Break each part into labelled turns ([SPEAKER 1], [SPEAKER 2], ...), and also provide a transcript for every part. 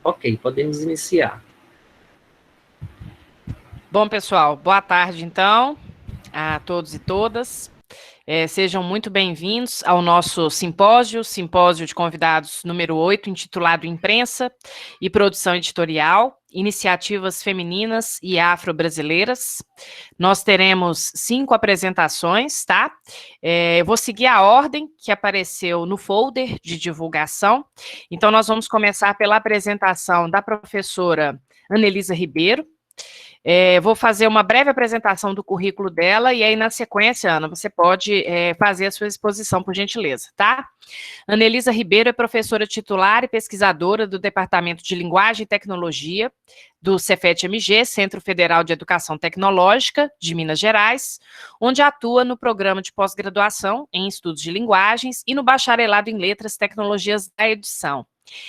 [SPEAKER 1] Ok, podemos iniciar.
[SPEAKER 2] Bom, pessoal, boa tarde, então, a todos e todas. Sejam muito bem-vindos ao nosso simpósio de convidados número 8, intitulado Imprensa e Produção Editorial, Iniciativas Femininas e Afro-Brasileiras. Nós teremos 5 apresentações, tá? Eu vou seguir a ordem que apareceu no folder de divulgação. Então, nós vamos começar pela apresentação da professora Anelisa Ribeiro. Vou fazer uma breve apresentação do currículo dela e aí, na sequência, Ana, você pode fazer a sua exposição, por gentileza, tá? Anelisa Ribeiro é professora titular e pesquisadora do Departamento de Linguagem e Tecnologia do Cefet-MG, Centro Federal de Educação Tecnológica de Minas Gerais, onde atua no programa de pós-graduação em Estudos de Linguagens e no bacharelado em Letras e Tecnologias da Edição.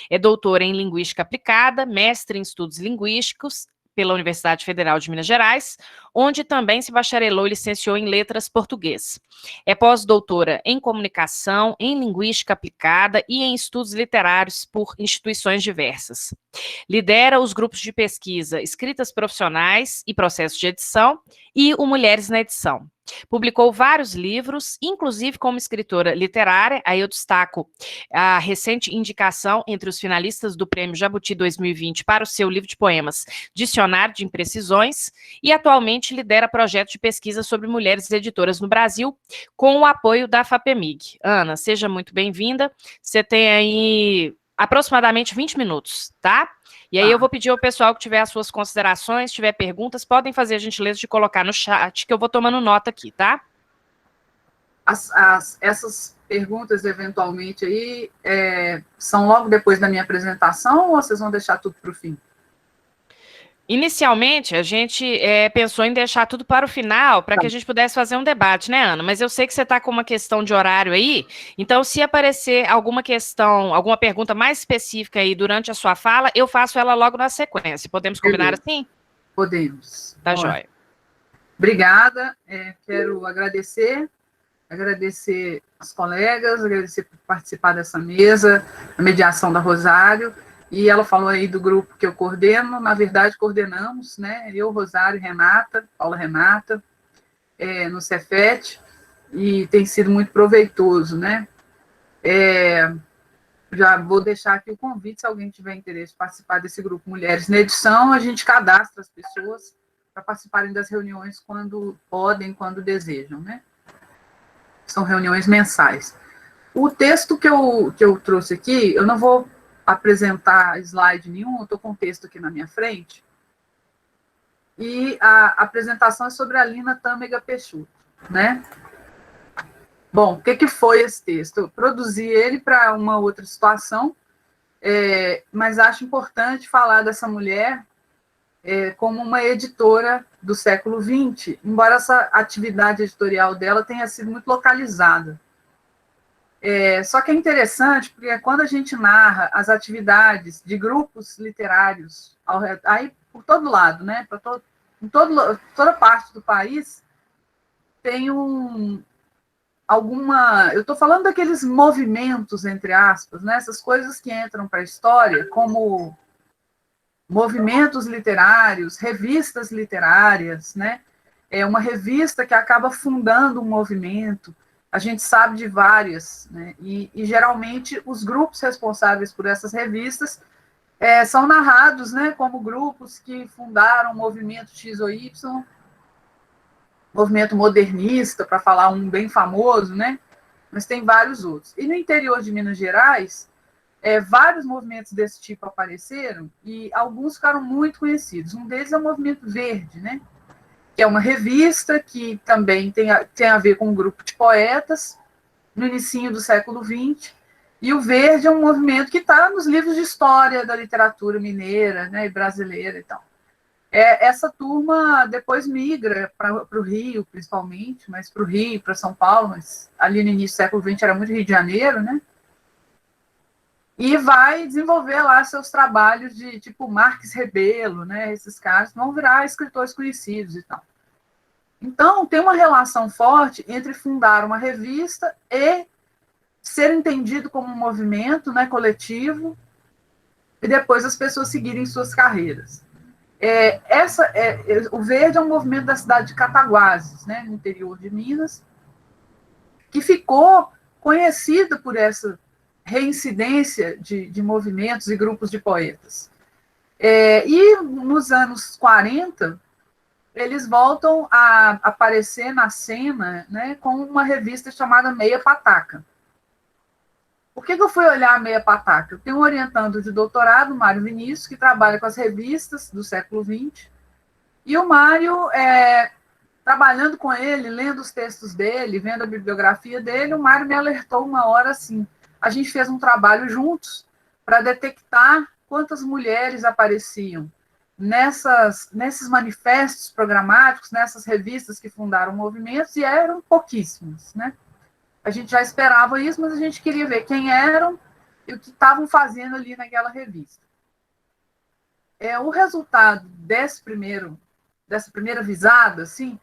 [SPEAKER 2] É doutora em Linguística Aplicada, mestre em Estudos Linguísticos pela Universidade Federal de Minas Gerais, onde também se bacharelou e licenciou em Letras Português. É pós-doutora em Comunicação, em Linguística Aplicada e em Estudos Literários por instituições diversas. Lidera os grupos de pesquisa Escritas Profissionais e Processos de Edição e o Mulheres na Edição. Publicou vários livros, inclusive como escritora literária. Aí eu destaco a recente indicação entre os finalistas do Prêmio Jabuti 2020 para o seu livro de poemas Dicionário de Imprecisões, e atualmente lidera projetos de pesquisa sobre mulheres editoras no Brasil, com o apoio da FAPEMIG. Ana, seja muito bem-vinda. Você tem aí aproximadamente 20 minutos, tá? E aí eu vou pedir ao pessoal que tiver as suas considerações, tiver perguntas, podem fazer a gentileza de colocar no chat, que eu vou tomando nota aqui, tá?
[SPEAKER 3] Essas perguntas, eventualmente, aí, são logo depois da minha apresentação ou vocês vão deixar tudo para o fim?
[SPEAKER 2] Inicialmente, a gente pensou em deixar tudo para o final, para que a gente pudesse fazer um debate, né, Ana? Mas eu sei que você está com uma questão de horário aí, então se aparecer alguma questão, alguma pergunta mais específica aí durante a sua fala, eu faço ela logo na sequência. Podemos combinar assim?
[SPEAKER 3] Podemos.
[SPEAKER 2] Tá joia.
[SPEAKER 3] Obrigada, quero agradecer as colegas, agradecer por participar dessa mesa, a mediação da Rosário, e ela falou aí do grupo que eu coordeno. Na verdade, coordenamos, né, eu, Rosário, Renata, Paula Renata, no Cefet, e tem sido muito proveitoso, né. Já vou deixar aqui o convite, se alguém tiver interesse em participar desse grupo Mulheres na Edição, a gente cadastra as pessoas para participarem das reuniões quando podem, quando desejam, né. São reuniões mensais. O texto que eu trouxe aqui, eu não vou apresentar slide nenhum, eu estou com o texto aqui na minha frente, e a apresentação é sobre a Lina Tâmega Peixoto, né? Bom, o que foi esse texto? Eu produzi ele para uma outra situação, mas acho importante falar dessa mulher como uma editora do século XX, embora essa atividade editorial dela tenha sido muito localizada. Só que é interessante, porque quando a gente narra as atividades de grupos literários, aí por todo lado, né, em toda parte do país, tem eu estou falando daqueles movimentos, entre aspas, né, essas coisas que entram para a história, como movimentos literários, revistas literárias, né, uma revista que acaba fundando um movimento. A gente sabe de várias, né? E geralmente os grupos responsáveis por essas revistas são narrados, né, como grupos que fundaram o movimento X ou Y, movimento modernista, para falar um bem famoso, né? Mas tem vários outros. E no interior de Minas Gerais, vários movimentos desse tipo apareceram e alguns ficaram muito conhecidos. Um deles é o Movimento Verde, né? Que é uma revista que também tem a ver com um grupo de poetas, no início do século XX, e o Verde é um movimento que está nos livros de história da literatura mineira, né, e brasileira e tal. Essa turma depois migra para o Rio, principalmente, mas para o Rio, para São Paulo, mas ali no início do século XX era muito Rio de Janeiro, né? E vai desenvolver lá seus trabalhos de tipo Marques Rebelo, né? Esses caras vão virar escritores conhecidos e tal. Então, tem uma relação forte entre fundar uma revista e ser entendido como um movimento, né, coletivo, e depois as pessoas seguirem suas carreiras. O Verde é um movimento da cidade de Cataguases, né, no interior de Minas, que ficou conhecido por essa reincidência de movimentos e grupos de poetas. E nos anos 40, eles voltam a aparecer na cena, né, com uma revista chamada Meia Pataca. Por que eu fui olhar a Meia Pataca? Eu tenho um orientando de doutorado, Mário Vinícius, que trabalha com as revistas do século XX, e o Mário, trabalhando com ele, lendo os textos dele, vendo a bibliografia dele, o Mário me alertou uma hora assim. A gente fez um trabalho juntos para detectar quantas mulheres apareciam nesses manifestos programáticos, nessas revistas que fundaram movimentos, e eram pouquíssimas, né? A gente já esperava isso, mas a gente queria ver quem eram e o que estavam fazendo ali naquela revista. O resultado dessa primeira visada, assim,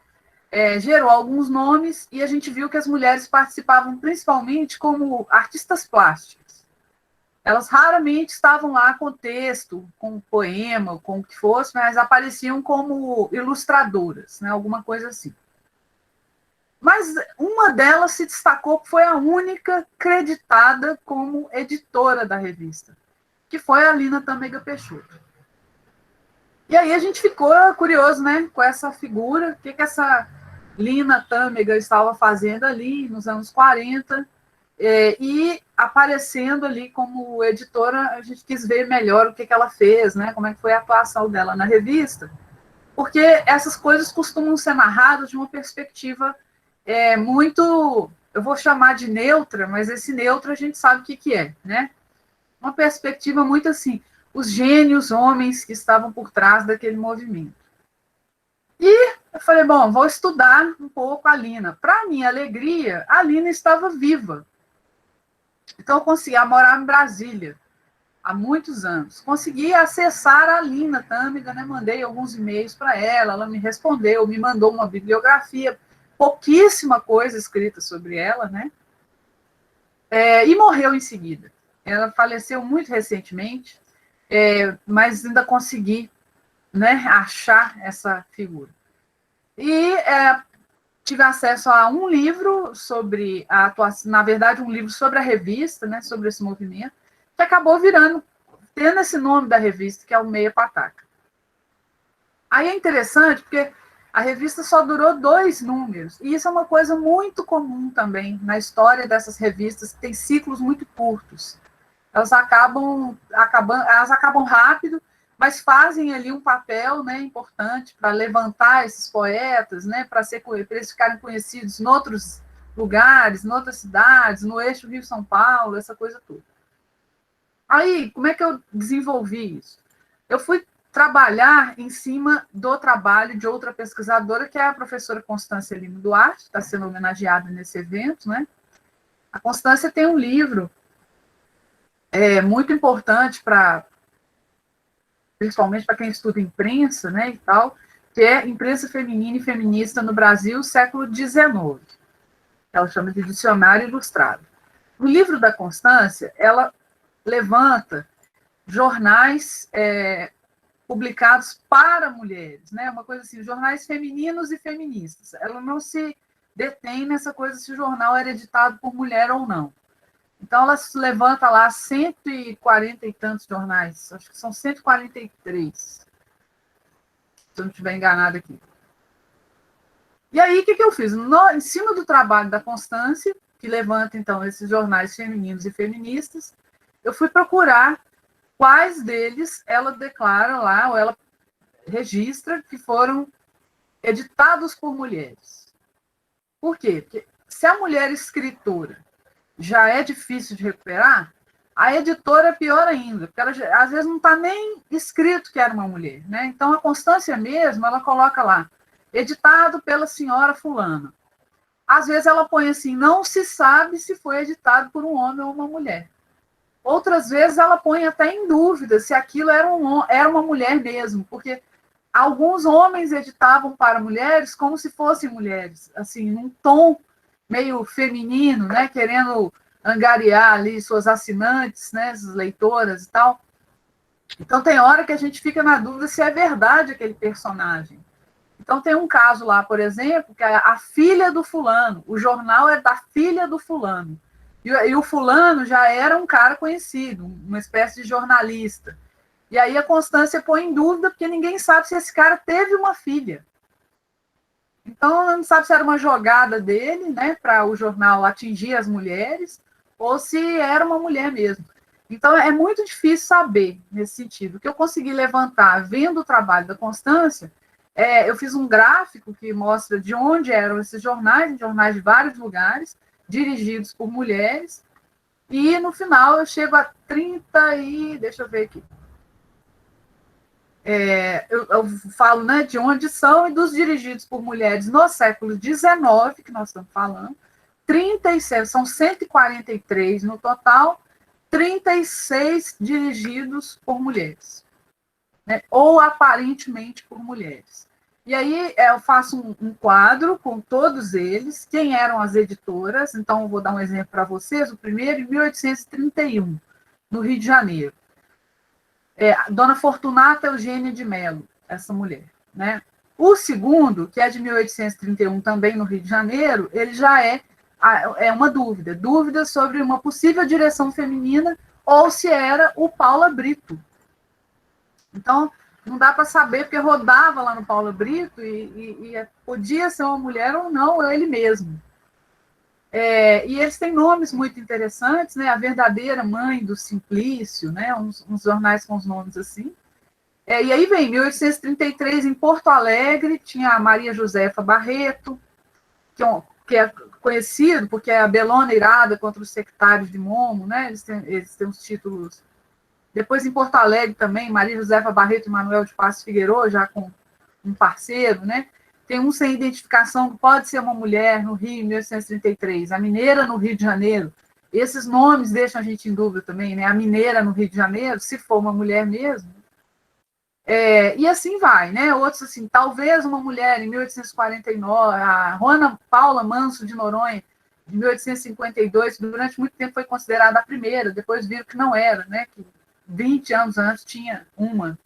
[SPEAKER 3] gerou alguns nomes, e a gente viu que as mulheres participavam principalmente como artistas plásticas. Elas raramente estavam lá com texto, com poema, com o que fosse, mas apareciam como ilustradoras, né, alguma coisa assim. Mas uma delas se destacou, que foi a única creditada como editora da revista, que foi a Lina Tâmega Peixoto. E aí a gente ficou curioso, né, com essa figura, o que essa Lina Tâmega estava fazendo ali nos anos 40, e aparecendo ali como editora, a gente quis ver melhor o que ela fez, né, como é que foi a atuação dela na revista, porque essas coisas costumam ser narradas de uma perspectiva muito, eu vou chamar de neutra, mas esse neutro a gente sabe o que é, né? Uma perspectiva muito assim, os gênios homens que estavam por trás daquele movimento. E eu falei, bom, vou estudar um pouco a Lina. Para minha alegria, a Lina estava viva. Então, eu conseguia morar em Brasília há muitos anos. Consegui acessar a Lina Tâmega, né? Mandei alguns e-mails para ela me respondeu, me mandou uma bibliografia, pouquíssima coisa escrita sobre ela, né? E morreu em seguida. Ela faleceu muito recentemente, mas ainda consegui, né, achar essa figura. E tive acesso a um livro sobre a atuação, na verdade, um livro sobre a revista, né, sobre esse movimento, que acabou tendo esse nome da revista, que é o Meia Pataca. Aí é interessante, porque a revista só durou 2 números, e isso é uma coisa muito comum também na história dessas revistas, que tem ciclos muito curtos. Elas acabam rápido, mas fazem ali um papel, né, importante para levantar esses poetas, né, para eles ficarem conhecidos em outros lugares, em outras cidades, no eixo Rio-São Paulo, essa coisa toda. Aí, como é que eu desenvolvi isso? Eu fui trabalhar em cima do trabalho de outra pesquisadora, que é a professora Constância Lima Duarte, que está sendo homenageada nesse evento, né? A Constância tem um livro muito importante principalmente para quem estuda imprensa, né, e tal, que é Imprensa Feminina e Feminista no Brasil, século XIX. Ela chama de Dicionário Ilustrado. No livro da Constância, ela levanta jornais publicados para mulheres, né, uma coisa assim, jornais femininos e feministas. Ela não se detém nessa coisa se o jornal era editado por mulher ou não. Então, ela se levanta lá 140 e tantos jornais, acho que são 143, se eu não estiver enganado aqui. E aí, o que eu fiz? Em cima do trabalho da Constância, que levanta, então, esses jornais femininos e feministas, eu fui procurar quais deles ela declara lá, ou ela registra, que foram editados por mulheres. Por quê? Porque se a mulher escritora já é difícil de recuperar, a editora é pior ainda, porque ela, às vezes, não está nem escrito que era uma mulher, né? Então, a Constância mesmo, ela coloca lá, editado pela senhora fulana. Às vezes, ela põe assim, não se sabe se foi editado por um homem ou uma mulher. Outras vezes, ela põe até em dúvida se aquilo era uma mulher mesmo, porque alguns homens editavam para mulheres como se fossem mulheres, assim, num tom meio feminino, né, querendo angariar ali suas assinantes, né, as leitoras e tal. Então, tem hora que a gente fica na dúvida se é verdade aquele personagem. Então, tem um caso lá, por exemplo, que é a filha do fulano. O jornal é da filha do fulano. E o fulano já era um cara conhecido, uma espécie de jornalista. E aí a Constância põe em dúvida, porque ninguém sabe se esse cara teve uma filha. Então, não sabe se era uma jogada dele, né, para o jornal atingir as mulheres, ou se era uma mulher mesmo. Então, é muito difícil saber nesse sentido. O que eu consegui levantar vendo o trabalho da Constância, eu fiz um gráfico que mostra de onde eram esses jornais de vários lugares, dirigidos por mulheres, e no final eu chego a 30 e... deixa eu ver aqui. Eu falo, né, de onde são e dos dirigidos por mulheres no século XIX, que nós estamos falando, 36, são 143 no total, 36 dirigidos por mulheres, né, ou aparentemente por mulheres. E aí eu faço um quadro com todos eles, quem eram as editoras. Então, eu vou dar um exemplo para vocês. O primeiro, em 1831, no Rio de Janeiro. Dona Fortunata Eugênia de Mello, essa mulher, né? O segundo, que é de 1831, também no Rio de Janeiro, ele já é uma dúvida sobre uma possível direção feminina ou se era o Paula Brito. Então, não dá para saber, porque rodava lá no Paula Brito e podia ser uma mulher ou não, ele mesmo. E eles têm nomes muito interessantes, né? A verdadeira mãe do Simplício, né? Uns jornais com os nomes assim. E aí vem 1833, em Porto Alegre, tinha a Maria Josefa Barreto, que é conhecido porque é a Belona irada contra os sectários de Momo, né? Eles têm os títulos. Depois, em Porto Alegre também, Maria Josefa Barreto e Manuel de Passos Figueiredo, já com um parceiro, né? Tem um sem identificação, que pode ser uma mulher, no Rio, em 1833. A Mineira, no Rio de Janeiro. Esses nomes deixam a gente em dúvida também, né? A Mineira, no Rio de Janeiro, se for uma mulher mesmo. E assim vai, né? Outros, assim, talvez uma mulher, em 1849, a Juana Paula Manso de Noronha, de 1852, durante muito tempo foi considerada a primeira, depois viram que não era, né? Que 20 anos antes tinha uma.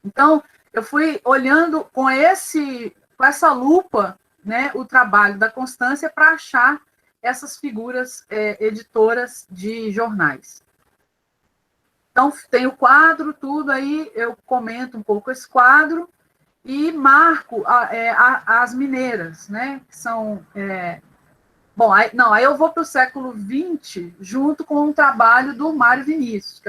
[SPEAKER 3] Então, eu fui olhando com essa lupa, né, o trabalho da Constância para achar essas figuras editoras de jornais. Então, tem o quadro, tudo aí, eu comento um pouco esse quadro e marco as mineiras, né, que são... Bom, aí eu vou para o século XX junto com o trabalho do Mário Vinícius,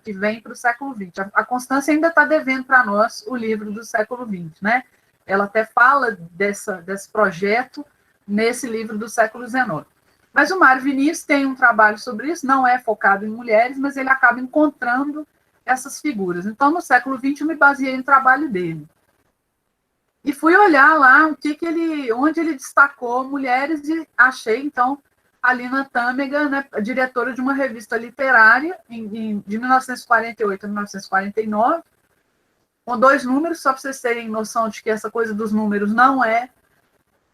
[SPEAKER 3] que vem para o século XX. A Constância ainda está devendo para nós o livro do século XX, né? Ela até fala desse projeto nesse livro do século XIX. Mas o Mário Vinícius tem um trabalho sobre isso, não é focado em mulheres, mas ele acaba encontrando essas figuras. Então, no século XX, eu me baseei no trabalho dele. E fui olhar lá onde ele destacou mulheres e achei, então, a Lina Tâmega, né, diretora de uma revista literária de 1948 a 1949, com 2 números, só para vocês terem noção de que essa coisa dos números não é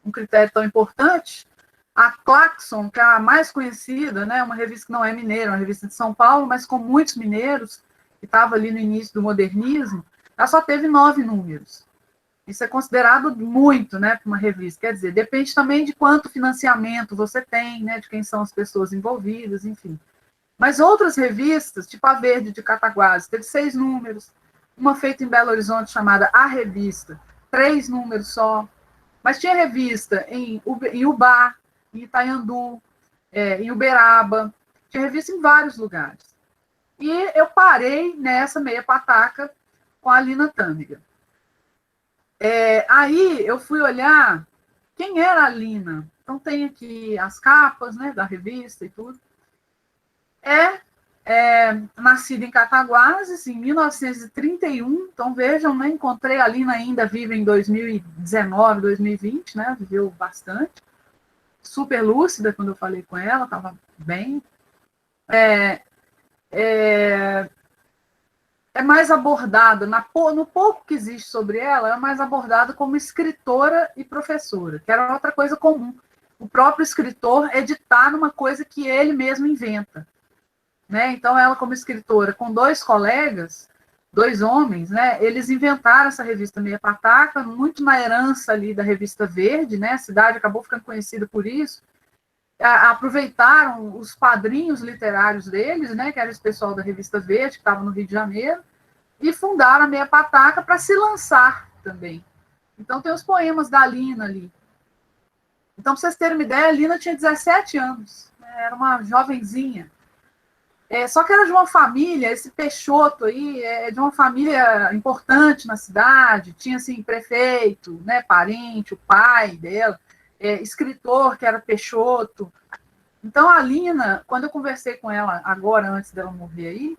[SPEAKER 3] um critério tão importante. A Claxon, que é a mais conhecida, né, uma revista que não é mineira, uma revista de São Paulo, mas com muitos mineiros, que estava ali no início do modernismo, ela só teve 9 números. Isso é considerado muito, né, para uma revista. Quer dizer, depende também de quanto financiamento você tem, né, de quem são as pessoas envolvidas, enfim. Mas outras revistas, tipo a Verde de Cataguases, teve 6 números. Uma feita em Belo Horizonte chamada A Revista, 3 números só. Mas tinha revista em Ubá, em Itaiandu, em Uberaba. Tinha revista em vários lugares. E eu parei nessa meia pataca com a Lina Tâmega. Aí eu fui olhar quem era a Lina. Então tem aqui as capas, né, da revista e tudo. Nascida em Cataguases, em 1931. Então vejam, né, encontrei a Lina ainda viva em 2019, 2020, né, viveu bastante. Super lúcida quando eu falei com ela, estava bem. Mais abordada, no pouco que existe sobre ela, é mais abordada como escritora e professora, que era outra coisa comum. O próprio escritor editar numa coisa que ele mesmo inventa. né? Então, ela, como escritora, com 2 colegas, 2 homens, né? Eles inventaram essa revista Meia Pataca, muito na herança ali da revista Verde, né? A cidade acabou ficando conhecida por isso. Aproveitaram os padrinhos literários deles, né? Que era esse pessoal da revista Verde, que estava no Rio de Janeiro, e fundaram a Meia Pataca para se lançar também. Então, tem os poemas da Lina ali. Então, para vocês terem uma ideia, a Lina tinha 17 anos, né? Era uma jovenzinha. Só que era de uma família, esse Peixoto aí, é de uma família importante na cidade, tinha, assim, prefeito, né, parente, o pai dela, escritor, que era Peixoto. Então, a Lina, quando eu conversei com ela agora, antes dela morrer aí,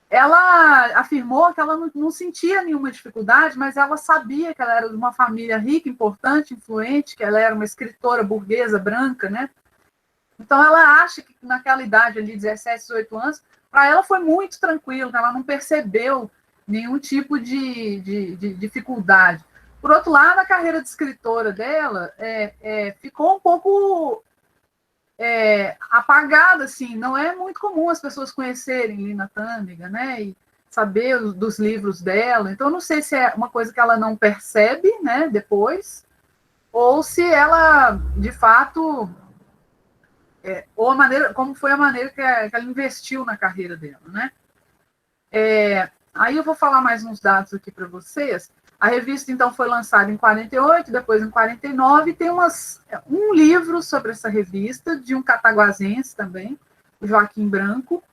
[SPEAKER 3] ela afirmou que ela não sentia nenhuma dificuldade, mas ela sabia que ela era de uma família rica, importante, influente, que ela era uma escritora burguesa, branca, né? Então, ela acha que naquela idade ali, 17, 18 anos, para ela foi muito tranquilo, ela não percebeu nenhum tipo de dificuldade. Por outro lado, a carreira de escritora dela ficou um pouco apagada, assim, não é muito comum as pessoas conhecerem Lina Tâmega, né, e saber dos livros dela, então não sei se é uma coisa que ela não percebe, né, depois, ou se ela, de fato, ou a maneira, como foi a maneira que ela investiu na carreira dela, né. Aí eu vou falar mais uns dados aqui para vocês. A revista, então, foi lançada em 48, depois em 49, e tem um livro sobre essa revista, de um cataguasense também, o Joaquim Branco,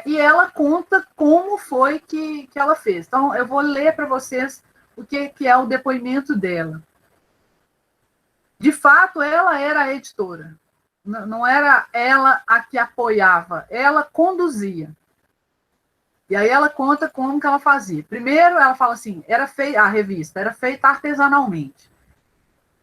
[SPEAKER 3] e ela conta como foi que ela fez. Então, eu vou ler para vocês o que é o depoimento dela. De fato, ela era a editora, não era ela a que apoiava, ela conduzia. E aí ela conta como que ela fazia. Primeiro, ela fala assim, a revista era feita artesanalmente.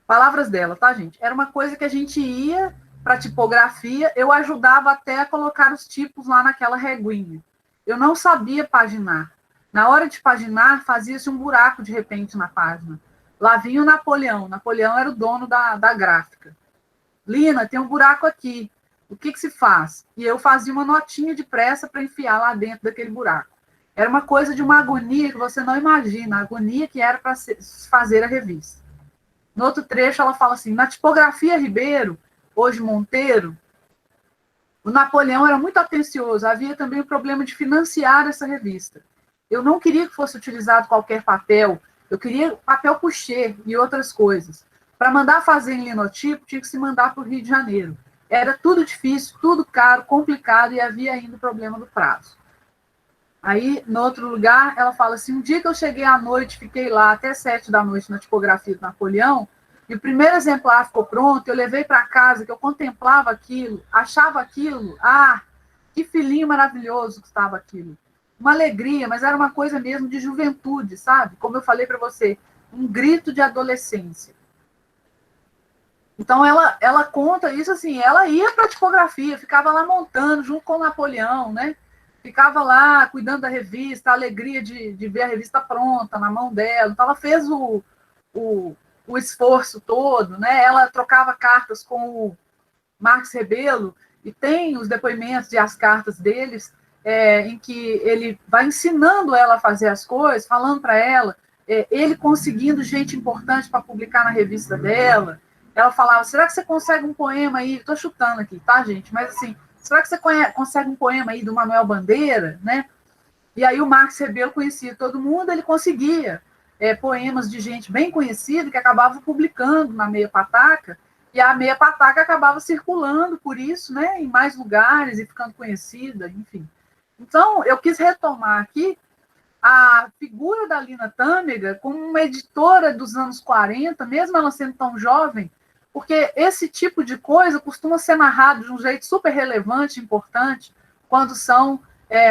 [SPEAKER 3] Palavras dela, tá, gente? Era uma coisa que a gente ia para tipografia, eu ajudava até a colocar os tipos lá naquela reguinha. Eu não sabia paginar. Na hora de paginar, fazia-se um buraco de repente na página. Lá vinha o Napoleão. Napoleão era o dono da gráfica. Lina, tem um buraco aqui. O que se faz? E eu fazia uma notinha de pressa para enfiar lá dentro daquele buraco. Era uma coisa de uma agonia que você não imagina, a agonia que era para fazer a revista. No outro trecho, ela fala assim, na tipografia Ribeiro, hoje Monteiro, o Napoleão era muito atencioso, havia também o problema de financiar essa revista. Eu não queria que fosse utilizado qualquer papel, eu queria papel couché e outras coisas. Para mandar fazer em linotipo, tinha que se mandar para o Rio de Janeiro. Era tudo difícil, tudo caro, complicado, e havia ainda o problema do prazo. Aí, no outro lugar, ela fala assim, um dia que eu cheguei à noite, fiquei lá até 7 da noite na tipografia do Napoleão, e o primeiro exemplar ficou pronto, eu levei para casa, que eu contemplava aquilo, achava aquilo, que filhinho maravilhoso que estava aquilo. Uma alegria, mas era uma coisa mesmo de juventude, sabe? Como eu falei para você, um grito de adolescência. Então, ela conta isso assim, ela ia para a tipografia, ficava lá montando, junto com o Napoleão, né? Ficava lá cuidando da revista, a alegria de ver a revista pronta na mão dela. Então, ela fez o esforço todo, né? Ela trocava cartas com o Marx Rebelo, e tem os depoimentos e as cartas deles, em que ele vai ensinando ela a fazer as coisas, falando para ela, ele conseguindo gente importante para publicar na revista dela. Ela falava, será que você consegue um poema aí? Estou chutando aqui, tá, gente? Mas assim, será que você consegue um poema aí do Manuel Bandeira, né? E aí o Marx Rebelo conhecia todo mundo, ele conseguia poemas de gente bem conhecida que acabava publicando na Meia Pataca, e a Meia Pataca acabava circulando por isso, né, em mais lugares e ficando conhecida, enfim. Então, eu quis retomar aqui a figura da Lina Tâmega como uma editora dos anos 40, mesmo ela sendo tão jovem, porque esse tipo de coisa costuma ser narrado de um jeito super relevante, importante, quando são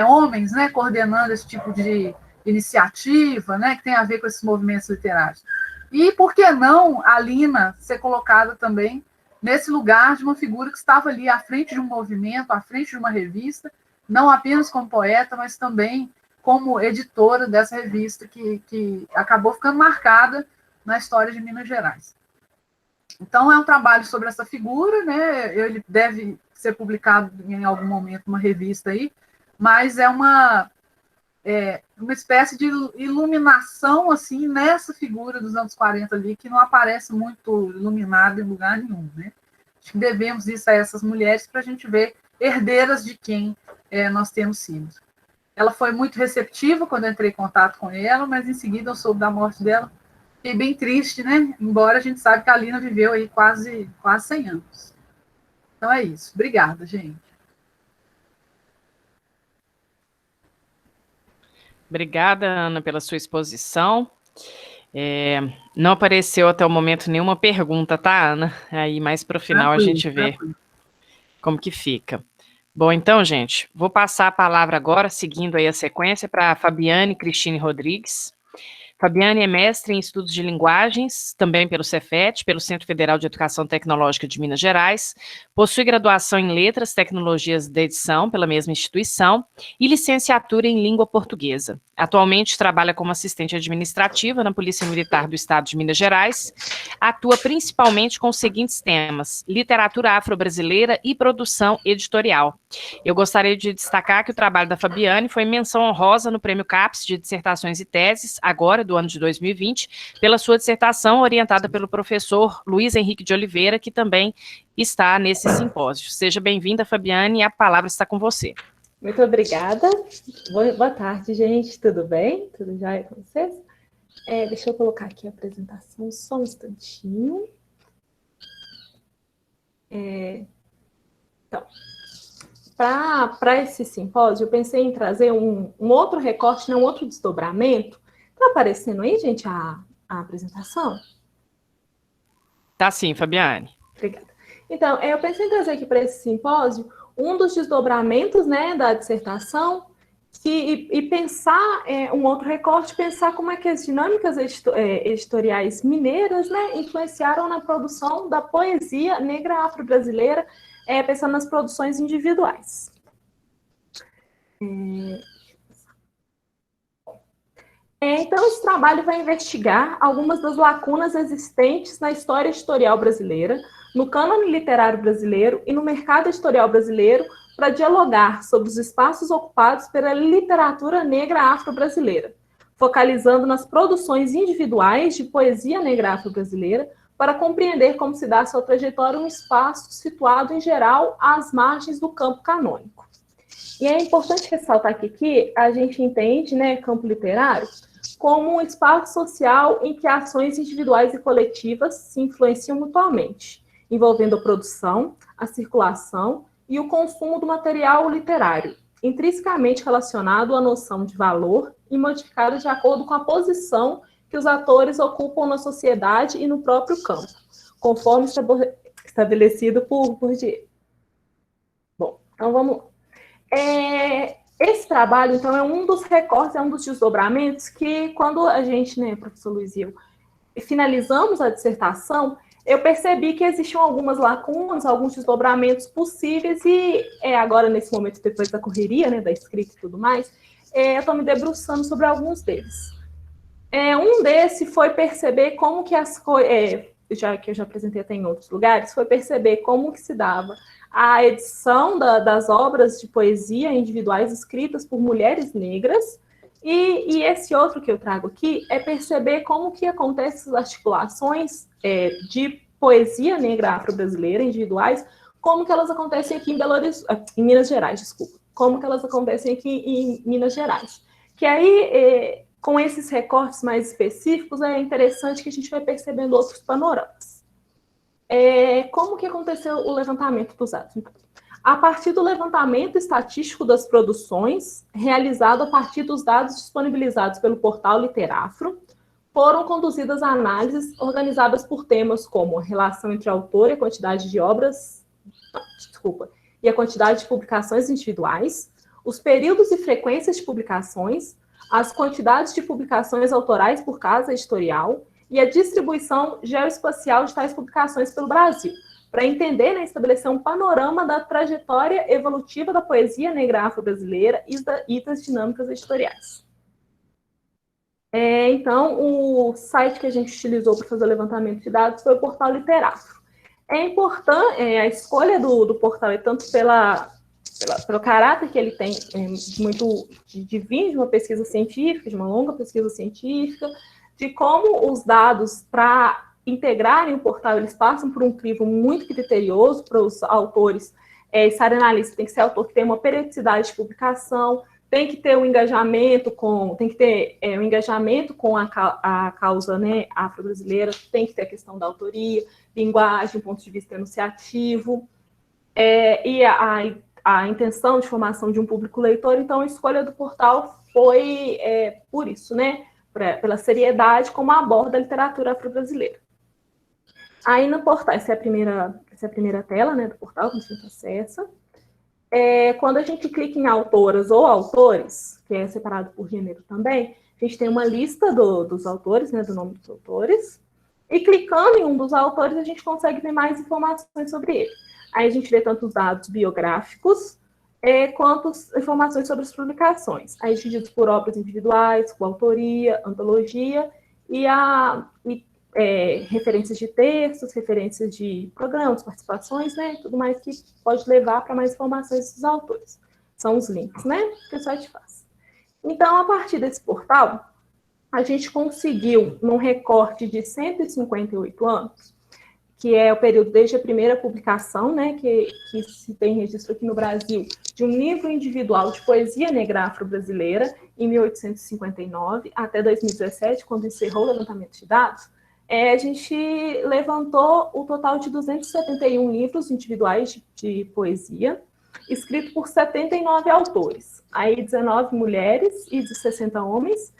[SPEAKER 3] homens, né, coordenando esse tipo de iniciativa, né, que tem a ver com esses movimentos literários. E por que não a Lina ser colocada também nesse lugar de uma figura que estava ali à frente de um movimento, à frente de uma revista, não apenas como poeta, mas também como editora dessa revista que acabou ficando marcada na história de Minas Gerais. Então, é um trabalho sobre essa figura, né? Ele deve ser publicado em algum momento uma revista aí, mas é uma espécie de iluminação assim nessa figura dos anos 40 ali, que não aparece muito iluminada em lugar nenhum, né? Acho que devemos isso a essas mulheres para a gente ver herdeiras de quem nós temos sido. Ela foi muito receptiva quando eu entrei em contato com ela, mas em seguida eu soube da morte dela. Fiquei bem triste, né? Embora a gente saiba que a Lina viveu aí quase 100 anos. Então é isso. Obrigada, gente.
[SPEAKER 2] Obrigada, Ana, pela sua exposição. Não apareceu até o momento nenhuma pergunta, tá, Ana? Aí mais para o final a gente vê como que fica. Bom, então, gente, vou passar a palavra agora, seguindo aí a sequência, para a Fabiane Cristine Rodrigues. Fabiane é mestre em estudos de linguagens, também pelo Cefet, pelo Centro Federal de Educação Tecnológica de Minas Gerais, possui graduação em Letras, Tecnologias da Edição pela mesma instituição e licenciatura em Língua Portuguesa. Atualmente trabalha como assistente administrativa na Polícia Militar do Estado de Minas Gerais, atua principalmente com os seguintes temas: literatura afro-brasileira e produção editorial. Eu gostaria de destacar que o trabalho da Fabiane foi menção honrosa no Prêmio CAPES de Dissertações e Teses, agora do ano de 2020, pela sua dissertação orientada pelo professor Luiz Henrique de Oliveira, que também está nesse simpósio. Seja bem-vinda, Fabiane, e a palavra está com você.
[SPEAKER 1] Muito obrigada. Boa tarde, gente. Tudo bem? Tudo jóia com vocês? Deixa eu colocar aqui a apresentação só um instantinho. Então, para esse simpósio, eu pensei em trazer um outro recorte, um outro desdobramento. Está aparecendo aí, gente, a apresentação?
[SPEAKER 2] Tá sim, Fabiane.
[SPEAKER 1] Obrigada. Então, eu pensei em trazer aqui para esse simpósio um dos desdobramentos, né, da dissertação e pensar um outro recorte, pensar como é que as dinâmicas editoriais mineiras, né, influenciaram na produção da poesia negra afro-brasileira, pensando nas produções individuais. Então, esse trabalho vai investigar algumas das lacunas existentes na história editorial brasileira, no cânone literário brasileiro e no mercado editorial brasileiro, para dialogar sobre os espaços ocupados pela literatura negra afro-brasileira, focalizando nas produções individuais de poesia negra afro-brasileira, para compreender como se dá sua trajetória em um espaço situado, em geral, às margens do campo canônico. E é importante ressaltar que a gente entende, né, campo literário como um espaço social em que ações individuais e coletivas se influenciam mutuamente, envolvendo a produção, a circulação e o consumo do material literário, intrinsecamente relacionado à noção de valor e modificado de acordo com a posição que os atores ocupam na sociedade e no próprio campo, conforme estabelecido por Diego. Bom, então vamos lá. Esse trabalho, então, é um dos recortes, é um dos desdobramentos que, quando a gente, né, professor Luiz e eu, finalizamos a dissertação, eu percebi que existiam algumas lacunas, alguns desdobramentos possíveis, e agora, nesse momento, depois da correria, né, da escrita e tudo mais, eu estou me debruçando sobre alguns deles. Um desse foi perceber como que as coisas, que eu já apresentei até em outros lugares, foi perceber como que se dava a edição das obras de poesia individuais escritas por mulheres negras, e esse outro que eu trago aqui é perceber como que acontecem essas articulações de poesia negra afro-brasileira individuais, como que elas acontecem aqui em Minas Gerais, desculpa, como que elas acontecem aqui em Minas Gerais. Que aí, com esses recortes mais específicos, é interessante que a gente vai percebendo outros panoramas. Como que aconteceu o levantamento dos dados? A partir do levantamento estatístico das produções, realizado a partir dos dados disponibilizados pelo portal Literafro, foram conduzidas análises organizadas por temas como a relação entre autor e a quantidade de obras, e a quantidade de publicações individuais, os períodos e frequências de publicações, as quantidades de publicações autorais por casa editorial e a distribuição geoespacial de tais publicações pelo Brasil, para entender e estabelecer um panorama da trajetória evolutiva da poesia negra afro-brasileira e das dinâmicas editoriais. Então, o site que a gente utilizou para fazer o levantamento de dados foi o portal Literafro. É importante, a escolha do portal é tanto pelo caráter que ele tem, muito de vir de uma pesquisa científica, de uma longa pesquisa científica, de como os dados, para integrarem o portal, eles passam por um crivo muito criterioso para os autores estarem na lista. Tem que ser autor que tem uma periodicidade de publicação, tem que ter um engajamento com a causa, né, afro-brasileira, tem que ter a questão da autoria, linguagem, ponto de vista enunciativo, e a intenção de formação de um público leitor. Então, a escolha do portal foi por isso, né, pela seriedade como aborda a literatura afro-brasileira. Aí no portal, essa é a primeira tela, né, do portal que a gente acessa. Quando a gente clica em autoras ou autores, que é separado por gênero também, a gente tem uma lista dos autores, né, do nome dos autores, e clicando em um dos autores, a gente consegue ver mais informações sobre ele. Aí a gente vê tanto os dados biográficos, quanto informações sobre as publicações. Aí divididos por obras individuais, com autoria, antologia, e referências de textos, referências de programas, participações, né, tudo mais que pode levar para mais informações dos autores. São os links, né, que o site faz. Então, a partir desse portal, a gente conseguiu, num recorte de 158 anos, que é o período desde a primeira publicação, né, que se tem registro aqui no Brasil, de um livro individual de poesia negra afro-brasileira, em 1859, até 2017, quando encerrou o levantamento de dados, a gente levantou o total de 271 livros individuais de poesia, escrito por 79 autores, aí 19 mulheres e 60 homens.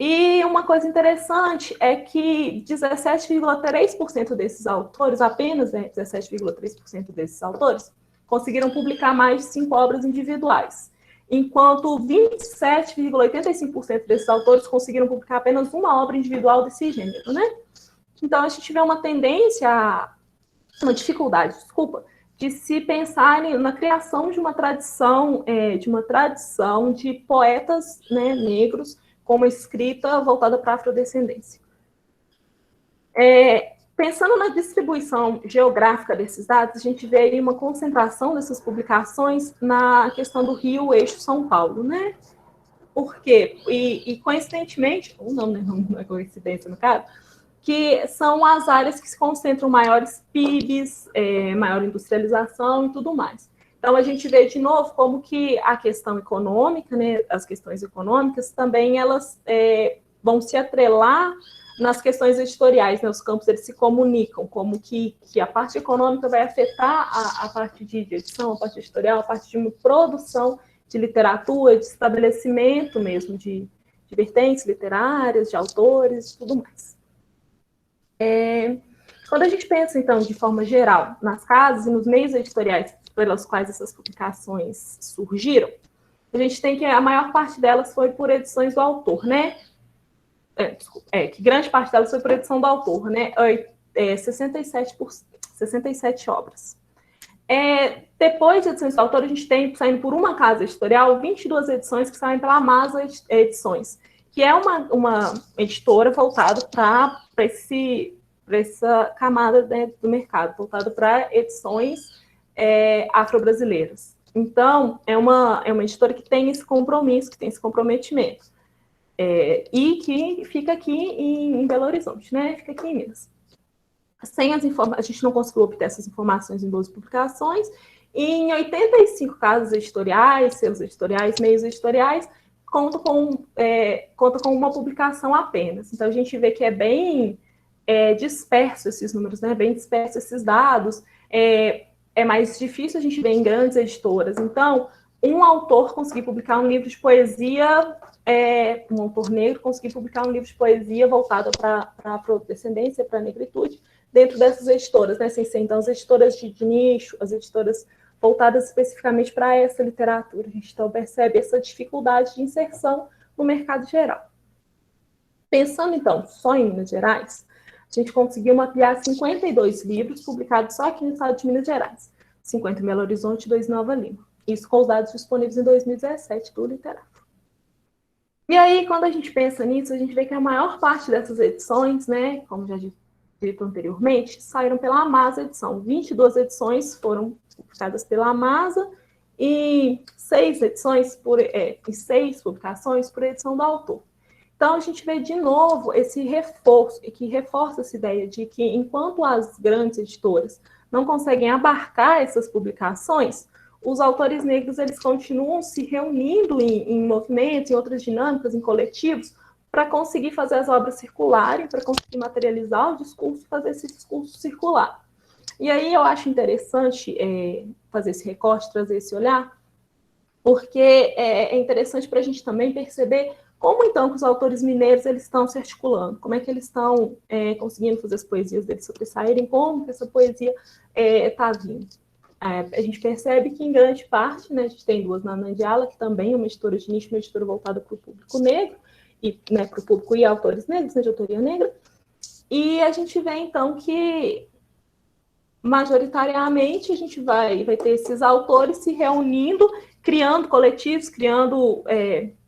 [SPEAKER 1] E uma coisa interessante é que 17,3% desses autores, apenas 17,3% desses autores, conseguiram publicar mais de 5 obras individuais, enquanto 27,85% desses autores conseguiram publicar apenas uma obra individual desse gênero, né? Então, a gente vê uma tendência, uma dificuldade, de se pensar na criação de uma tradição de poetas, né, negros, com uma escrita voltada para a afrodescendência. Pensando na distribuição geográfica desses dados, a gente vê aí uma concentração dessas publicações na questão do Rio, eixo São Paulo, né? Por quê? E coincidentemente, ou não, né? Não é coincidência no caso, que são as áreas que se concentram maiores PIBs, maior industrialização e tudo mais. Então, a gente vê de novo como que a questão econômica, né, as questões econômicas também elas vão se atrelar nas questões editoriais, né, os campos eles se comunicam, como que a parte econômica vai afetar a parte de edição, a parte editorial, a parte de produção de literatura, de estabelecimento mesmo de vertentes literárias, de autores e tudo mais. Quando a gente pensa, então, de forma geral, nas casas e nos meios editoriais pelos quais essas publicações surgiram, a gente tem que a maior parte delas foi por edições do autor, né? Que grande parte delas foi por edição do autor, né? 67 obras. Depois de edições do autor, a gente tem, saindo por uma casa editorial, 22 edições que saem pela Amasa Edições, que é uma editora voltada para essa camada, né, do mercado, voltada para edições afro-brasileiras. Então, é uma editora que tem esse compromisso, que tem esse comprometimento, e que fica aqui em Belo Horizonte, né? Fica aqui em Minas. Sem as informações, a gente não conseguiu obter essas informações em 12 publicações, e em 85 casas editoriais, selos editoriais, meios editoriais, conta com uma publicação apenas. Então, a gente vê que é bem disperso esses números, né? Bem disperso esses dados. É mais difícil a gente ver em grandes editoras. Então, um autor conseguir publicar um livro de poesia, um autor negro conseguir publicar um livro de poesia voltado para a afrodescendência, para a negritude, dentro dessas editoras, né? Sem ser, então, as editoras de nicho, as editoras voltadas especificamente para essa literatura. A gente, então, percebe essa dificuldade de inserção no mercado geral. Pensando, então, só em Minas Gerais, a gente conseguiu mapear 52 livros publicados só aqui no estado de Minas Gerais, 50 em Belo Horizonte e 2 em Nova Lima. Isso com os dados disponíveis em 2017 do Literato. E aí, quando a gente pensa nisso, a gente vê que a maior parte dessas edições, né, como dito anteriormente, saíram pela Amasa Edição. 22 edições foram publicadas pela Amasa e 6 publicações por edição do autor. Então, a gente vê de novo esse reforço, que reforça essa ideia de que, enquanto as grandes editoras não conseguem abarcar essas publicações, os autores negros eles continuam se reunindo em movimentos, em outras dinâmicas, em coletivos, para conseguir fazer as obras circularem, para conseguir materializar o discurso, fazer esse discurso circular. E aí eu acho interessante fazer esse recorte, trazer esse olhar, porque é interessante para a gente também perceber como, então, que os autores mineiros eles estão se articulando, como é que eles estão conseguindo fazer as poesias deles sobressaírem, como que essa poesia está vindo. A gente percebe que, em grande parte, né, a gente tem duas na Nandiala, que também é uma editora de nicho, uma editora voltada para o público negro, e né, para o público e autores negros, né, de autoria negra, e a gente vê, então, que majoritariamente a gente vai ter esses autores se reunindo, criando coletivos, criando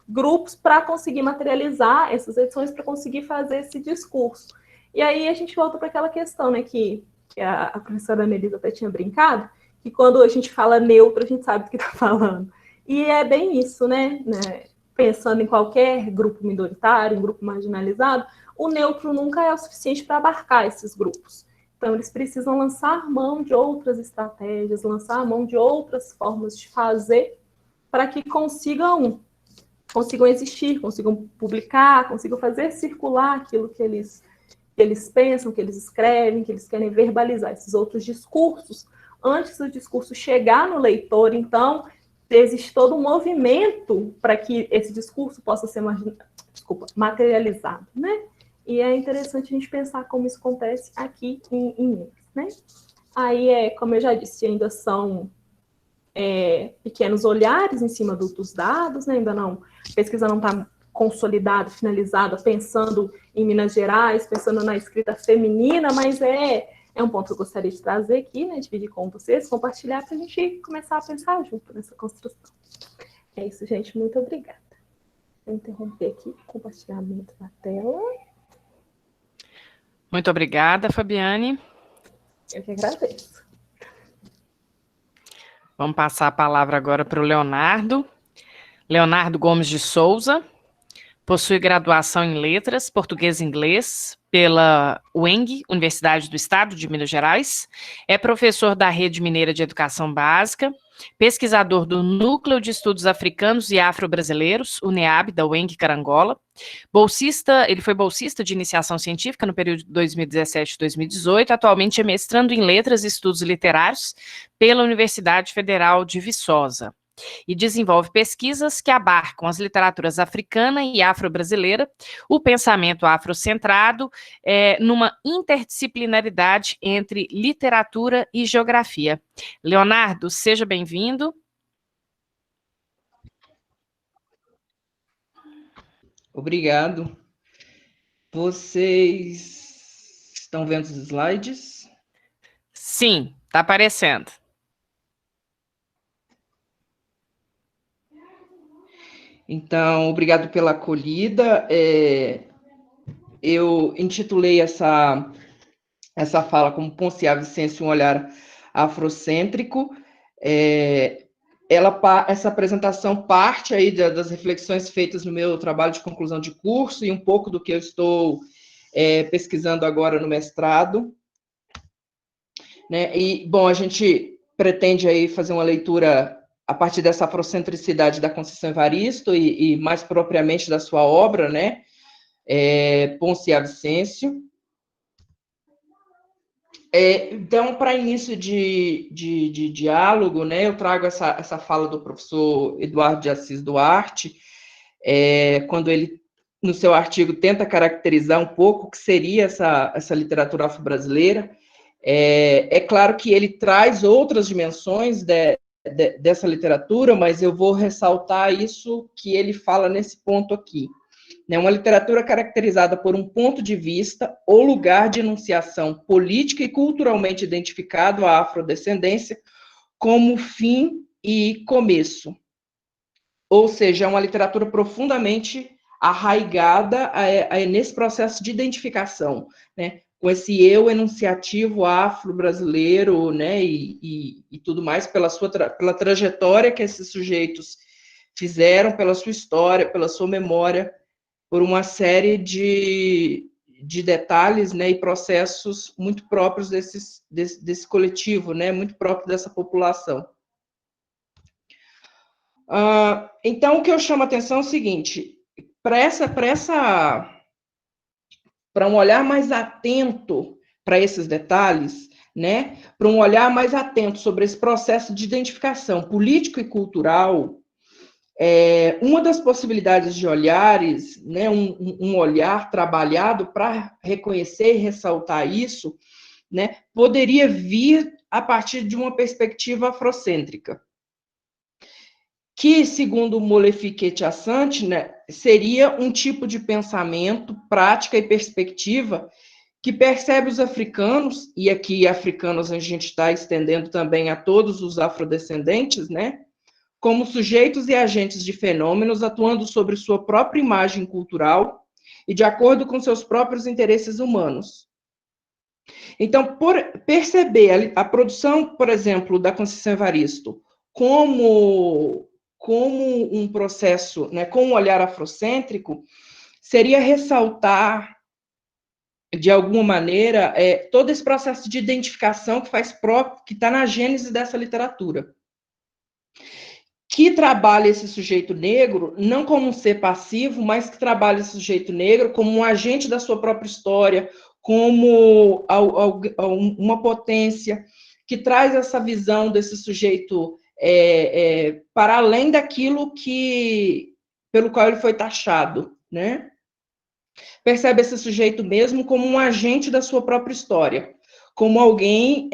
[SPEAKER 1] grupos para conseguir materializar essas edições, para conseguir fazer esse discurso. E aí a gente volta para aquela questão, né, que a professora Anelisa até tinha brincado, que quando a gente fala neutro, a gente sabe do que está falando. E é bem isso, né? Pensando em qualquer grupo minoritário, um grupo marginalizado, o neutro nunca é o suficiente para abarcar esses grupos. Então, eles precisam lançar mão de outras estratégias, lançar mão de outras formas de fazer para que consigam existir, consigam publicar, consigam fazer circular aquilo que eles pensam, que eles escrevem, que eles querem verbalizar, esses outros discursos, antes do discurso chegar no leitor. Então, existe todo um movimento para que esse discurso possa ser materializado, né? E é interessante a gente pensar como isso acontece aqui em Minas, né? Aí, como eu já disse, ainda são pequenos olhares em cima dos dados, né? Ainda não, a pesquisa não está consolidada, finalizada, pensando em Minas Gerais, pensando na escrita feminina, mas é um ponto que eu gostaria de trazer aqui, né? Dividir com vocês, compartilhar, para a gente começar a pensar junto nessa construção. É isso, gente. Muito obrigada. Vou interromper aqui o compartilhamento da tela.
[SPEAKER 2] Muito obrigada, Fabiane.
[SPEAKER 1] Eu que agradeço.
[SPEAKER 2] Vamos passar a palavra agora para o Leonardo. Leonardo Gomes de Souza. Possui graduação em Letras, Português e Inglês, pela UENG, Universidade do Estado de Minas Gerais. É professor da Rede Mineira de Educação Básica, pesquisador do Núcleo de Estudos Africanos e Afro-Brasileiros, UNEAB, da UENG Carangola. Ele foi bolsista de iniciação científica no período de 2017-2018, atualmente é mestrando em Letras e Estudos Literários pela Universidade Federal de Viçosa. E desenvolve pesquisas que abarcam as literaturas africana e afro-brasileira, o pensamento afrocentrado, numa interdisciplinaridade entre literatura e geografia. Leonardo, seja bem-vindo.
[SPEAKER 4] Obrigado. Vocês estão vendo os slides?
[SPEAKER 2] Sim, está aparecendo.
[SPEAKER 4] Então, obrigado pela acolhida. Eu intitulei essa fala como Ponciá Vicêncio, um olhar afrocêntrico. Essa apresentação parte aí das reflexões feitas no meu trabalho de conclusão de curso e um pouco do que eu estou pesquisando agora no mestrado. Né? E, bom, a gente pretende aí fazer uma leitura a partir dessa afrocentricidade da Conceição Evaristo e mais propriamente da sua obra, né? Ponciá Vicêncio. Então, para início de diálogo, né, eu trago essa fala do professor Eduardo de Assis Duarte, quando ele, no seu artigo, tenta caracterizar um pouco o que seria essa literatura afro-brasileira. É claro que ele traz outras dimensões dessa literatura, mas eu vou ressaltar isso que ele fala nesse ponto aqui. Uma literatura caracterizada por um ponto de vista ou lugar de enunciação política e culturalmente identificado à afrodescendência como fim e começo. Ou seja, é uma literatura profundamente arraigada nesse processo de identificação, né? esse eu enunciativo afro-brasileiro, né, e tudo mais, pela trajetória que esses sujeitos fizeram, pela sua história, pela sua memória, por uma série de detalhes, né, e processos muito próprios desse coletivo, né, muito próprio dessa população. Então, o que eu chamo a atenção é o seguinte, para um olhar mais atento para esses detalhes, né, para um olhar mais atento sobre esse processo de identificação político e cultural, uma das possibilidades de olhares, né, um olhar trabalhado para reconhecer e ressaltar isso, né, poderia vir a partir de uma perspectiva afrocêntrica, que, segundo Molefi Assante, né, seria um tipo de pensamento, prática e perspectiva que percebe os africanos, e aqui africanos a gente está estendendo também a todos os afrodescendentes, né, como sujeitos e agentes de fenômenos atuando sobre sua própria imagem cultural e de acordo com seus próprios interesses humanos. Então, por perceber a produção, por exemplo, da Conceição Evaristo como um processo, né, com um olhar afrocêntrico, seria ressaltar, de alguma maneira, todo esse processo de identificação que está na gênese dessa literatura, que trabalha esse sujeito negro não como um ser passivo, mas que trabalha esse sujeito negro como um agente da sua própria história, como uma potência que traz essa visão desse sujeito para além daquilo pelo qual ele foi taxado, né? Percebe esse sujeito mesmo como um agente da sua própria história, como alguém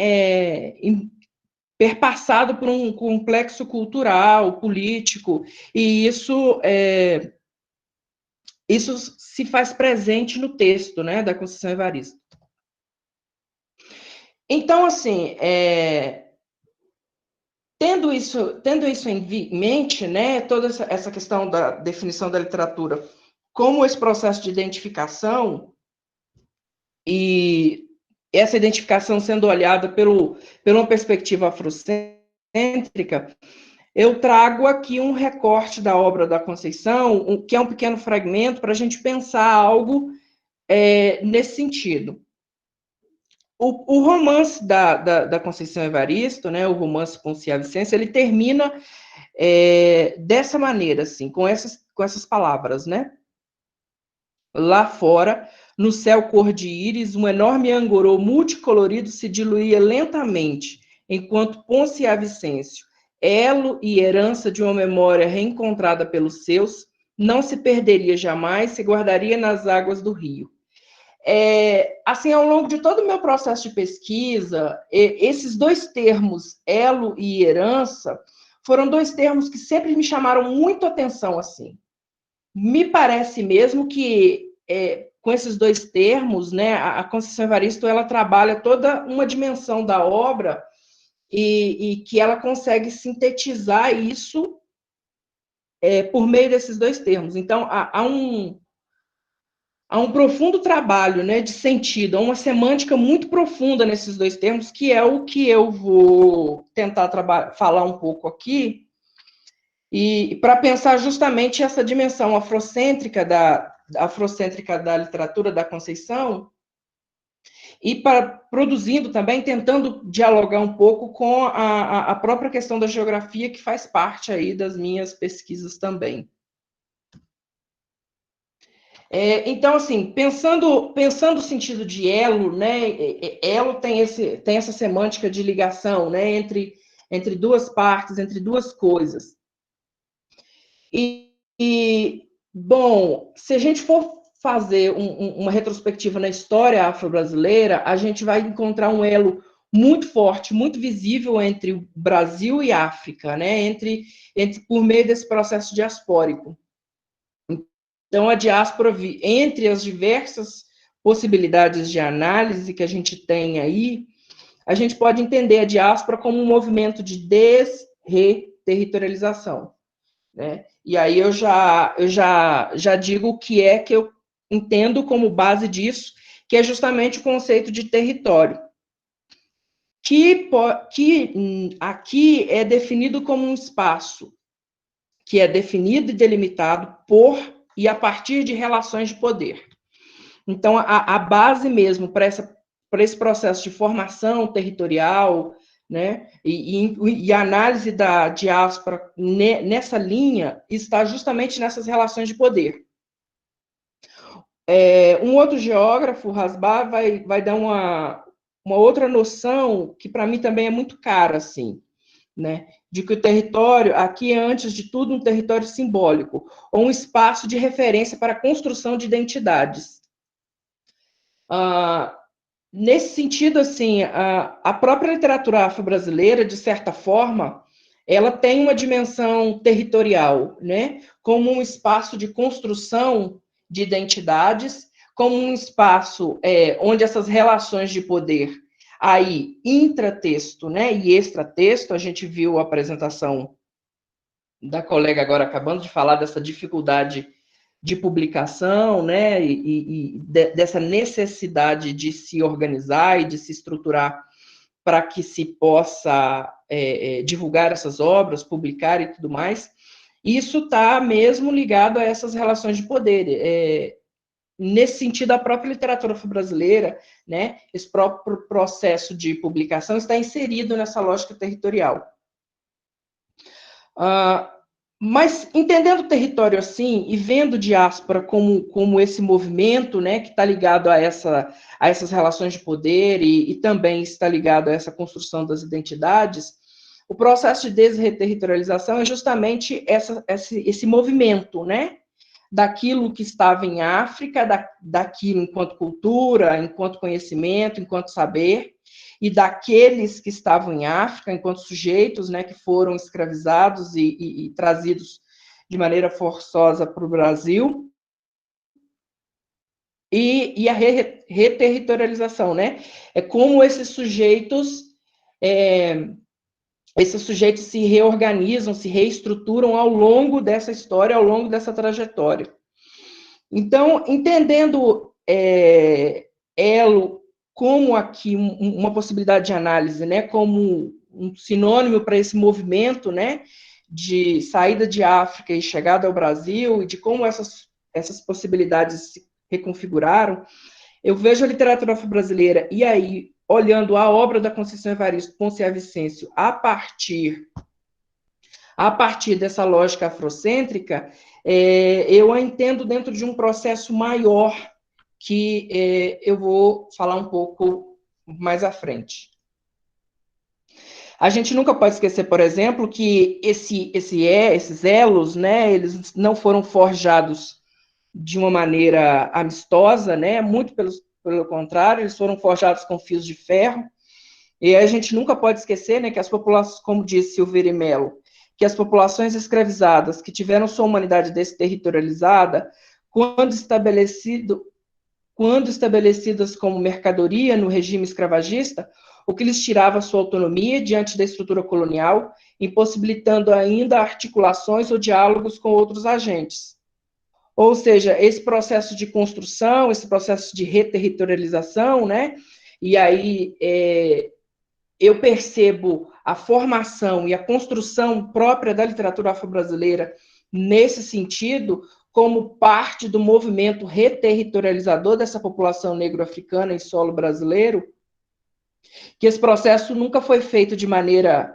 [SPEAKER 4] perpassado por um complexo cultural, político, e isso se faz presente no texto, né, da Conceição Evaristo. Então, assim, tendo isso em mente, né, toda essa questão da definição da literatura como esse processo de identificação, e essa identificação sendo olhada por uma perspectiva afrocêntrica, eu trago aqui um recorte da obra da Conceição, que é um pequeno fragmento para a gente pensar algo nesse sentido. O romance da Conceição Evaristo, né, o romance Poncia Vicência, ele termina dessa maneira, assim, com essas palavras, né? Lá fora, no céu cor de íris, um enorme angorô multicolorido se diluía lentamente, enquanto Poncia Vicêncio, elo e herança de uma memória reencontrada pelos seus, não se perderia jamais, se guardaria nas águas do rio. Assim, ao longo de todo o meu processo de pesquisa, esses dois termos, elo e herança, foram dois termos que sempre me chamaram muito atenção, assim. Me parece mesmo que, com esses dois termos, né, a Conceição Evaristo, ela trabalha toda uma dimensão da obra e que ela consegue sintetizar isso por meio desses dois termos. Então, há um profundo trabalho, né, de sentido, há uma semântica muito profunda nesses dois termos, que é o que eu vou tentar falar um pouco aqui, e para pensar justamente essa dimensão afrocêntrica da literatura da Conceição, e produzindo também, tentando dialogar um pouco com a própria questão da geografia, que faz parte aí das minhas pesquisas também. Então, assim, pensando o sentido de elo, né, elo tem essa semântica de ligação, né, entre duas partes, entre duas coisas. Bom, se a gente for fazer uma retrospectiva na história afro-brasileira, a gente vai encontrar um elo muito forte, muito visível entre o Brasil e África, né, por meio desse processo diaspórico. Então, a diáspora, entre as diversas possibilidades de análise que a gente tem aí, a gente pode entender a diáspora como um movimento de desreterritorialização, né? E aí eu já digo o que é que eu entendo como base disso, que é justamente o conceito de território, que aqui é definido como um espaço que é definido e delimitado por e a partir de relações de poder. Então, a base mesmo para esse processo de formação territorial, né, e análise da diáspora nessa linha está justamente nessas relações de poder. Um outro geógrafo, Rasbar, vai dar uma outra noção que para mim também é muito cara, assim, né, de que o território aqui é, antes de tudo, um território simbólico, ou um espaço de referência para a construção de identidades. Nesse sentido, assim, a própria literatura afro-brasileira, de certa forma, ela tem uma dimensão territorial, né, como um espaço de construção de identidades, como um espaço onde essas relações de poder, aí, intratexto, né, e extratexto, a gente viu a apresentação da colega agora acabando de falar dessa dificuldade de publicação, né, dessa necessidade de se organizar e de se estruturar para que se possa divulgar essas obras, publicar e tudo mais. Isso está mesmo ligado a essas relações de poder. Nesse sentido, a própria literatura brasileira, né, esse próprio processo de publicação está inserido nessa lógica territorial. Mas, entendendo o território assim, e vendo diáspora como esse movimento, né, que está ligado a essas relações de poder e também está ligado a essa construção das identidades, o processo de desreterritorialização é justamente esse movimento, né, daquilo que estava em África, daquilo enquanto cultura, enquanto conhecimento, enquanto saber, e daqueles que estavam em África, enquanto sujeitos, né, que foram escravizados e trazidos de maneira forçosa para o Brasil, e a reterritorialização, né? É como esses sujeitos se reorganizam, se reestruturam ao longo dessa história, ao longo dessa trajetória. Então, entendendo Elo como aqui uma possibilidade de análise, né, como um sinônimo para esse movimento, né, de saída de África e chegada ao Brasil, e de como essas possibilidades se reconfiguraram, eu vejo a literatura afro-brasileira, e aí, olhando a obra da Conceição Evaristo Ponciá Vicêncio a partir dessa lógica afrocêntrica, eu a entendo dentro de um processo maior que eu vou falar um pouco mais à frente. A gente nunca pode esquecer, por exemplo, que esses elos, né, eles não foram forjados de uma maneira amistosa, né, muito pelo contrário, eles foram forjados com fios de ferro, e a gente nunca pode esquecer, né, que as populações, como disse Silveira Mello, que as populações escravizadas que tiveram sua humanidade desterritorializada, quando estabelecidas como mercadoria no regime escravagista, o que lhes tirava sua autonomia diante da estrutura colonial, impossibilitando ainda articulações ou diálogos com outros agentes. Ou seja, esse processo de construção, esse processo de reterritorialização, né? E aí eu percebo a formação e a construção própria da literatura afro-brasileira nesse sentido, como parte do movimento reterritorializador dessa população negro-africana em solo brasileiro, que esse processo nunca foi feito de maneira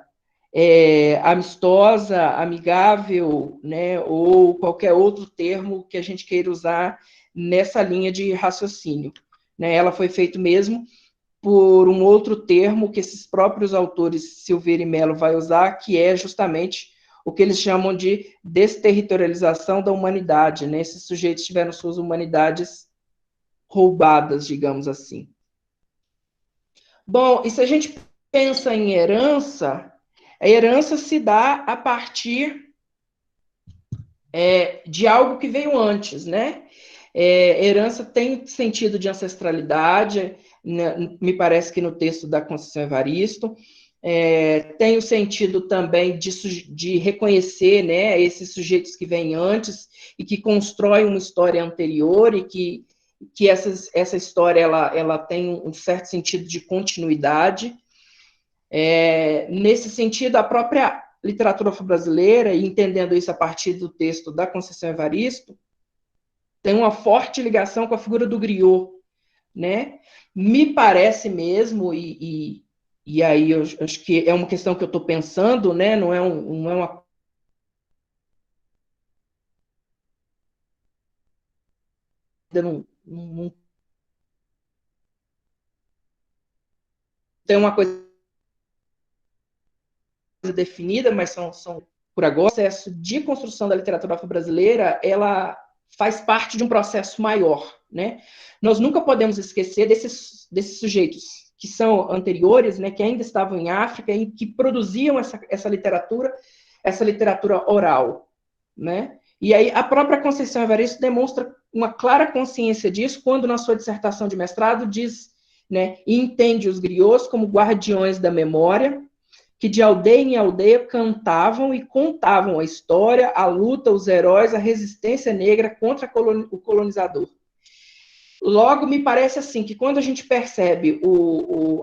[SPEAKER 4] amistosa, amigável, né, ou qualquer outro termo que a gente queira usar nessa linha de raciocínio, né? Ela foi feita mesmo por um outro termo que esses próprios autores, Silveira e Mello, vai usar, que é justamente o que eles chamam de desterritorialização da humanidade, né? Esses sujeitos tiveram suas humanidades roubadas, digamos assim. Bom, e se a gente pensa em herança, a herança se dá a partir de algo que veio antes, né? Herança tem sentido de ancestralidade, né? Me parece que no texto da Conceição Evaristo, tem o sentido também de reconhecer, né, esses sujeitos que vêm antes e que constroem uma história anterior e que essa história ela tem um certo sentido de continuidade. Nesse sentido, a própria literatura afro-brasileira, e entendendo isso a partir do texto da Conceição Evaristo, tem uma forte ligação com a figura do griot, né? Me parece mesmo, e aí eu acho que é uma questão que eu estou pensando, né? Não é uma não tem uma coisa definida, mas são por agora, o processo de construção da literatura afro-brasileira, ela faz parte de um processo maior, né? Nós nunca podemos esquecer desses sujeitos que são anteriores, né, que ainda estavam em África e que produziam essa literatura oral, né? E aí a própria Conceição Evaristo demonstra uma clara consciência disso quando, na sua dissertação de mestrado, diz, né, e entende os griots como guardiões da memória, que de aldeia em aldeia cantavam e contavam a história, a luta, os heróis, a resistência negra contra o colonizador. Logo, me parece assim, que quando a gente percebe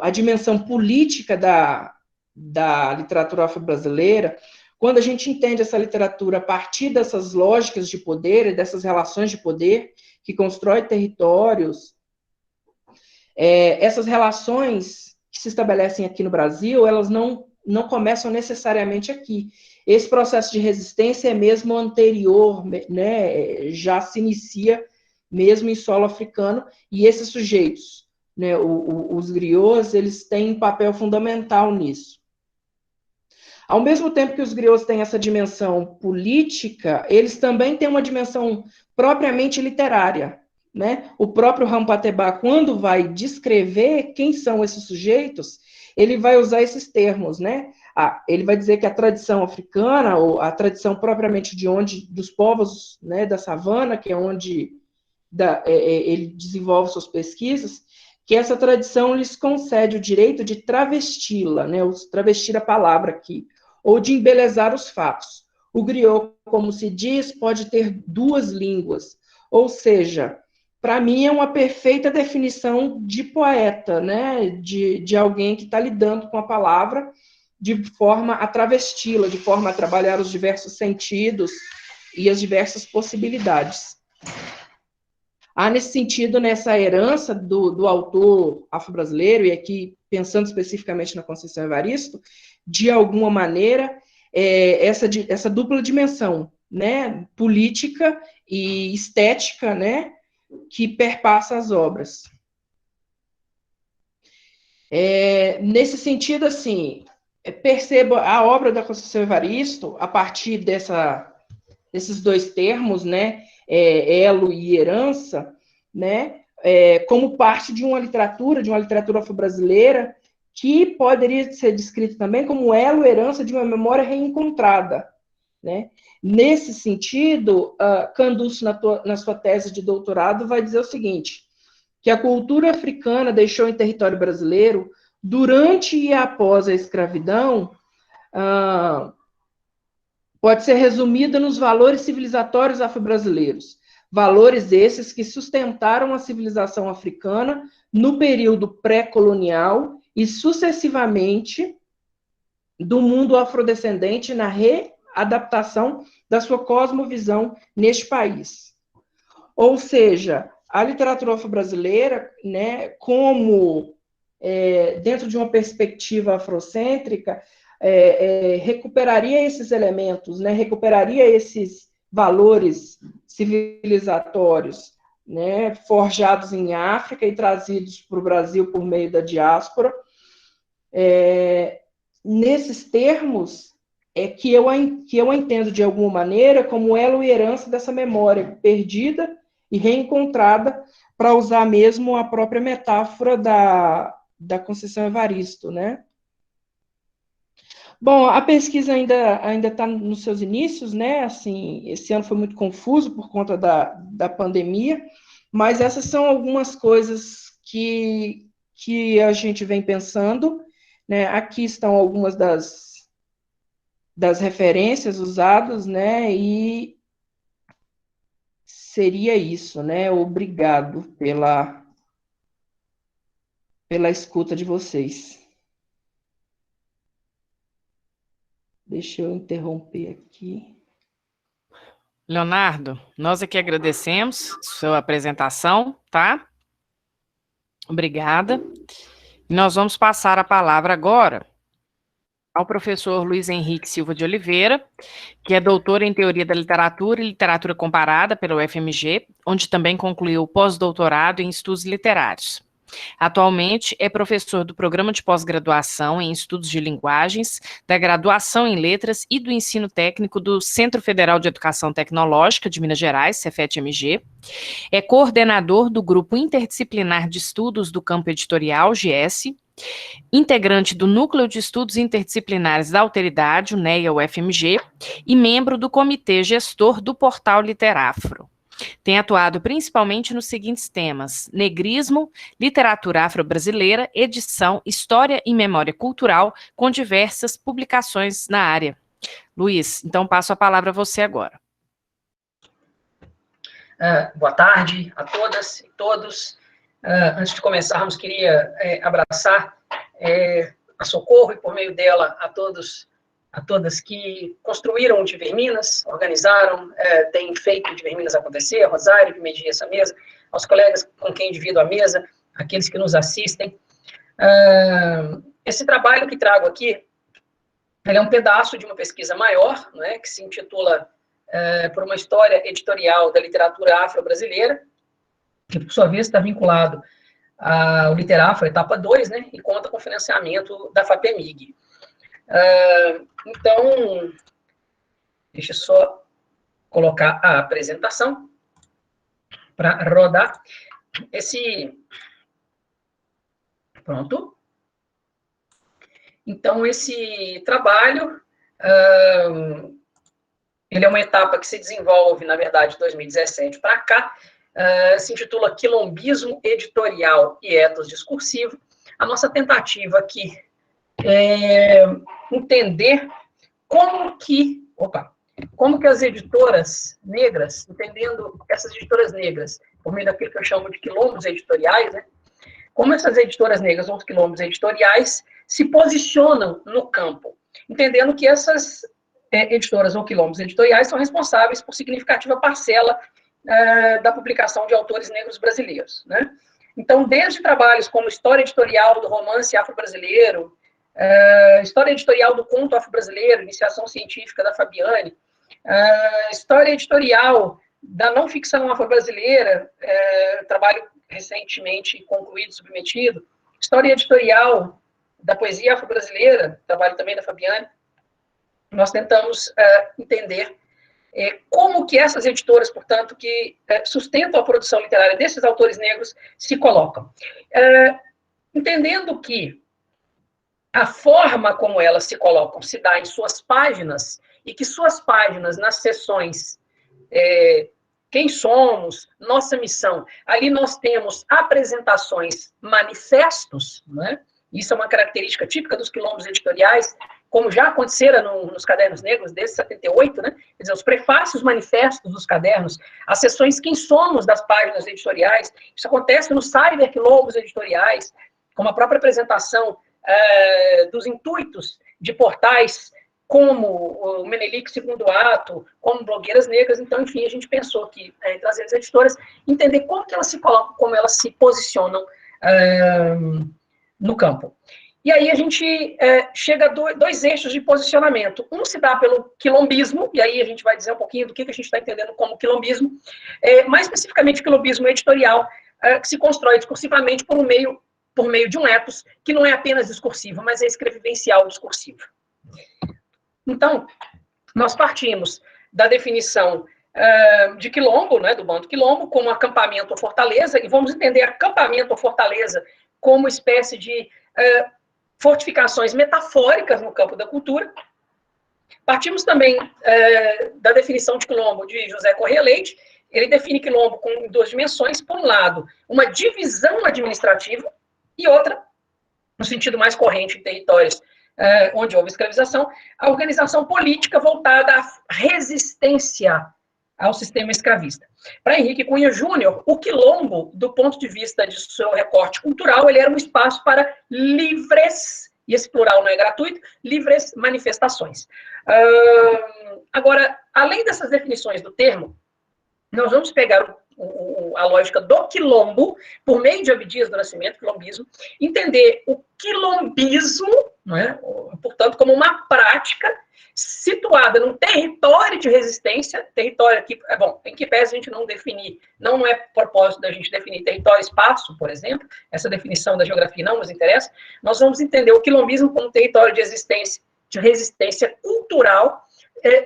[SPEAKER 4] a dimensão política da literatura afro-brasileira, quando a gente entende essa literatura a partir dessas lógicas de poder e dessas relações de poder que constrói territórios, essas relações que se estabelecem aqui no Brasil, elas não começam necessariamente aqui. Esse processo de resistência é mesmo anterior, né, já se inicia mesmo em solo africano, e esses sujeitos, né, os griots, eles têm um papel fundamental nisso. Ao mesmo tempo que os griots têm essa dimensão política, eles também têm uma dimensão propriamente literária, né? O próprio Rampatebá, quando vai descrever quem são esses sujeitos, ele vai usar esses termos, né? Ele vai dizer que a tradição africana, ou a tradição propriamente dos povos, né, da savana, que é onde ele desenvolve suas pesquisas, que essa tradição lhes concede o direito de travesti-la, né, travestir a palavra aqui, ou de embelezar os fatos. O griot, como se diz, pode ter duas línguas, ou seja, para mim é uma perfeita definição de poeta, né, de alguém que está lidando com a palavra de forma a travesti-la, de forma a trabalhar os diversos sentidos e as diversas possibilidades. Há, nesse sentido, nessa herança do autor afro-brasileiro, e aqui pensando especificamente na Conceição Evaristo, de alguma maneira, essa dupla dimensão, né, política e estética, né, que perpassa as obras. Nesse sentido, assim, percebo a obra da Conceição Evaristo, a partir desses dois termos, né, elo e herança, né, como parte de uma literatura afro-brasileira, que poderia ser descrita também como elo e herança de uma memória reencontrada, né? Nesse sentido, Canduço, na sua tese de doutorado, vai dizer o seguinte, que a cultura africana deixou em território brasileiro, durante e após a escravidão, pode ser resumida nos valores civilizatórios afro-brasileiros. Valores esses que sustentaram a civilização africana no período pré-colonial e, sucessivamente, do mundo afrodescendente na readaptação da sua cosmovisão neste país. Ou seja, a literatura afro-brasileira, né, como dentro de uma perspectiva afrocêntrica, recuperaria esses elementos, né, recuperaria esses valores civilizatórios, né, forjados em África e trazidos para o Brasil por meio da diáspora. Nesses termos, que eu entendo de alguma maneira como elo e herança dessa memória perdida e reencontrada, para usar mesmo a própria metáfora da Conceição Evaristo, né? Bom, a pesquisa ainda está nos seus inícios, né? Assim, esse ano foi muito confuso por conta da pandemia, mas essas são algumas coisas que a gente vem pensando, né? Aqui estão algumas das referências usadas, né? E seria isso, né? Obrigado pela escuta de vocês. Deixa eu interromper aqui.
[SPEAKER 2] Leonardo, nós aqui agradecemos sua apresentação, tá? Obrigada. E nós vamos passar a palavra agora ao professor Luiz Henrique Silva de Oliveira, que é doutor em Teoria da Literatura e Literatura Comparada pela UFMG, onde também concluiu pós-doutorado em Estudos Literários. Atualmente é professor do Programa de Pós-Graduação em Estudos de Linguagens, da Graduação em Letras e do Ensino Técnico do Centro Federal de Educação Tecnológica de Minas Gerais, Cefet-MG. É coordenador do Grupo Interdisciplinar de Estudos do Campo Editorial, GES, integrante do Núcleo de Estudos Interdisciplinares da Alteridade, o NEA-UFMG, e membro do Comitê Gestor do Portal Literafro. Tem atuado principalmente nos seguintes temas: negrismo, literatura afro-brasileira, edição, história e memória cultural, com diversas publicações na área. Luiz, então passo a palavra a você agora.
[SPEAKER 5] Boa tarde a todas e todos. Antes de começarmos, queria abraçar a Socorro e, por meio dela, a todas que construíram o Diver Minas, organizaram, têm feito o Diver Minas acontecer, a Rosário, que media essa mesa, aos colegas com quem divido a mesa, aqueles que nos assistem. Esse trabalho que trago aqui, ele é um pedaço de uma pesquisa maior, né, que se intitula Por uma História Editorial da Literatura Afro-Brasileira, que, por sua vez, está vinculado ao Literafro, etapa 2, né, e conta com financiamento da FAPEMIG. Então, deixa eu só colocar a apresentação para rodar. Pronto. Então, esse trabalho, ele é uma etapa que se desenvolve, na verdade, de 2017 para cá, se intitula Quilombismo Editorial e Etos Discursivo. A nossa tentativa aqui é entender como que as editoras negras, entendendo essas editoras negras, por meio daquilo que eu chamo de quilombos editoriais, né, como essas editoras negras ou quilombos editoriais se posicionam no campo, entendendo que essas editoras ou quilombos editoriais são responsáveis por significativa parcela da publicação de autores negros brasileiros, né? Então, desde trabalhos como História Editorial do Romance Afro-Brasileiro, História Editorial do Conto Afro-Brasileiro, Iniciação Científica da Fabiane, História Editorial da Não Ficção Afro-Brasileira, trabalho recentemente concluído, submetido, História Editorial da Poesia Afro-Brasileira, trabalho também da Fabiane, nós tentamos entender como que essas editoras, portanto, que sustentam a produção literária desses autores negros se colocam. Entendendo que a forma como elas se colocam se dá em suas páginas, e que suas páginas, nas seções Quem Somos, Nossa Missão, ali nós temos apresentações, manifestos, né? Isso é uma característica típica dos quilombos editoriais, como já acontecera nos Cadernos Negros, desde 78, né? Quer dizer, os prefácios manifestos dos cadernos, as seções Quem Somos das páginas editoriais, isso acontece nos cyberquilombos editoriais, como a própria apresentação dos intuitos de portais como o Menelik Segundo Ato, como Blogueiras Negras. Então, enfim, a gente pensou que, trazer as editoras, entender como que elas se colocam, como elas se posicionam no campo. E aí a gente chega a dois eixos de posicionamento. Um se dá pelo quilombismo, e aí a gente vai dizer um pouquinho do que a gente está entendendo como quilombismo, mais especificamente o quilombismo editorial, que se constrói discursivamente por meio de um ethos, que não é apenas discursivo, mas é escrevivencial discursivo. Então, nós partimos da definição de quilombo, né, do bando quilombo, como acampamento ou fortaleza, e vamos entender acampamento ou fortaleza como espécie de fortificações metafóricas no campo da cultura. Partimos também da definição de quilombo de José Correia Leite. Ele define quilombo com duas dimensões: por um lado, uma divisão administrativa, e outra, no sentido mais corrente em territórios onde houve escravização, a organização política voltada à resistência ao sistema escravista. Para Henrique Cunha Júnior, o quilombo, do ponto de vista de seu recorte cultural, ele era um espaço para livres, e esse plural não é gratuito, livres manifestações. Agora, além dessas definições do termo, nós vamos pegar a lógica do quilombo, por meio de Abdias do Nascimento, quilombismo, entender o quilombismo, não é? Portanto, como uma prática situada num território de resistência, território aqui, em que pese a gente não definir, não é propósito da gente definir território e espaço, por exemplo, essa definição da geografia não nos interessa, nós vamos entender o quilombismo como território de resistência cultural,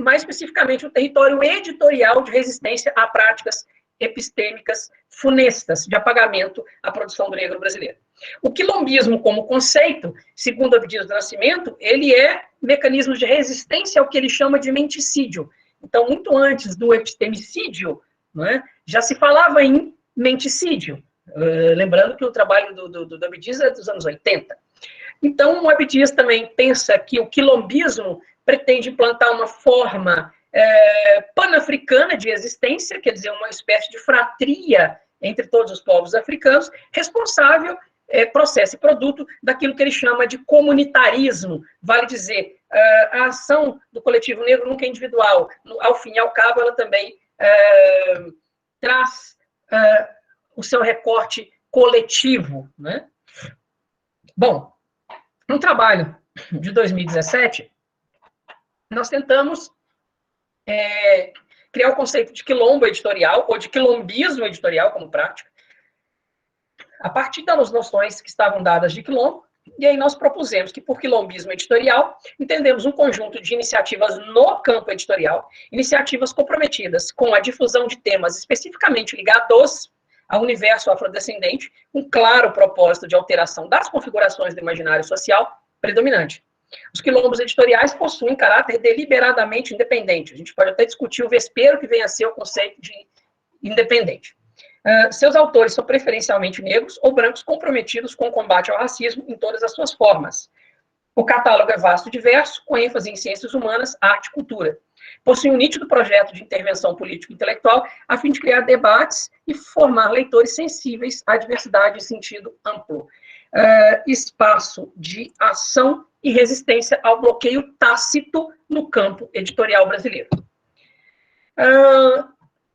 [SPEAKER 5] mais especificamente o território editorial de resistência a práticas epistêmicas funestas de apagamento à produção do negro brasileiro. O quilombismo como conceito, segundo Abdias do Nascimento, ele é mecanismo de resistência ao que ele chama de menticídio. Então, muito antes do epistemicídio, não é, já se falava em menticídio. Lembrando que o trabalho do Abdias é dos anos 80. Então, o Abdias também pensa que o quilombismo pretende implantar uma forma pan-africana de existência, quer dizer, uma espécie de fratria entre todos os povos africanos, responsável, processo e produto daquilo que ele chama de comunitarismo, vale dizer, a ação do coletivo negro nunca é individual, ao fim e ao cabo ela também traz o seu recorte coletivo, né? Bom, no trabalho de 2017, nós tentamos criar o conceito de quilombo editorial, ou de quilombismo editorial como prática, a partir das noções que estavam dadas de quilombo, e aí nós propusemos que, por quilombismo editorial, entendemos um conjunto de iniciativas no campo editorial, iniciativas comprometidas com a difusão de temas especificamente ligados ao universo afrodescendente, com claro propósito de alteração das configurações do imaginário social predominante. Os quilombos editoriais possuem caráter deliberadamente independente. A gente pode até discutir o vespeiro que vem a ser o conceito de independente. Seus autores são preferencialmente negros ou brancos comprometidos com o combate ao racismo em todas as suas formas. O catálogo é vasto e diverso, com ênfase em ciências humanas, arte e cultura. Possui um nítido projeto de intervenção político-intelectual a fim de criar debates e formar leitores sensíveis à diversidade em sentido amplo. Espaço de ação e resistência ao bloqueio tácito no campo editorial brasileiro.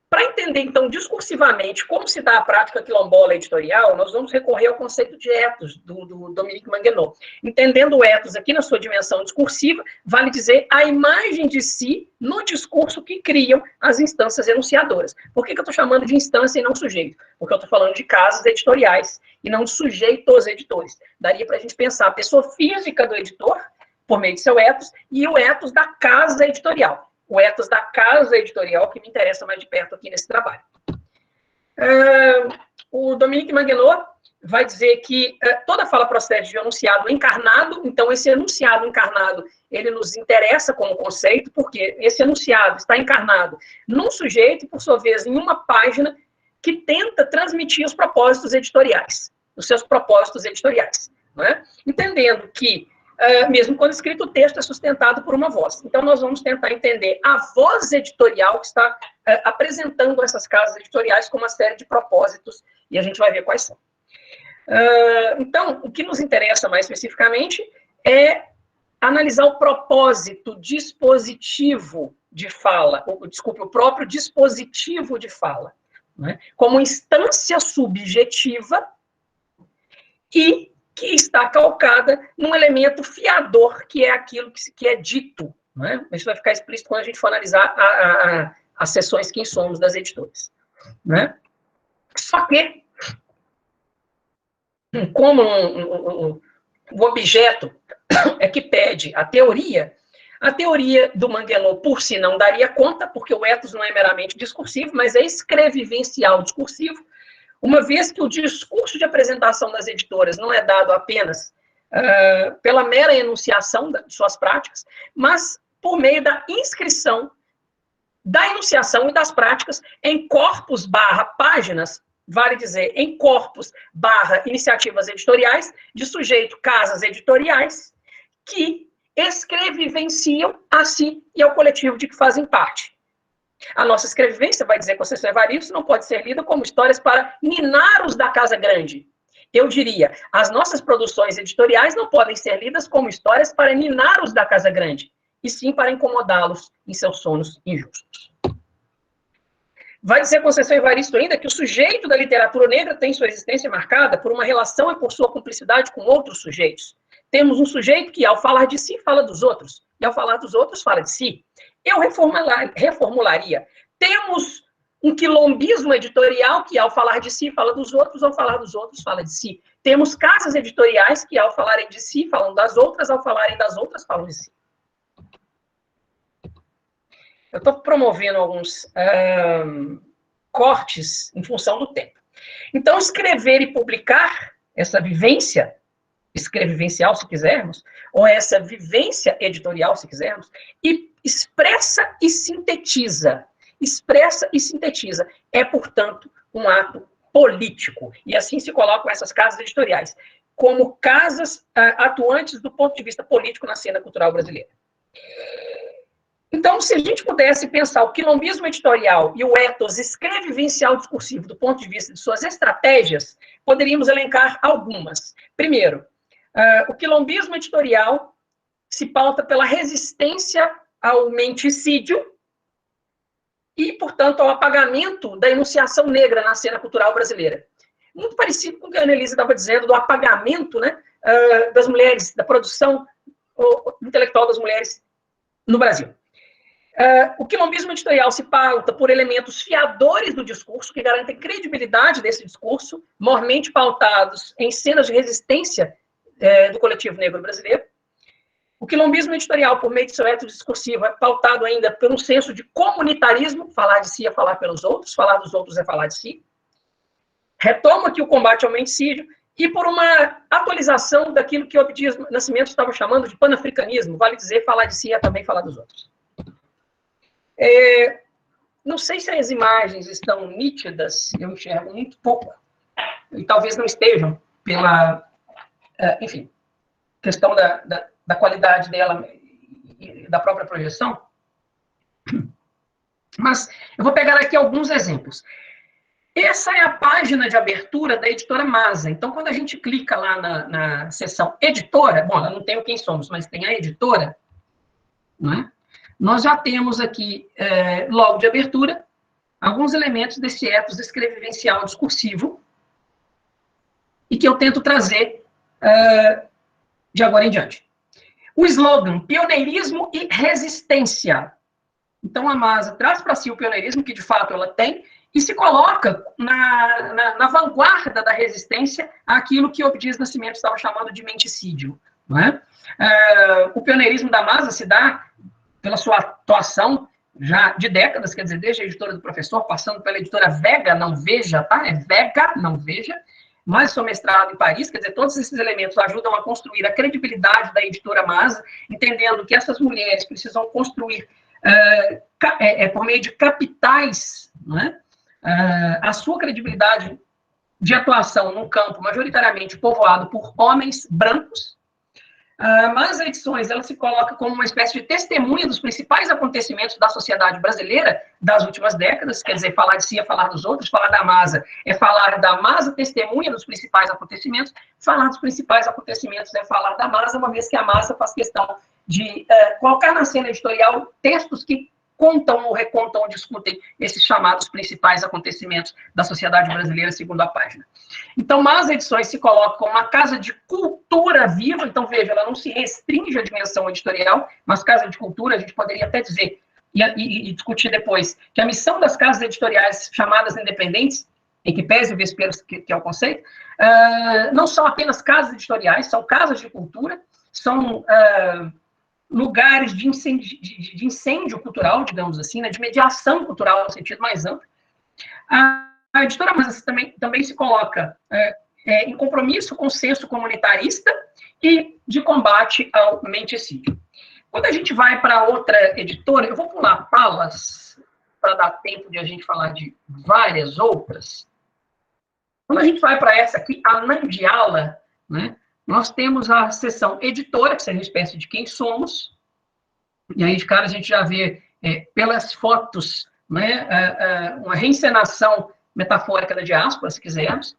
[SPEAKER 5] Para entender, então, discursivamente como se dá a prática quilombola editorial, nós vamos recorrer ao conceito de ethos, do Dominique Manguenot. Entendendo o ethos aqui na sua dimensão discursiva, vale dizer a imagem de si no discurso que criam as instâncias enunciadoras. Por que eu estou chamando de instância e não sujeito? Porque eu estou falando de casas editoriais e não de sujeitos editores. Daria para a gente pensar a pessoa física do editor, por meio de seu ethos, e o ethos da casa editorial. O ethos da casa editorial, que me interessa mais de perto aqui nesse trabalho. O Dominique Manguenot vai dizer que toda fala procede de um enunciado encarnado, então esse enunciado encarnado, ele nos interessa como conceito, porque esse enunciado está encarnado num sujeito, por sua vez, em uma página que tenta transmitir os propósitos editoriais, os seus propósitos editoriais, não é? Entendendo que mesmo quando escrito, o texto é sustentado por uma voz. Então, nós vamos tentar entender a voz editorial que está apresentando essas casas editoriais com uma série de propósitos, e a gente vai ver quais são. Então, o que nos interessa mais especificamente é analisar o propósito dispositivo de fala, o próprio dispositivo de fala, né, como instância subjetiva e que está calcada num elemento fiador, que é aquilo que é dito. Não é? Isso vai ficar explícito quando a gente for analisar as seções Quem Somos das editoras. Não é? Só que, como o objeto é que pede a teoria do Manguenot por si não daria conta, porque o ethos não é meramente discursivo, mas é escrevivencial discursivo, uma vez que o discurso de apresentação das editoras não é dado apenas pela mera enunciação de suas práticas, mas por meio da inscrição da enunciação e das práticas em corpos / páginas, vale dizer, em corpos / iniciativas editoriais, de sujeito casas editoriais, que escrevivenciam a si e ao coletivo de que fazem parte. A nossa escrevivência, vai dizer Conceição Evaristo, não pode ser lida como histórias para ninar os da casa grande. Eu diria, as nossas produções editoriais não podem ser lidas como histórias para ninar os da casa grande, e sim para incomodá-los em seus sonos injustos. Vai dizer Conceição Evaristo ainda que o sujeito da literatura negra tem sua existência marcada por uma relação e por sua cumplicidade com outros sujeitos. Temos um sujeito que, ao falar de si, fala dos outros, e ao falar dos outros, fala de si. Eu reformularia. Temos um quilombismo editorial que, ao falar de si, fala dos outros, ao falar dos outros, fala de si. Temos casas editoriais que, ao falarem de si, falam das outras, ao falarem das outras, falam de si. Eu estou promovendo alguns cortes em função do tempo. Então, escrever e publicar essa vivência escrevivencial, se quisermos, ou essa vivência editorial, se quisermos, e expressa e sintetiza. Expressa e sintetiza. É, portanto, um ato político. E assim se colocam essas casas editoriais, como casas atuantes do ponto de vista político na cena cultural brasileira. Então, se a gente pudesse pensar o quilombismo editorial e o ethos escrevivencial discursivo do ponto de vista de suas estratégias, poderíamos elencar algumas. Primeiro, o quilombismo editorial se pauta pela resistência ao menticídio e, portanto, ao apagamento da enunciação negra na cena cultural brasileira. Muito parecido com o que a Annelise estava dizendo do apagamento, né, das mulheres, da produção intelectual das mulheres no Brasil. O quilombismo editorial se pauta por elementos fiadores do discurso, que garantem credibilidade desse discurso, mormente pautados em cenas de resistência do coletivo negro brasileiro. O quilombismo editorial, por meio de seu ethos discursivo, é pautado ainda por um senso de comunitarismo, falar de si é falar pelos outros, falar dos outros é falar de si. Retoma aqui o combate ao menticídio e por uma atualização daquilo que o Abdias Nascimento estava chamando de panafricanismo, vale dizer, falar de si é também falar dos outros. Não sei se as imagens estão nítidas, eu enxergo muito pouco, e talvez não estejam, pela, enfim, questão da qualidade dela e da própria projeção. Mas eu vou pegar aqui alguns exemplos. Essa é a página de abertura da editora Masa. Então, quando a gente clica lá na seção editora, bom, ela não tem o Quem Somos, mas tem a editora, não é? Nós já temos aqui, logo de abertura, alguns elementos desse ethos escrevivencial discursivo e que eu tento trazer de agora em diante. O slogan, pioneirismo e resistência. Então, a Masa traz para si o pioneirismo, que de fato ela tem, e se coloca na vanguarda da resistência àquilo que o Abdias Nascimento estava chamando de menticídio. Não é? O pioneirismo da Masa se dá pela sua atuação já de décadas, quer dizer, desde a editora do Professor, passando pela editora Vega, não Veja, tá? É Vega, não Veja, mas sou mestrado em Paris, quer dizer, todos esses elementos ajudam a construir a credibilidade da editora Masa, entendendo que essas mulheres precisam construir, por meio de capitais, não é? A sua credibilidade de atuação num campo majoritariamente povoado por homens brancos. Mas as edições, ela se coloca como uma espécie de testemunha dos principais acontecimentos da sociedade brasileira das últimas décadas, quer dizer, falar de si é falar dos outros, falar da Masa é falar da Masa, testemunha dos principais acontecimentos, falar dos principais acontecimentos é falar da Masa, uma vez que a Masa faz questão de colocar na cena editorial textos que contam ou recontam ou discutem esses chamados principais acontecimentos da sociedade brasileira, segundo a página. Então, Masa Edições se coloca como uma casa de cultura viva, então, veja, ela não se restringe à dimensão editorial, mas casa de cultura, a gente poderia até dizer, e discutir depois, que a missão das casas editoriais chamadas independentes, em que pese o Vespeiros, que é o conceito, não são apenas casas editoriais, são casas de cultura, são lugares de incêndio cultural, digamos assim, né, de mediação cultural no sentido mais amplo. A editora Masa também se coloca em compromisso com o senso comunitarista e de combate ao menticídio. Quando a gente vai para outra editora, eu vou pular Palas, para dar tempo de a gente falar de várias outras. Quando a gente vai para essa aqui, a Nandiala, né, nós temos a seção editora, que seria uma espécie de Quem Somos, e aí de cara a gente já vê, pelas fotos né, uma reencenação metafórica da diáspora, se quisermos.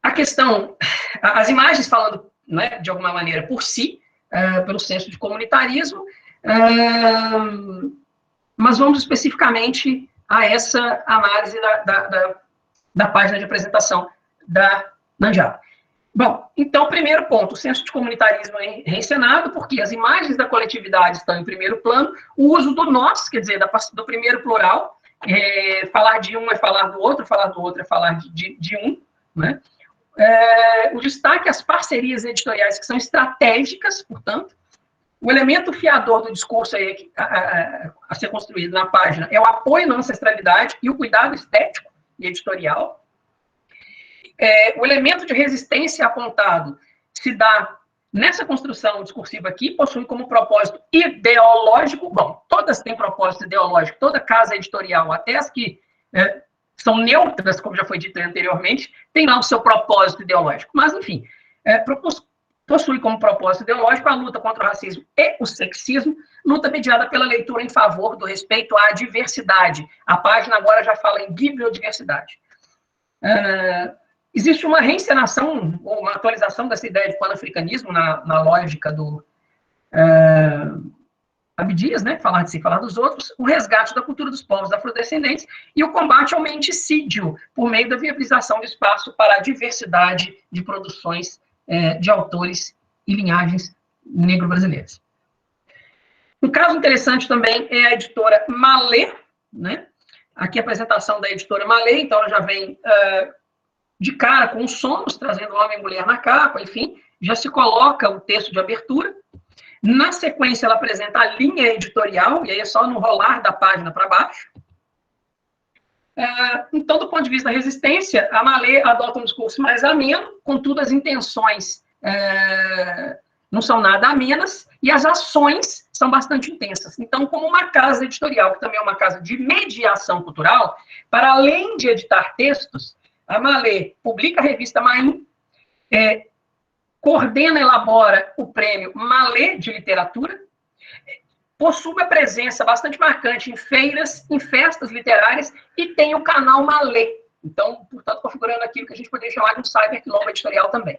[SPEAKER 5] A questão, as imagens falando, né, de alguma maneira, por si, pelo senso de comunitarismo, mas vamos especificamente a essa análise da página de apresentação da Nanjala. Bom, então, primeiro ponto, o senso de comunitarismo é reencenado, porque as imagens da coletividade estão em primeiro plano, o uso do nós, quer dizer, do primeiro plural, falar de um é falar do outro é falar de um, né? O destaque às parcerias editoriais que são estratégicas, portanto, o elemento fiador do discurso aí, a ser construído na página é o apoio na ancestralidade e o cuidado estético e editorial. O elemento de resistência apontado se dá nessa construção discursiva aqui, possui como propósito ideológico, bom, todas têm propósito ideológico, toda casa editorial, até as que são neutras, como já foi dito anteriormente, tem lá o seu propósito ideológico, mas, enfim, possui como propósito ideológico a luta contra o racismo e o sexismo, luta mediada pela leitura em favor do respeito à diversidade. A página agora já fala em bibliodiversidade. Existe uma reencenação, ou uma atualização dessa ideia de pan-africanismo na lógica do Abdias, né? Falar de si, falar dos outros, o resgate da cultura dos povos afrodescendentes e o combate ao menticídio por meio da viabilização de espaço para a diversidade de produções de autores e linhagens negro-brasileiras. Um caso interessante também é a editora Malê, né? Aqui a apresentação da editora Malê, então ela já vem de cara com os somos, trazendo homem e mulher na capa, enfim, já se coloca o texto de abertura. Na sequência, ela apresenta a linha editorial, e aí é só no rolar da página para baixo. Então, do ponto de vista da resistência, a Malê adota um discurso mais ameno, contudo, as intenções não são nada amenas, e as ações são bastante intensas. Então, como uma casa editorial, que também é uma casa de mediação cultural, para além de editar textos, a Malê publica a revista Maim, coordena e elabora o prêmio Malê de Literatura, possui uma presença bastante marcante em feiras, em festas literárias, e tem o canal Malê. Então, portanto, configurando aquilo que a gente poderia chamar de um cyberquilombo editorial também.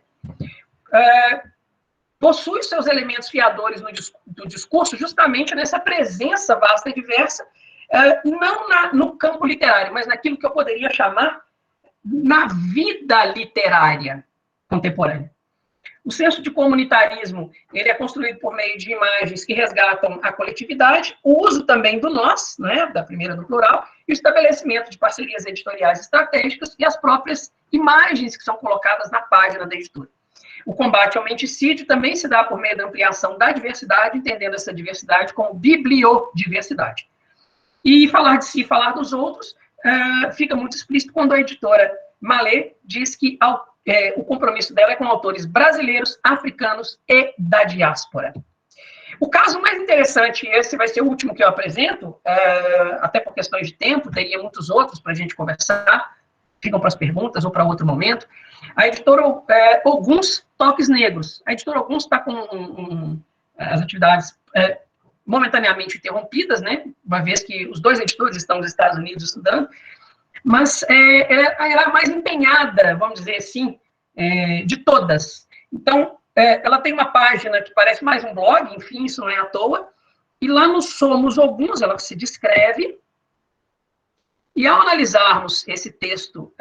[SPEAKER 5] Possui seus elementos fiadores do discurso justamente nessa presença vasta e diversa, não no campo literário, mas naquilo que eu poderia chamar na vida literária contemporânea. O senso de comunitarismo, ele é construído por meio de imagens que resgatam a coletividade, o uso também do nós, né, da primeira do plural, e o estabelecimento de parcerias editoriais estratégicas e as próprias imagens que são colocadas na página da editora. O combate ao menticídio também se dá por meio da ampliação da diversidade, entendendo essa diversidade como bibliodiversidade. E falar de si e falar dos outros fica muito explícito quando a editora Malê diz que o compromisso dela é com autores brasileiros, africanos e da diáspora. O caso mais interessante, esse vai ser o último que eu apresento, até por questões de tempo, teria muitos outros para a gente conversar, ficam para as perguntas ou para outro momento. A editora Alguns Toques Negros. A editora Alguns está com as atividades momentaneamente interrompidas, né, uma vez que os dois editores estão nos Estados Unidos estudando, mas ela é a mais empenhada, vamos dizer assim, de todas. Então, ela tem uma página que parece mais um blog, enfim, isso não é à toa, e lá no Somos Alguns, ela se descreve, e ao analisarmos esse texto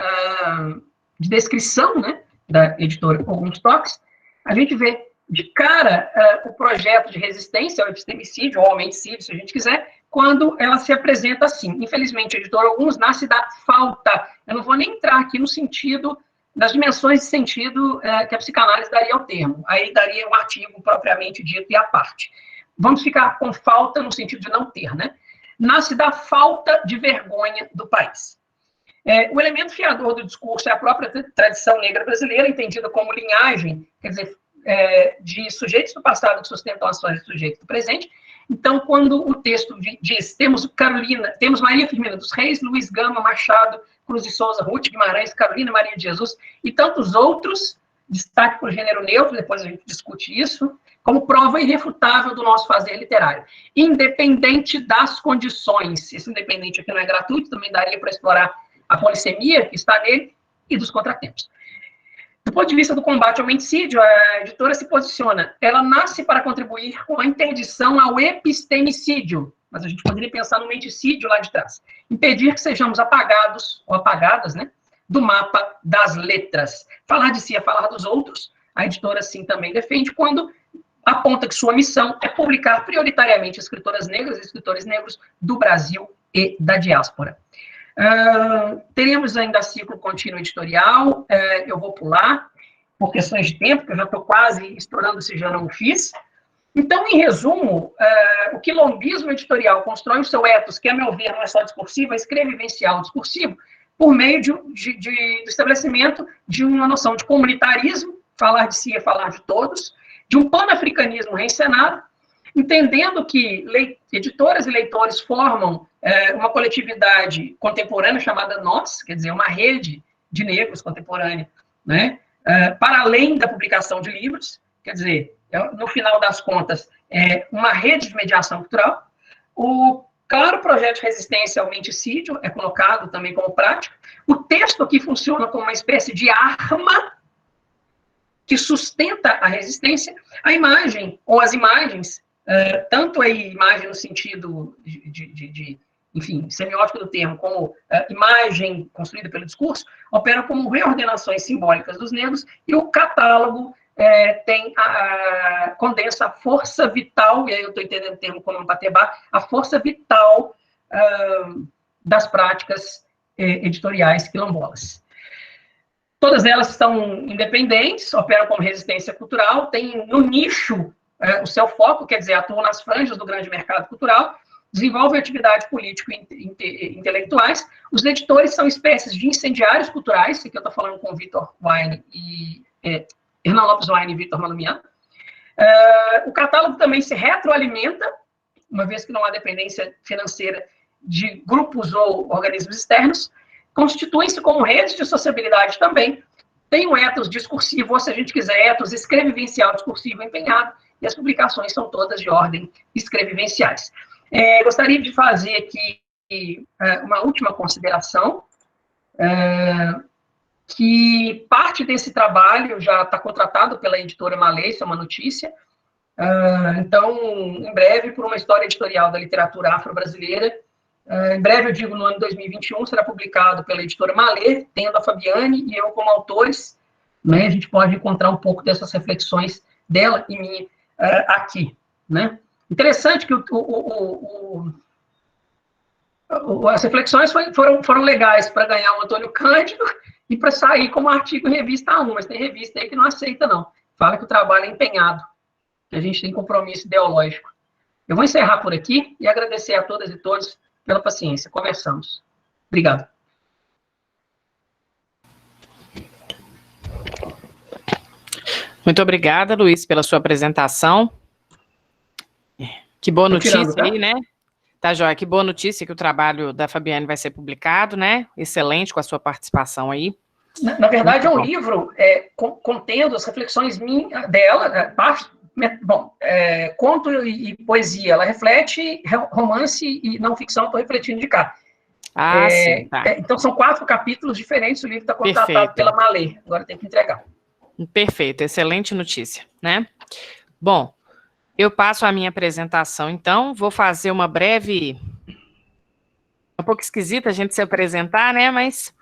[SPEAKER 5] de descrição, né, da editora Alguns Toques, a gente vê de cara o projeto de resistência ao epistemicídio, ou ao menticídio, se a gente quiser, quando ela se apresenta assim. Infelizmente, a editora Alguns nasce da falta. Eu não vou nem entrar aqui no sentido, das dimensões de sentido que a psicanálise daria ao termo. Aí daria um artigo propriamente dito e à parte. Vamos ficar com falta no sentido de não ter, né? Nasce da falta de vergonha do país. O elemento fiador do discurso é a própria tradição negra brasileira, entendida como linhagem, quer dizer, de sujeitos do passado que sustentam ações de sujeitos do presente. Então, quando o texto diz, temos Maria Firmina dos Reis, Luiz Gama, Machado, Cruz de Souza, Ruth Guimarães, Carolina Maria de Jesus e tantos outros, destaque para o gênero neutro, depois a gente discute isso, como prova irrefutável do nosso fazer literário, independente das condições. Esse independente aqui não é gratuito, também daria para explorar a polissemia que está nele e dos contratempos. Do ponto de vista do combate ao menticídio, a editora se posiciona, ela nasce para contribuir com a interdição ao epistemicídio, mas a gente poderia pensar no menticídio lá de trás. Impedir que sejamos apagados, ou apagadas, né, do mapa das letras. Falar de si é falar dos outros, a editora, sim, também defende, quando aponta que sua missão é publicar prioritariamente escritoras negras e escritores negros do Brasil e da diáspora. Teremos ainda ciclo contínuo editorial, eu vou pular, por questões de tempo, que eu já estou quase estourando se já não o fiz. Então, em resumo, o quilombismo editorial constrói o seu ethos, que, a meu ver, não é só discursivo, é escrevivencial discursivo, por meio do estabelecimento de uma noção de comunitarismo, falar de si é falar de todos, de um panafricanismo reencenado, entendendo que editoras e leitores formam uma coletividade contemporânea chamada Nós, quer dizer, uma rede de negros contemporânea, né? Para além da publicação de livros, quer dizer, no final das contas, uma rede de mediação cultural. O claro projeto de resistência ao menticídio é colocado também como prática. O texto aqui funciona como uma espécie de arma que sustenta a resistência. A imagem, ou as imagens, tanto a imagem no sentido enfim, semiótico do termo, como imagem construída pelo discurso, operam como reordenações simbólicas dos negros, e o catálogo condensa a força vital, e aí eu estou entendendo o termo como um patebá, a força vital das práticas editoriais quilombolas. Todas elas são independentes, operam como resistência cultural, têm no nicho o seu foco, quer dizer, atuam nas franjas do grande mercado cultural, desenvolvem atividade político e intelectuais. Os editores são espécies de incendiários culturais, aqui eu estou falando com o Vitor Wine e Hernan Lopes Wine e Vitor Malumian. O catálogo também se retroalimenta, uma vez que não há dependência financeira de grupos ou organismos externos, constituem-se como redes de sociabilidade também, tem um ethos discursivo, ou se a gente quiser, ethos escrevivencial discursivo empenhado, e as publicações são todas de ordem escrevivenciais. Gostaria de fazer aqui uma última consideração, que parte desse trabalho já está contratado pela editora Malê, isso é uma notícia. Então, em breve, por uma história editorial da literatura afro-brasileira, em breve, eu digo no ano 2021, será publicado pela editora Malê, tendo a Fabiane e eu como autores, né? A gente pode encontrar um pouco dessas reflexões dela e minha aqui, né? Interessante que as reflexões foram legais para ganhar o Antônio Cândido e para sair como artigo em revista A1, mas tem revista aí que não aceita, não. Fala que o trabalho é empenhado, que a gente tem compromisso ideológico. Eu vou encerrar por aqui e agradecer a todas e todos pela paciência. Conversamos. Obrigado.
[SPEAKER 2] Muito obrigada, Luiz, pela sua apresentação. Que boa notícia aí, né? Tá, joia? Que boa notícia que o trabalho da Fabiane vai ser publicado, né? Excelente com a sua participação aí.
[SPEAKER 5] Na verdade, é um livro contendo as reflexões dela, conto e poesia. Ela reflete romance e não ficção, estou refletindo de cá.
[SPEAKER 2] Sim, tá.
[SPEAKER 5] Então, são 4 capítulos diferentes, o livro está contratado pela Malê, agora tem que entregar.
[SPEAKER 2] Perfeito, excelente notícia, né? Bom, eu passo a minha apresentação, então, vou fazer uma breve... Um pouco esquisita a gente se apresentar, né? Mas,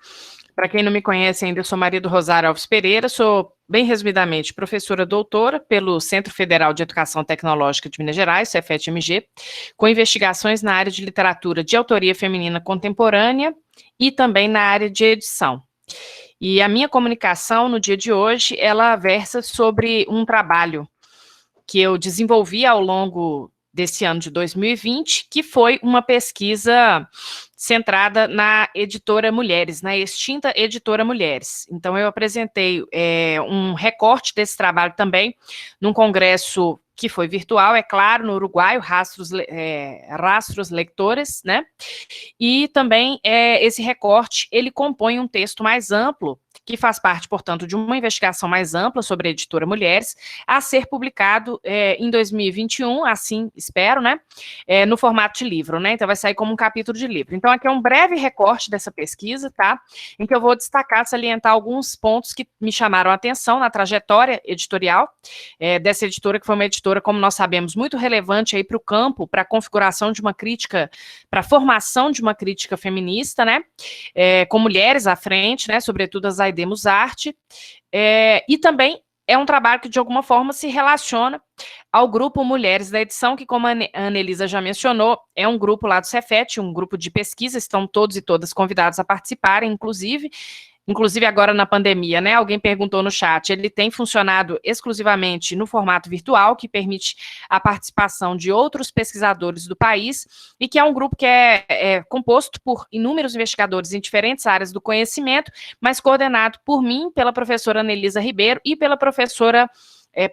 [SPEAKER 2] para quem não me conhece ainda, eu sou Maria do Rosário Alves Pereira, sou, bem resumidamente, professora doutora pelo Centro Federal de Educação Tecnológica de Minas Gerais, CEFET-MG, com investigações na área de literatura de autoria feminina contemporânea e também na área de edição. E a minha comunicação, no dia de hoje, ela versa sobre um trabalho que eu desenvolvi ao longo desse ano de 2020, que foi uma pesquisa centrada na editora Mulheres, na extinta editora Mulheres. Então, eu apresentei um recorte desse trabalho também num congresso que foi virtual, é claro, no Uruguai, Rastros Lectores, né? E também esse recorte, ele compõe um texto mais amplo, que faz parte, portanto, de uma investigação mais ampla sobre a editora Mulheres, a ser publicado em 2021, assim espero, né, no formato de livro, né, então vai sair como um capítulo de livro. Então aqui é um breve recorte dessa pesquisa, tá, em que eu vou destacar, salientar alguns pontos que me chamaram a atenção na trajetória editorial dessa editora, que foi uma editora, como nós sabemos, muito relevante aí para o campo, para a configuração de uma crítica, para a formação de uma crítica feminista, né, com mulheres à frente, né, sobretudo a Zaide Musarte, e também é um trabalho que, de alguma forma, se relaciona ao grupo Mulheres da Edição, que, como a Anelisa já mencionou, é um grupo lá do Cefet, um grupo de pesquisa, estão todos e todas convidados a participarem, inclusive agora na pandemia, né, alguém perguntou no chat, ele tem funcionado exclusivamente no formato virtual, que permite a participação de outros pesquisadores do país, e que é um grupo que é composto por inúmeros investigadores em diferentes áreas do conhecimento, mas coordenado por mim, pela professora Anelisa Ribeiro e pela professora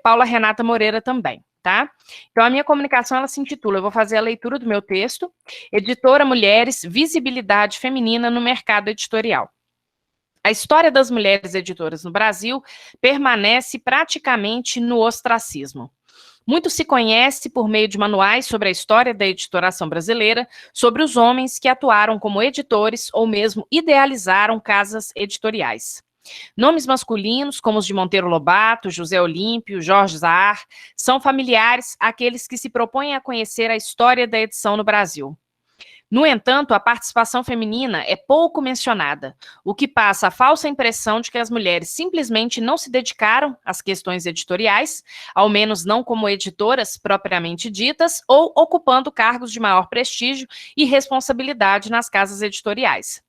[SPEAKER 2] Paula Renata Moreira também. Tá? Então, a minha comunicação, ela se intitula, eu vou fazer a leitura do meu texto, Editora Mulheres, Visibilidade Feminina no Mercado Editorial. A história das mulheres editoras no Brasil permanece praticamente no ostracismo. Muito se conhece por meio de manuais sobre a história da editoração brasileira, sobre os homens que atuaram como editores ou mesmo idealizaram casas editoriais. Nomes masculinos, como os de Monteiro Lobato, José Olímpio, Jorge Zahar, são familiares àqueles que se propõem a conhecer a história da edição no Brasil. No entanto, a participação feminina é pouco mencionada, o que passa a falsa impressão de que as mulheres simplesmente não se dedicaram às questões editoriais, ao menos não como editoras propriamente ditas, ou ocupando cargos de maior prestígio e responsabilidade nas casas editoriais.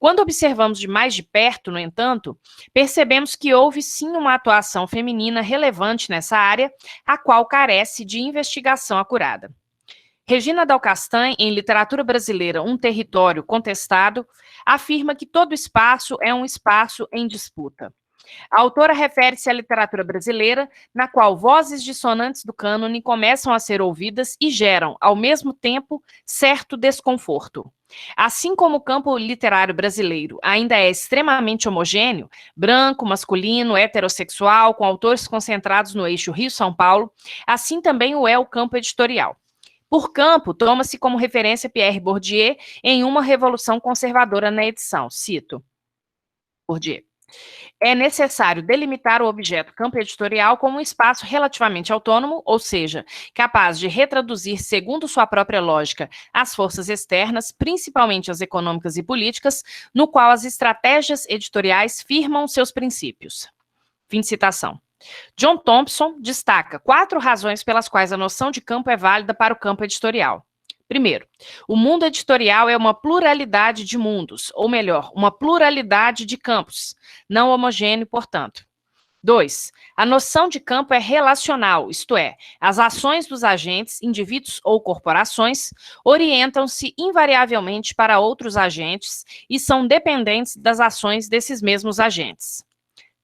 [SPEAKER 2] Quando observamos de mais de perto, no entanto, percebemos que houve sim uma atuação feminina relevante nessa área, a qual carece de investigação acurada. Regina Dalcastan, em Literatura Brasileira, um território contestado, afirma que todo espaço é um espaço em disputa. A autora refere-se à literatura brasileira, na qual vozes dissonantes do cânone começam a ser ouvidas e geram, ao mesmo tempo, certo desconforto. Assim como o campo literário brasileiro ainda é extremamente homogêneo, branco, masculino, heterossexual, com autores concentrados no eixo Rio-São Paulo, assim também o é o campo editorial. Por campo, toma-se como referência Pierre Bourdieu em Uma Revolução Conservadora na Edição. Cito Bourdieu. É necessário delimitar o objeto campo editorial como um espaço relativamente autônomo, ou seja, capaz de retraduzir, segundo sua própria lógica, as forças externas, principalmente as econômicas e políticas, no qual as estratégias editoriais firmam seus princípios. Fim de citação. John Thompson destaca 4 razões pelas quais a noção de campo é válida para o campo editorial. Primeiro, o mundo editorial é uma pluralidade de mundos, ou melhor, uma pluralidade de campos, não homogêneo, portanto. 2, a noção de campo é relacional, isto é, as ações dos agentes, indivíduos ou corporações, orientam-se invariavelmente para outros agentes e são dependentes das ações desses mesmos agentes.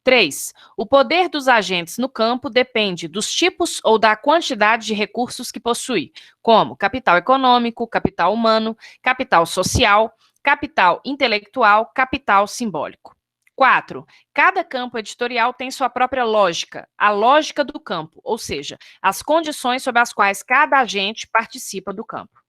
[SPEAKER 2] 3. O poder dos agentes no campo depende dos tipos ou da quantidade de recursos que possui, como capital econômico, capital humano, capital social, capital intelectual, capital simbólico. 4. Cada campo editorial tem sua própria lógica, a lógica do campo, ou seja, as condições sob as quais cada agente participa do campo.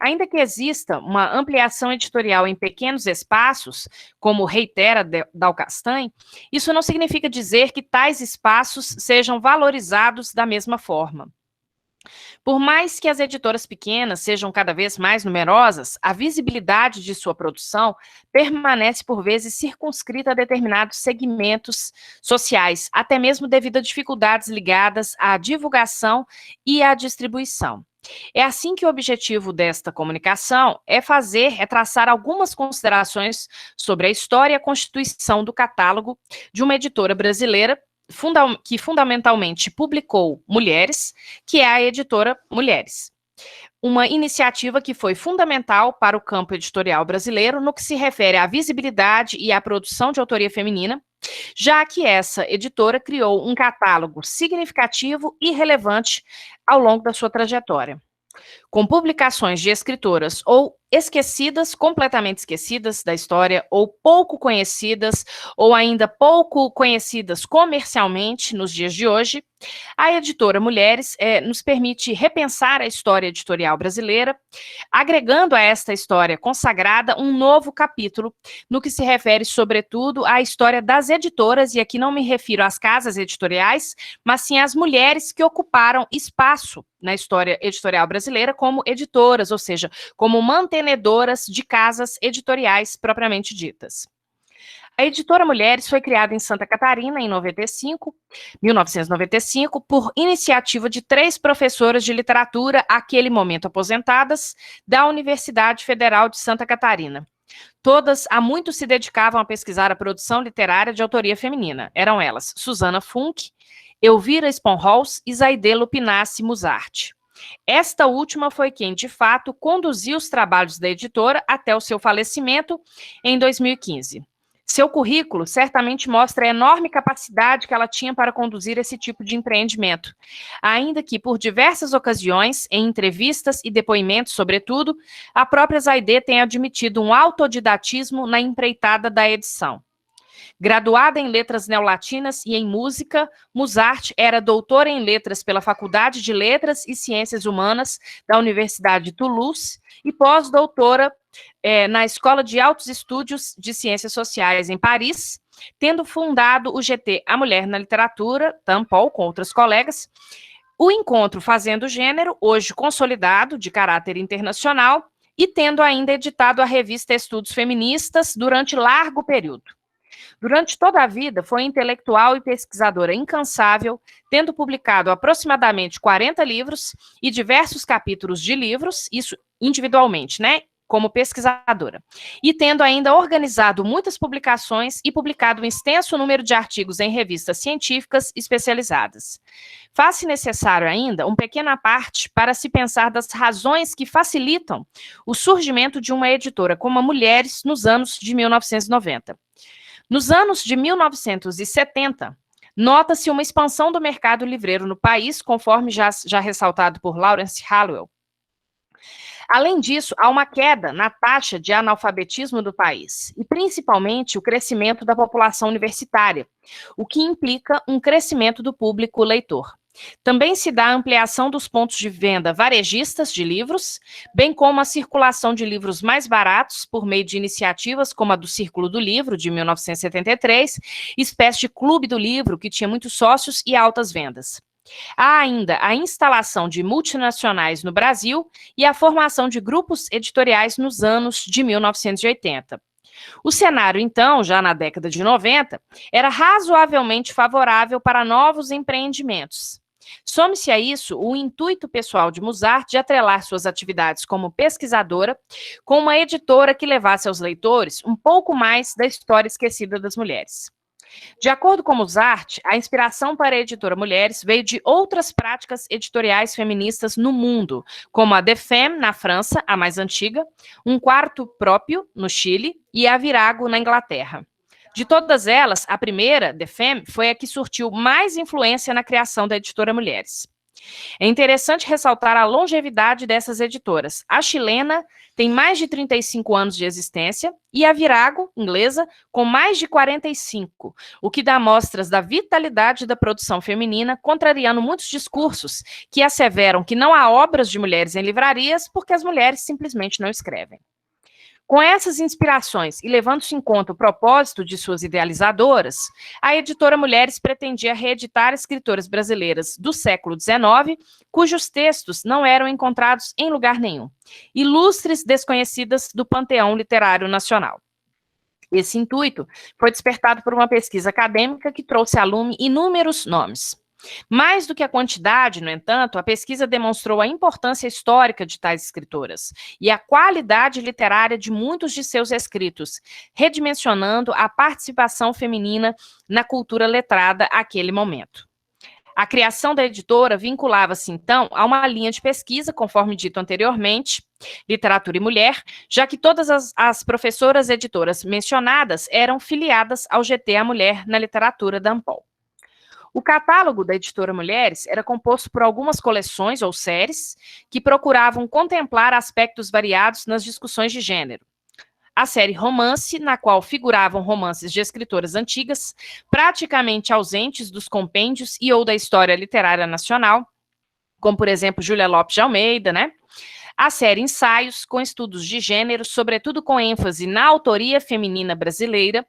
[SPEAKER 2] Ainda que exista uma ampliação editorial em pequenos espaços, como reitera Dalcastan, isso não significa dizer que tais espaços sejam valorizados da mesma forma. Por mais que as editoras pequenas sejam cada vez mais numerosas, a visibilidade de sua produção permanece por vezes circunscrita a determinados segmentos sociais, até mesmo devido a dificuldades ligadas à divulgação e à distribuição. É assim que o objetivo desta comunicação é traçar algumas considerações sobre a história e a constituição do catálogo de uma editora brasileira que fundamentalmente publicou Mulheres, que é a editora Mulheres. Uma iniciativa que foi fundamental para o campo editorial brasileiro no que se refere à visibilidade e à produção de autoria feminina, já que essa editora criou um catálogo significativo e relevante ao longo da sua trajetória. Com publicações de escritoras ou esquecidas, completamente esquecidas da história, ou pouco conhecidas, ou ainda pouco conhecidas comercialmente nos dias de hoje, a editora Mulheres nos permite repensar a história editorial brasileira, agregando a esta história consagrada um novo capítulo, no que se refere, sobretudo, à história das editoras, e aqui não me refiro às casas editoriais, mas sim às mulheres que ocuparam espaço na história editorial brasileira como editoras, ou seja, como mantenedoras de casas editoriais propriamente ditas. A editora Mulheres foi criada em Santa Catarina em 1995, por iniciativa de 3 professoras de literatura, àquele momento aposentadas, da Universidade Federal de Santa Catarina. Todas há muito se dedicavam a pesquisar a produção literária de autoria feminina. Eram elas Susana Funk, Elvira Sponholz e Zaide Lupinassi Musart. Esta última foi quem, de fato, conduziu os trabalhos da editora até o seu falecimento em 2015. Seu currículo certamente mostra a enorme capacidade que ela tinha para conduzir esse tipo de empreendimento, ainda que, por diversas ocasiões, em entrevistas e depoimentos, sobretudo, a própria Zaide tenha admitido um autodidatismo na empreitada da edição. Graduada em letras neolatinas e em música, Musart era doutora em letras pela Faculdade de Letras e Ciências Humanas da Universidade de Toulouse e pós-doutora na Escola de Altos Estudos de Ciências Sociais em Paris, tendo fundado o GT A Mulher na Literatura, Tampol, com outras colegas, o Encontro Fazendo Gênero, hoje consolidado, de caráter internacional, e tendo ainda editado a revista Estudos Feministas durante largo período. Durante toda a vida, foi intelectual e pesquisadora incansável, tendo publicado aproximadamente 40 livros e diversos capítulos de livros, isso individualmente, né, como pesquisadora, e tendo ainda organizado muitas publicações e publicado um extenso número de artigos em revistas científicas especializadas. Faz-se necessário ainda uma pequena parte para se pensar das razões que facilitam o surgimento de uma editora como a Mulheres nos anos de 1990. Nos anos de 1970, nota-se uma expansão do mercado livreiro no país, conforme já ressaltado por Lawrence Hallowell. Além disso, há uma queda na taxa de analfabetismo do país, e principalmente o crescimento da população universitária, o que implica um crescimento do público leitor. Também se dá a ampliação dos pontos de venda varejistas de livros, bem como a circulação de livros mais baratos por meio de iniciativas como a do Círculo do Livro, de 1973, espécie de clube do livro que tinha muitos sócios e altas vendas. Há ainda a instalação de multinacionais no Brasil e a formação de grupos editoriais nos anos de 1980. O cenário, então, já na década de 90, era razoavelmente favorável para novos empreendimentos. Some-se a isso o intuito pessoal de Musart de atrelar suas atividades como pesquisadora com uma editora que levasse aos leitores um pouco mais da história esquecida das mulheres. De acordo com Musart, a inspiração para a editora Mulheres veio de outras práticas editoriais feministas no mundo, como a The Femme, na França, a mais antiga, Um Quarto Próprio, no Chile, e a Virago, na Inglaterra. De todas elas, a primeira, The Femme, foi a que surtiu mais influência na criação da editora Mulheres. É interessante ressaltar a longevidade dessas editoras. A chilena tem mais de 35 anos de existência e a Virago, inglesa, com mais de 45, o que dá mostras da vitalidade da produção feminina, contrariando muitos discursos que asseveram que não há obras de mulheres em livrarias porque as mulheres simplesmente não escrevem. Com essas inspirações e levando-se em conta o propósito de suas idealizadoras, a editora Mulheres pretendia reeditar escritoras brasileiras do século XIX, cujos textos não eram encontrados em lugar nenhum, ilustres desconhecidas do panteão literário nacional. Esse intuito foi despertado por uma pesquisa acadêmica que trouxe à lume inúmeros nomes. Mais do que a quantidade, no entanto, a pesquisa demonstrou a importância histórica de tais escritoras e a qualidade literária de muitos de seus escritos, redimensionando a participação feminina na cultura letrada àquele momento. A criação da editora vinculava-se, então, a uma linha de pesquisa, conforme dito anteriormente, literatura e mulher, já que todas as professoras editoras mencionadas eram filiadas ao GT A Mulher na Literatura da Ampol. O catálogo da editora Mulheres era composto por algumas coleções ou séries que procuravam contemplar aspectos variados nas discussões de gênero. A série Romance, na qual figuravam romances de escritoras antigas, praticamente ausentes dos compêndios e ou da história literária nacional, como, por exemplo, Júlia Lopes de Almeida, né? A série Ensaios, com estudos de gênero, sobretudo com ênfase na autoria feminina brasileira.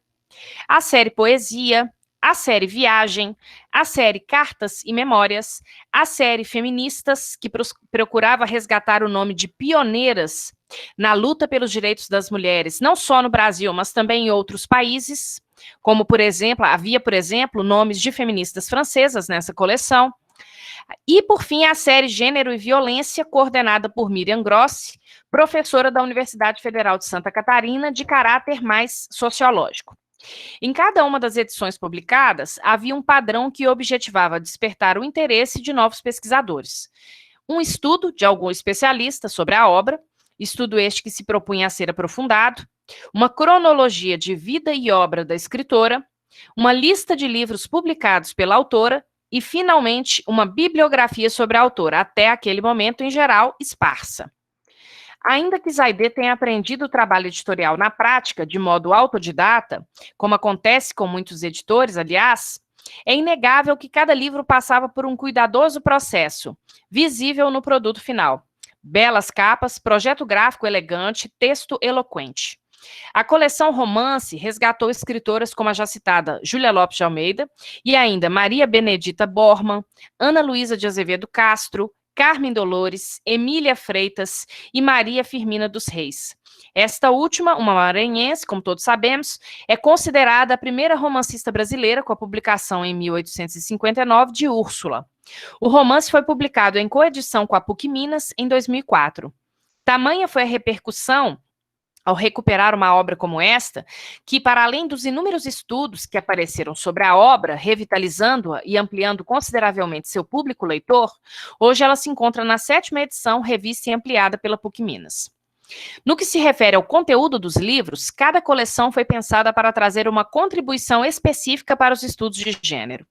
[SPEAKER 2] A série Poesia, a série Viagem, a série Cartas e Memórias, a série Feministas, que procurava resgatar o nome de pioneiras na luta pelos direitos das mulheres, não só no Brasil, mas também em outros países, como, por exemplo, havia, por exemplo, nomes de feministas francesas nessa coleção. E, por fim, a série Gênero e Violência, coordenada por Miriam Grossi, professora da Universidade Federal de Santa Catarina, de caráter mais sociológico. Em cada uma das edições publicadas, havia um padrão que objetivava despertar o interesse de novos pesquisadores. Um estudo de algum especialista sobre a obra, estudo este que se propunha a ser aprofundado, uma cronologia de vida e obra da escritora, uma lista de livros publicados pela autora e, finalmente, uma bibliografia sobre a autora, até aquele momento, em geral, esparsa. Ainda que Zaidet tenha aprendido o trabalho editorial na prática, de modo autodidata, como acontece com muitos editores, aliás, é inegável que cada livro passava por um cuidadoso processo, visível no produto final. Belas capas, projeto gráfico elegante, texto eloquente. A coleção Romance resgatou escritoras como a já citada Júlia Lopes de Almeida e ainda Maria Benedita Bormann, Ana Luísa de Azevedo Castro, Carmen Dolores, Emília Freitas e Maria Firmina dos Reis. Esta última, uma maranhense, como todos sabemos, é considerada a primeira romancista brasileira, com a publicação em 1859 de Úrsula. O romance foi publicado em coedição com a PUC Minas em 2004. Tamanha foi a repercussão ao recuperar uma obra como esta, que, para além dos inúmeros estudos que apareceram sobre a obra, revitalizando-a e ampliando consideravelmente seu público leitor, hoje ela se encontra na 7ª edição, revista e ampliada pela PUC Minas. No que se refere ao conteúdo dos livros, cada coleção foi pensada para trazer uma contribuição específica para os estudos de gênero.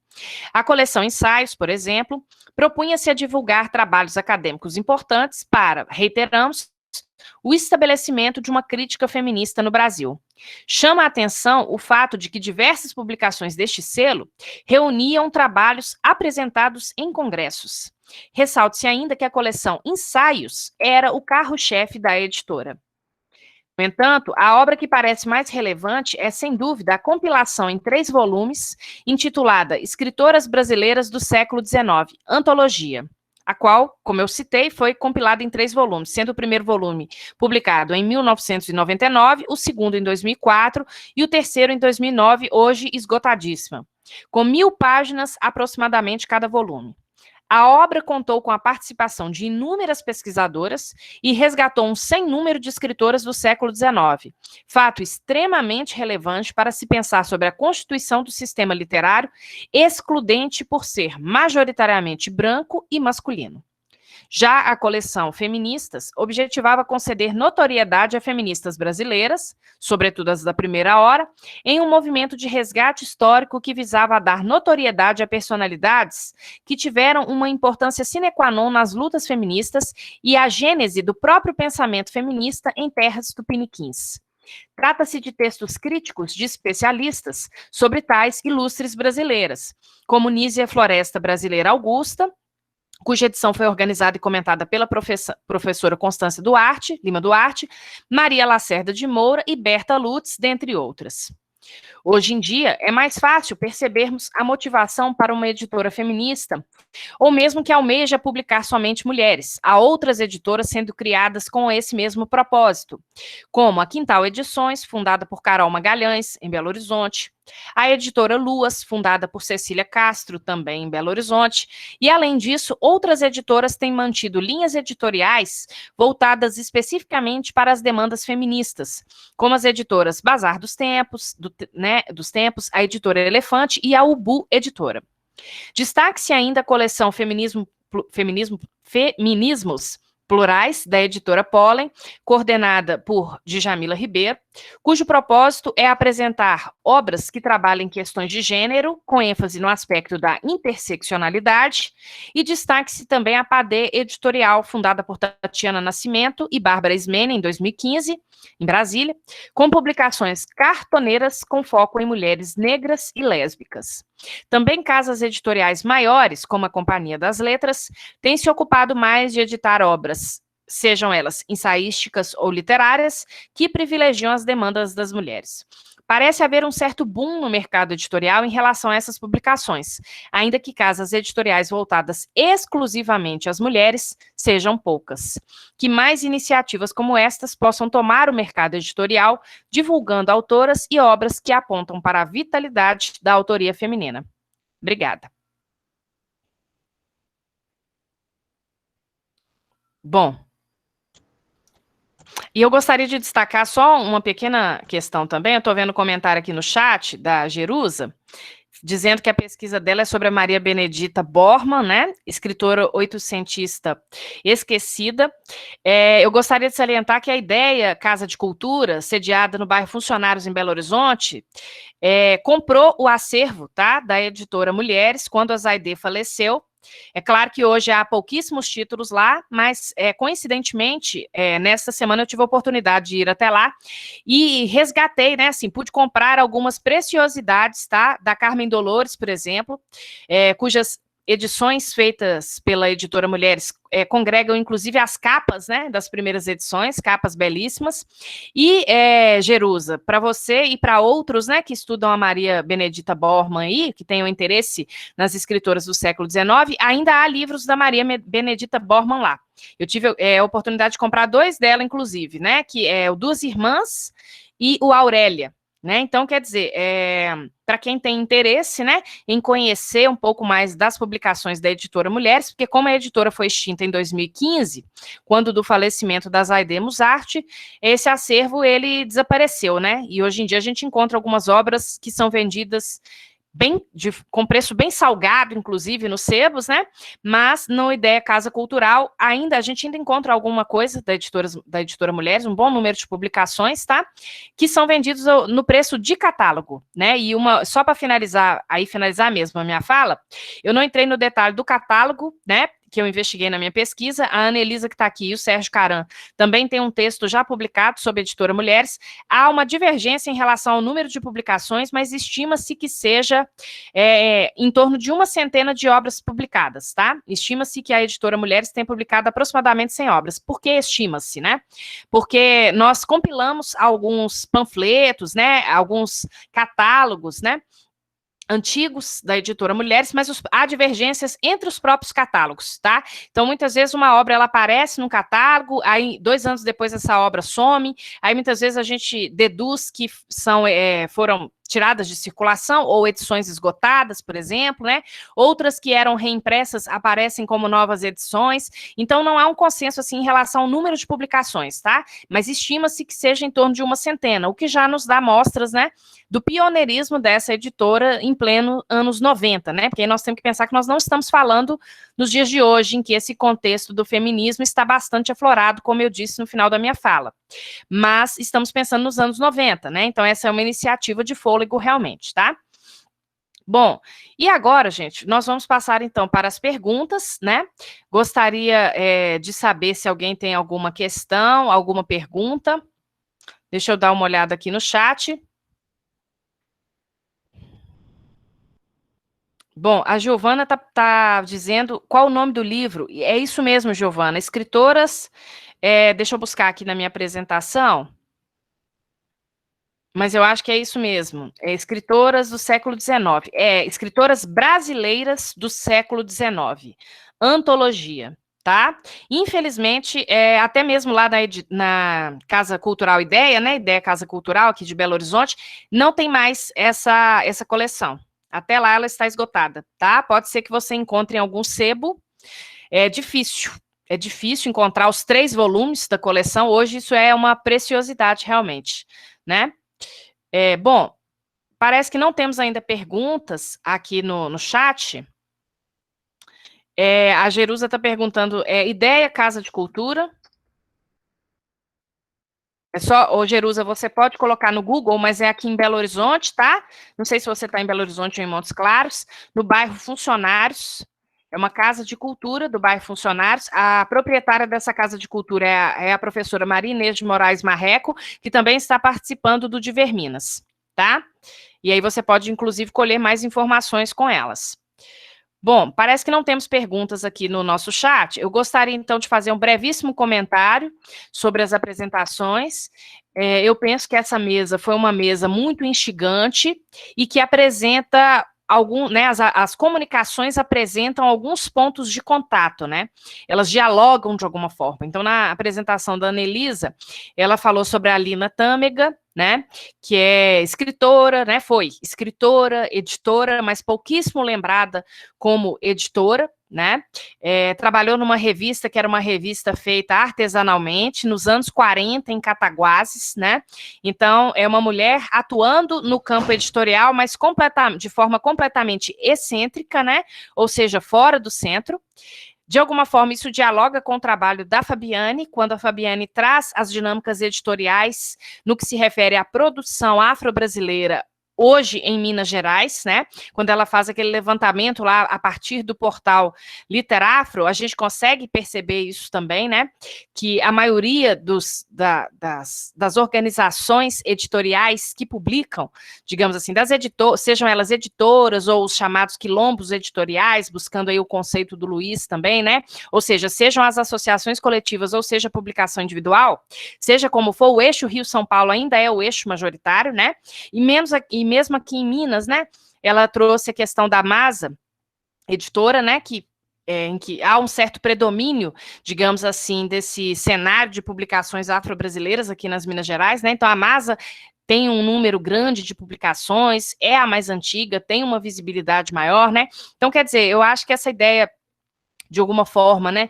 [SPEAKER 2] A coleção Ensaios, por exemplo, propunha-se a divulgar trabalhos acadêmicos importantes para, reiteramos, o estabelecimento de uma crítica feminista no Brasil. Chama a atenção o fato de que diversas publicações deste selo reuniam trabalhos apresentados em congressos. Ressalte-se ainda que a coleção Ensaios era o carro-chefe da editora. No entanto, a obra que parece mais relevante é, sem dúvida, a compilação em 3 volumes, intitulada Escritoras Brasileiras do Século XIX, Antologia, a qual, como eu citei, foi compilada em 3 volumes, sendo o primeiro volume publicado em 1999, o segundo em 2004 e o terceiro em 2009, hoje esgotadíssima, com 1000 páginas aproximadamente cada volume. A obra contou com a participação de inúmeras pesquisadoras e resgatou um sem número de escritoras do século XIX, fato extremamente relevante para se pensar sobre a constituição do sistema literário, excludente por ser majoritariamente branco e masculino. Já a coleção Feministas objetivava conceder notoriedade a feministas brasileiras, sobretudo as da primeira hora, em um movimento de resgate histórico que visava dar notoriedade a personalidades que tiveram uma importância sine qua non nas lutas feministas e a gênese do próprio pensamento feminista em terras tupiniquins. Trata-se de textos críticos de especialistas sobre tais ilustres brasileiras, como Nízia Floresta Brasileira Augusta, cuja edição foi organizada e comentada pela professora Constância Lima Duarte, Maria Lacerda de Moura e Berta Lutz, dentre outras. Hoje em dia, é mais fácil percebermos a motivação para uma editora feminista, ou mesmo que almeja publicar somente mulheres. Há outras editoras sendo criadas com esse mesmo propósito, como a Quintal Edições, fundada por Carol Magalhães, em Belo Horizonte, a editora Luas, fundada por Cecília Castro, também em Belo Horizonte, e, além disso, outras editoras têm mantido linhas editoriais voltadas especificamente para as demandas feministas, como as editoras Bazar dos Tempos, a editora Elefante e a Ubu Editora. Destaque-se ainda a coleção Feminismos plurais, da editora Pólen, coordenada por Djamila Ribeiro, cujo propósito é apresentar obras que trabalhem questões de gênero, com ênfase no aspecto da interseccionalidade, e destaque-se também a Padê Editorial, fundada por Tatiana Nascimento e Bárbara Ismene, em 2015, em Brasília, com publicações cartoneiras com foco em mulheres negras e lésbicas. Também casas editoriais maiores, como a Companhia das Letras, têm se ocupado mais de editar obras, sejam elas ensaísticas ou literárias, que privilegiam as demandas das mulheres. Parece haver um certo boom no mercado editorial em relação a essas publicações, ainda que casas editoriais voltadas exclusivamente às mulheres sejam poucas. Que mais iniciativas como estas possam tomar o mercado editorial, divulgando autoras e obras que apontam para a vitalidade da autoria feminina. Obrigada. Bom, e eu gostaria de destacar só uma pequena questão também. Eu estou vendo um comentário aqui no chat da Jerusa, dizendo que a pesquisa dela é sobre a Maria Benedita Bormann, né, escritora oitocentista esquecida. Eu gostaria de salientar que a ideia Casa de Cultura, sediada no bairro Funcionários, em Belo Horizonte, comprou o acervo, tá, da editora Mulheres, quando a Zaide faleceu. É claro que hoje há pouquíssimos títulos lá, mas, coincidentemente, nesta semana eu tive a oportunidade de ir até lá e resgatei, né, assim, pude comprar algumas preciosidades, tá, da Carmen Dolores, por exemplo, cujas edições feitas pela editora Mulheres congregam, inclusive, as capas, né, das primeiras edições, capas belíssimas. E, Jerusa, para você e para outros, né, que estudam a Maria Benedita Bormann aí, que tenham interesse nas escritoras do século XIX, ainda há livros da Maria Benedita Bormann lá. Eu tive a oportunidade de comprar 2 dela, inclusive, né, que é o Duas Irmãs e o Aurélia. Né? Então, quer dizer, para quem tem interesse, né, em conhecer um pouco mais das publicações da editora Mulheres, porque como a editora foi extinta em 2015, quando do falecimento da Zaide Musarte, esse acervo ele desapareceu, né? E hoje em dia a gente encontra algumas obras que são vendidas com preço bem salgado, inclusive, nos sebos, né? Mas no Ideia Casa Cultural, a gente ainda encontra alguma coisa da editora Mulheres, um bom número de publicações, tá? Que são vendidos no preço de catálogo, né? E só para finalizar mesmo a minha fala, eu não entrei no detalhe do catálogo, né? Que eu investiguei na minha pesquisa, a Ana Elisa, que está aqui, e o Sérgio Caran, também tem um texto já publicado sobre a editora Mulheres. Há uma divergência em relação ao número de publicações, mas estima-se que seja em torno de 100 de obras publicadas, tá? Estima-se que a editora Mulheres tem publicado aproximadamente 100 obras. Por que estima-se, né? Porque nós compilamos alguns panfletos, né? Alguns catálogos, né? Antigos da editora Mulheres, mas há divergências entre os próprios catálogos, tá? Então, muitas vezes uma obra ela aparece num catálogo, aí 2 anos depois essa obra some, aí muitas vezes a gente deduz que foram tiradas de circulação ou edições esgotadas, por exemplo, né? Outras que eram reimpressas aparecem como novas edições. Então, não há um consenso assim em relação ao número de publicações, tá? Mas estima-se que seja em torno de 100, o que já nos dá mostras, né, do pioneirismo dessa editora em pleno anos 90, né? Porque aí nós temos que pensar que nós não estamos falando nos dias de hoje, em que esse contexto do feminismo está bastante aflorado, como eu disse no final da minha fala. Mas estamos pensando nos anos 90, né? Então, essa é uma iniciativa de fôlego realmente, tá? Bom, e agora, gente, nós vamos passar, então, para as perguntas, né? Gostaria de saber se alguém tem alguma questão, alguma pergunta. Deixa eu dar uma olhada aqui no chat. Bom, a Giovana tá dizendo qual o nome do livro. É isso mesmo, Giovana. Escritoras... deixa eu buscar aqui na minha apresentação. Mas eu acho que é isso mesmo. Escritoras do século XIX. Escritoras brasileiras do século XIX. Antologia, tá? Infelizmente, até mesmo lá na Casa Cultural Ideia, né? Ideia Casa Cultural, aqui de Belo Horizonte, não tem mais essa coleção. Até lá ela está esgotada, tá? Pode ser que você encontre em algum sebo. É difícil encontrar os 3 volumes da coleção. Hoje isso é uma preciosidade realmente, né? Bom, parece que não temos ainda perguntas aqui no chat. A Jerusa está perguntando, ideia Casa de Cultura? Ô Jerusa, você pode colocar no Google, mas é aqui em Belo Horizonte, tá? Não sei se você está em Belo Horizonte ou em Montes Claros, no bairro Funcionários. É uma casa de cultura do bairro Funcionários. A proprietária dessa casa de cultura é a professora Maria Inês de Moraes Marreco, que também está participando do Diver Minas, tá? E aí você pode, inclusive, colher mais informações com elas. Bom, parece que não temos perguntas aqui no nosso chat. Eu gostaria, então, de fazer um brevíssimo comentário sobre as apresentações. Eu penso que essa mesa foi uma mesa muito instigante e que apresenta as comunicações apresentam alguns pontos de contato, né? Elas dialogam de alguma forma. Então, na apresentação da Anelisa, ela falou sobre a Lina Tâmega, né, que é escritora, né, foi escritora, editora, mas pouquíssimo lembrada como editora, né, trabalhou numa revista que era uma revista feita artesanalmente, nos anos 40, em Cataguases, né, então é uma mulher atuando no campo editorial, mas de forma completamente excêntrica, né, ou seja, fora do centro. De alguma forma, isso dialoga com o trabalho da Fabiane, quando a Fabiane traz as dinâmicas editoriais no que se refere à produção afro-brasileira hoje em Minas Gerais, né? Quando ela faz aquele levantamento lá a partir do portal Literafro, a gente consegue perceber isso também, né? Que a maioria das organizações editoriais que publicam, digamos assim, sejam elas editoras ou os chamados quilombos editoriais, buscando aí o conceito do Luiz também, né? Ou seja, sejam as associações coletivas ou seja a publicação individual, seja como for, o eixo Rio-São Paulo ainda é o eixo majoritário, né? E mesmo aqui em Minas, né, ela trouxe a questão da Masa, editora, né, em que há um certo predomínio, digamos assim, desse cenário de publicações afro-brasileiras aqui nas Minas Gerais, né, então a Masa tem um número grande de publicações, é a mais antiga, tem uma visibilidade maior, né, então quer dizer, eu acho que essa ideia de alguma forma, né,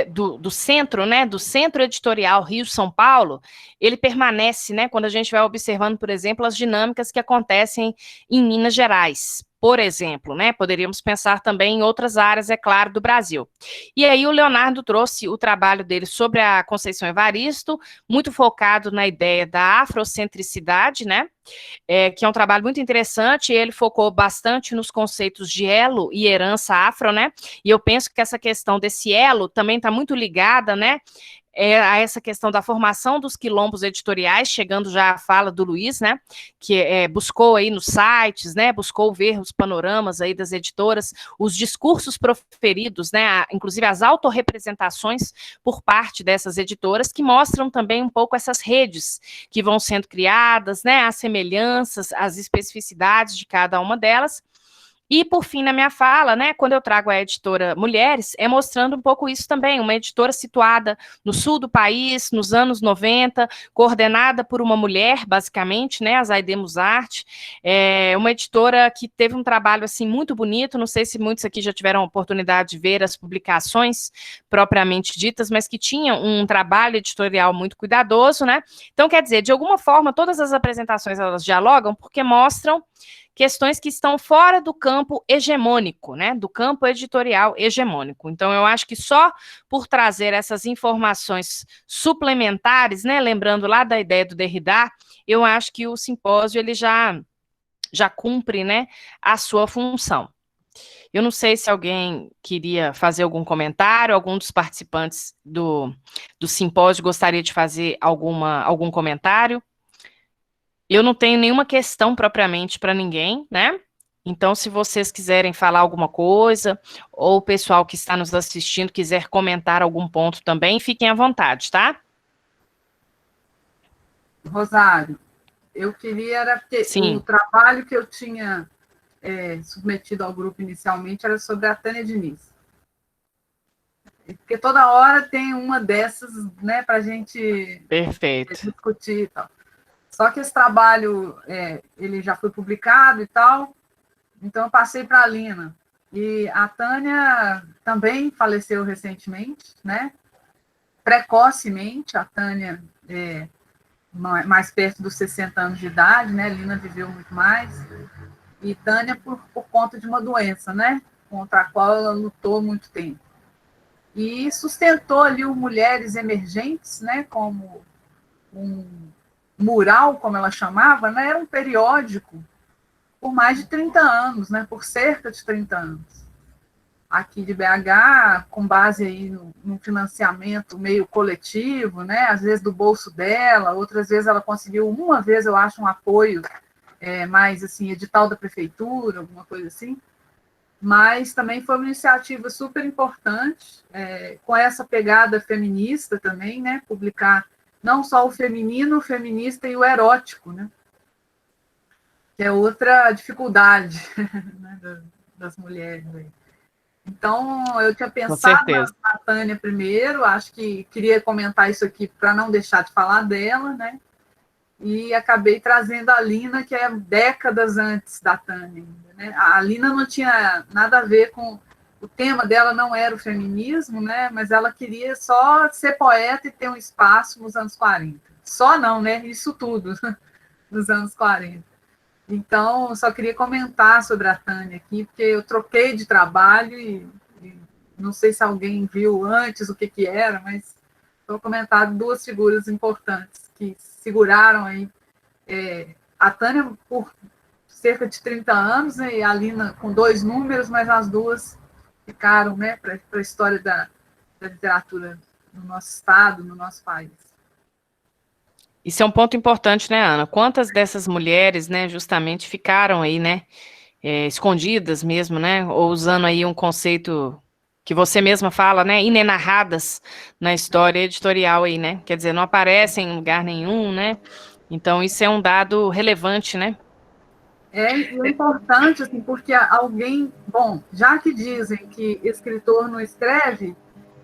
[SPEAKER 2] do centro, né, do centro editorial Rio-São Paulo, ele permanece, né, quando a gente vai observando, por exemplo, as dinâmicas que acontecem em Minas Gerais, por exemplo, né, poderíamos pensar também em outras áreas, é claro, do Brasil. E aí o Leonardo trouxe o trabalho dele sobre a Conceição Evaristo, muito focado na ideia da afrocentricidade, né, que é um trabalho muito interessante, ele focou bastante nos conceitos de elo e herança afro, né, e eu penso que essa questão desse elo também está muito ligada, né, a essa questão da formação dos quilombos editoriais, chegando já à fala do Luiz, né, que buscou aí nos sites, né, buscou ver os panoramas aí das editoras, os discursos proferidos, né, inclusive as autorrepresentações por parte dessas editoras, que mostram também um pouco essas redes que vão sendo criadas, né, as semelhanças, as especificidades de cada uma delas. E, por fim, na minha fala, né, quando eu trago a editora Mulheres, é mostrando um pouco isso também, uma editora situada no sul do país, nos anos 90, coordenada por uma mulher, basicamente, né, a Zaide Musart, uma editora que teve um trabalho, assim, muito bonito, não sei se muitos aqui já tiveram a oportunidade de ver as publicações propriamente ditas, mas que tinham um trabalho editorial muito cuidadoso, né, então, quer dizer, de alguma forma, todas as apresentações, elas dialogam, porque mostram questões que estão fora do campo hegemônico, né, do campo editorial hegemônico. Então, eu acho que só por trazer essas informações suplementares, né, lembrando lá da ideia do Derrida, eu acho que o simpósio ele já cumpre, né, a sua função. Eu não sei se alguém queria fazer algum comentário, algum dos participantes do simpósio gostaria de fazer algum comentário. Eu não tenho nenhuma questão propriamente para ninguém, né? Então, se vocês quiserem falar alguma coisa, ou o pessoal que está nos assistindo quiser comentar algum ponto também, fiquem à vontade, tá?
[SPEAKER 3] Rosário, eu queria era porque
[SPEAKER 2] Sim.
[SPEAKER 3] O trabalho que eu tinha submetido ao grupo inicialmente era sobre a Tânia Diniz. Porque toda hora tem uma dessas, né, para a gente discutir e tal. Só que esse trabalho, ele já foi publicado e tal, então eu passei para a Lina. E a Tânia também faleceu recentemente, né? Precocemente, a Tânia mais perto dos 60 anos de idade, né? A Lina viveu muito mais. E Tânia por conta de uma doença, né? contra a qual ela lutou muito tempo. E sustentou ali o Mulheres Emergentes, né, como um mural, como ela chamava, né, era um periódico por mais de 30 anos, né, por cerca de 30 anos. Aqui de BH, com base aí no financiamento meio coletivo, né, às vezes do bolso dela, outras vezes ela conseguiu, uma vez eu acho, um apoio mais assim, edital da prefeitura, alguma coisa assim, mas também foi uma iniciativa super importante, com essa pegada feminista também, né, publicar não só o feminino, o feminista e o erótico, né, que é outra dificuldade né, das mulheres aí. Então, eu tinha pensado na Tânia primeiro, acho que queria comentar isso aqui para não deixar de falar dela, né? E acabei trazendo a Lina, que é décadas antes da Tânia. Né? A Lina não tinha nada a ver com... O tema dela não era o feminismo, né? Mas ela queria só ser poeta e ter um espaço nos anos 40. Só não, né? Isso tudo, nos anos 40. Então, só queria comentar sobre a Tânia aqui, porque eu troquei de trabalho e não sei se alguém viu antes o que era, mas vou comentar duas figuras importantes que seguraram aí a Tânia por cerca de 30 anos, né, e a Lina com 2 números, mas as duas ficaram, né, para a história da literatura no nosso estado, no nosso país.
[SPEAKER 2] Isso é um ponto importante, né, Ana? Quantas dessas mulheres, né, justamente ficaram aí, né, escondidas mesmo, né, ou usando aí um conceito que você mesma fala, né, inenarradas na história editorial aí, né? Quer dizer, não aparecem em lugar nenhum, né? Então, isso é um dado relevante, né?
[SPEAKER 3] É importante, assim, porque alguém... Bom, já que dizem que escritor não escreve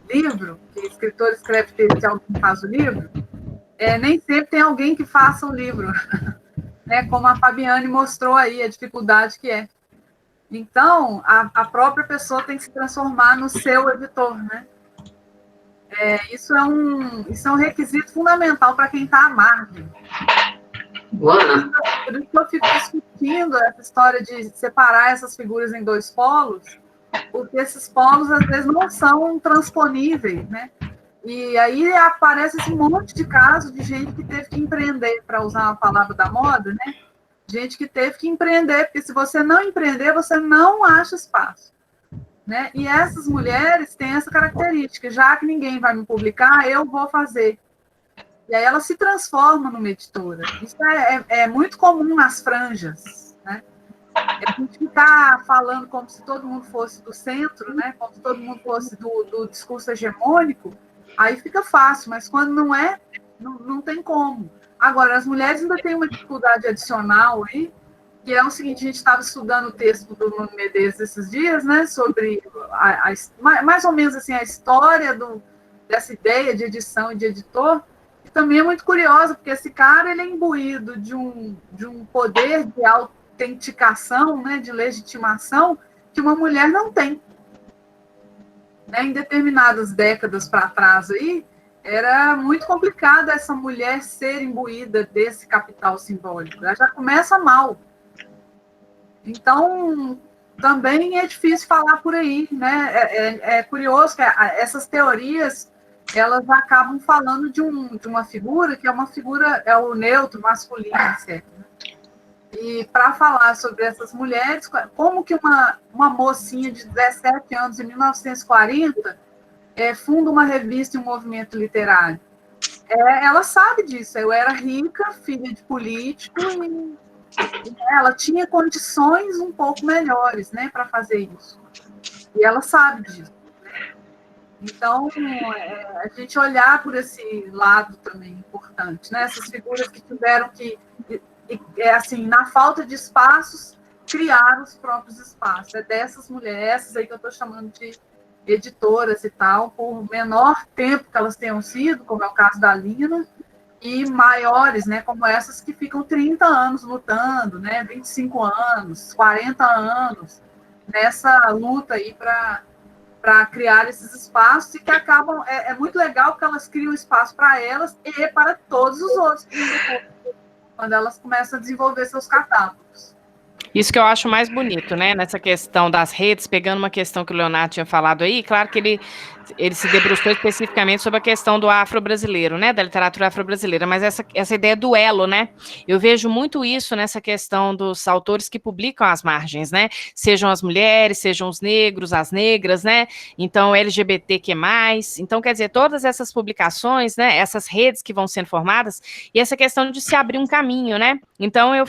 [SPEAKER 3] livro, que escritor escreve texto e alguém faz o livro, nem sempre tem alguém que faça o livro, né? Como a Fabiane mostrou aí, a dificuldade que é. Então, a própria pessoa tem que se transformar no seu editor, né? Isso é um requisito fundamental para quem está à margem. Por isso que eu fico discutindo essa história de separar essas figuras em 2 polos, porque esses polos, às vezes, não são transponíveis, né? E aí aparece esse monte de casos de gente que teve que empreender, para usar uma palavra da moda, né? Gente que teve que empreender, porque se você não empreender, você não acha espaço. Né? E essas mulheres têm essa característica, já que ninguém vai me publicar, eu vou fazer. E aí ela se transforma numa editora. Isso é muito comum nas franjas, né? A gente ficar falando como se todo mundo fosse do centro, né? Como se todo mundo fosse do discurso hegemônico, aí fica fácil, mas quando não é, não tem como. Agora, as mulheres ainda têm uma dificuldade adicional aí, que é o seguinte: a gente estava estudando o texto do Nuno Medeiros esses dias, né, sobre mais ou menos assim, a história dessa ideia de edição e de editor, que também é muito curiosa, porque esse cara ele é imbuído de um poder de autenticação, né, de legitimação, que uma mulher não tem. Né, em determinadas décadas para trás aí, era muito complicado essa mulher ser imbuída desse capital simbólico. Ela já começa mal. Então, também é difícil falar por aí, né? É curioso que essas teorias, elas acabam falando de uma figura que é uma figura, é o neutro, masculino, etc. E para falar sobre essas mulheres, como que uma mocinha de 17 anos, em 1940, funda uma revista e um movimento literário? Ela sabe disso. Eu era rica, filha de político, e ela tinha condições um pouco melhores, né, para fazer isso. E ela sabe disso. Então, a gente olhar por esse lado também é importante, né? Essas figuras que tiveram que, assim, na falta de espaços, criar os próprios espaços. É dessas mulheres, essas aí que eu estou chamando de editoras e tal, por menor tempo que elas tenham sido, como é o caso da Lina, e maiores, né, como essas que ficam 30 anos lutando, né, 25 anos, 40 anos, nessa luta aí para criar esses espaços, e que acabam, é muito legal porque elas criam espaço para elas e para todos os outros, quando elas começam a desenvolver seus catálogos.
[SPEAKER 2] Isso que eu acho mais bonito, né, nessa questão das redes, pegando uma questão que o Leonardo tinha falado aí, claro que ele se debruçou especificamente sobre a questão do afro-brasileiro, né, da literatura afro-brasileira, mas essa ideia do elo, né, eu vejo muito isso nessa questão dos autores que publicam às margens, né, sejam as mulheres, sejam os negros, as negras, né, então LGBTQ+, então quer dizer, todas essas publicações, né, essas redes que vão sendo formadas, e essa questão de se abrir um caminho, né, então eu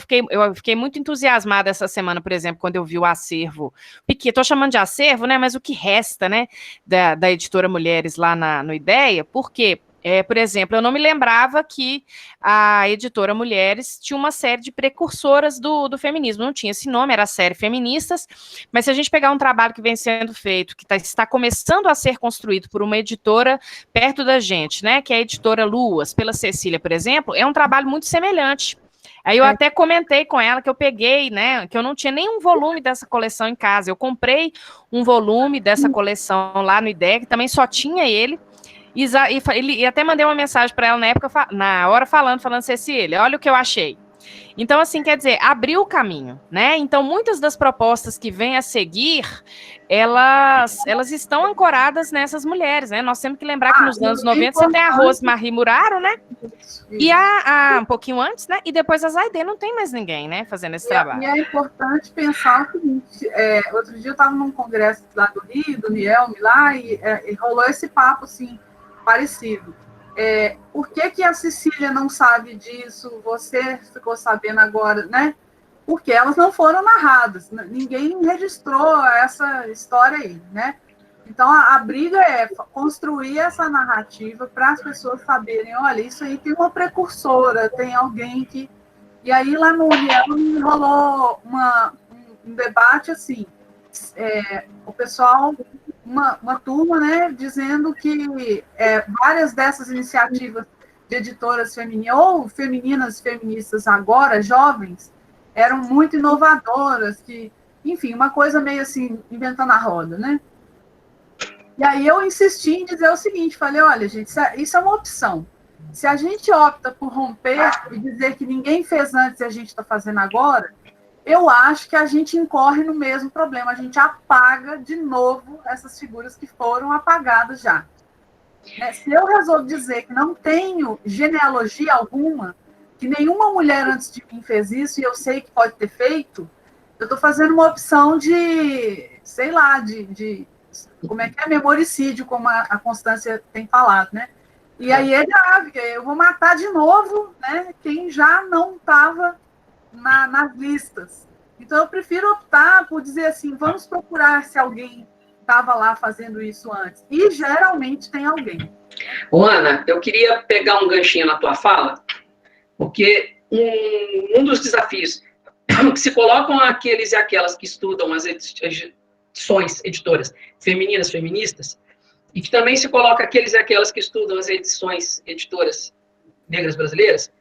[SPEAKER 2] fiquei muito entusiasmada essa semana, por exemplo, quando eu vi o acervo, porque estou chamando de acervo, né, mas o que resta, né, da editora Mulheres lá no Ideia, porque, por exemplo, eu não me lembrava que a editora Mulheres tinha uma série de precursoras do feminismo, não tinha esse nome, era a série Feministas, mas se a gente pegar um trabalho que vem sendo feito, que está começando a ser construído por uma editora perto da gente, né, que é a editora Luas, pela Cecília, por exemplo, é um trabalho muito semelhante. Aí eu até comentei com ela que eu peguei, né, que eu não tinha nenhum volume dessa coleção em casa. Eu comprei um volume dessa coleção lá no IDEC, também só tinha ele. E até mandei uma mensagem para ela na época, na hora falando, Cecília, olha o que eu achei. Então, assim, quer dizer, abriu o caminho, né? Então, muitas das propostas que vêm a seguir, elas estão ancoradas nessas mulheres, né? Nós temos que lembrar que nos anos 90 você tem a Rosemarie Muraro, né? E um pouquinho antes, né? E depois a Zaide, não tem mais ninguém, né? Fazendo esse trabalho.
[SPEAKER 3] E é importante pensar o seguinte, outro dia eu estava num congresso lá do Rio, do Nielme lá, e rolou esse papo, assim, parecido. Por que a Cecília não sabe disso? Você ficou sabendo agora, né? Porque elas não foram narradas, ninguém registrou essa história aí, né? Então, a briga é construir essa narrativa para as pessoas saberem, olha, isso aí tem uma precursora, tem alguém que... E aí, lá no União, rolou um debate, assim, o pessoal, uma turma, né, dizendo que várias dessas iniciativas de editoras femininas, ou femininas feministas agora, jovens, eram muito inovadoras, que, enfim, uma coisa meio assim, inventando a roda, né? E aí eu insisti em dizer o seguinte, falei, olha, gente, isso é uma opção. Se a gente opta por romper e dizer que ninguém fez antes e a gente está fazendo agora, eu acho que a gente incorre no mesmo problema, a gente apaga de novo essas figuras que foram apagadas já. Se eu resolvo dizer que não tenho genealogia alguma, que nenhuma mulher antes de mim fez isso e eu sei que pode ter feito, eu estou fazendo uma opção de, sei lá, de como é que é memoricídio, como a Constância tem falado, né? E aí é grave, eu vou matar de novo, né, quem já não estava nas listas. Então, eu prefiro optar por dizer assim, vamos procurar se alguém estava lá fazendo isso antes. E, geralmente, tem alguém.
[SPEAKER 5] Ana, eu queria pegar um ganchinho na tua fala, porque um dos desafios que se colocam aqueles e aquelas que estudam as edições editoras femininas, feministas, e que também se coloca aqueles e aquelas que estudam as edições editoras negras brasileiras,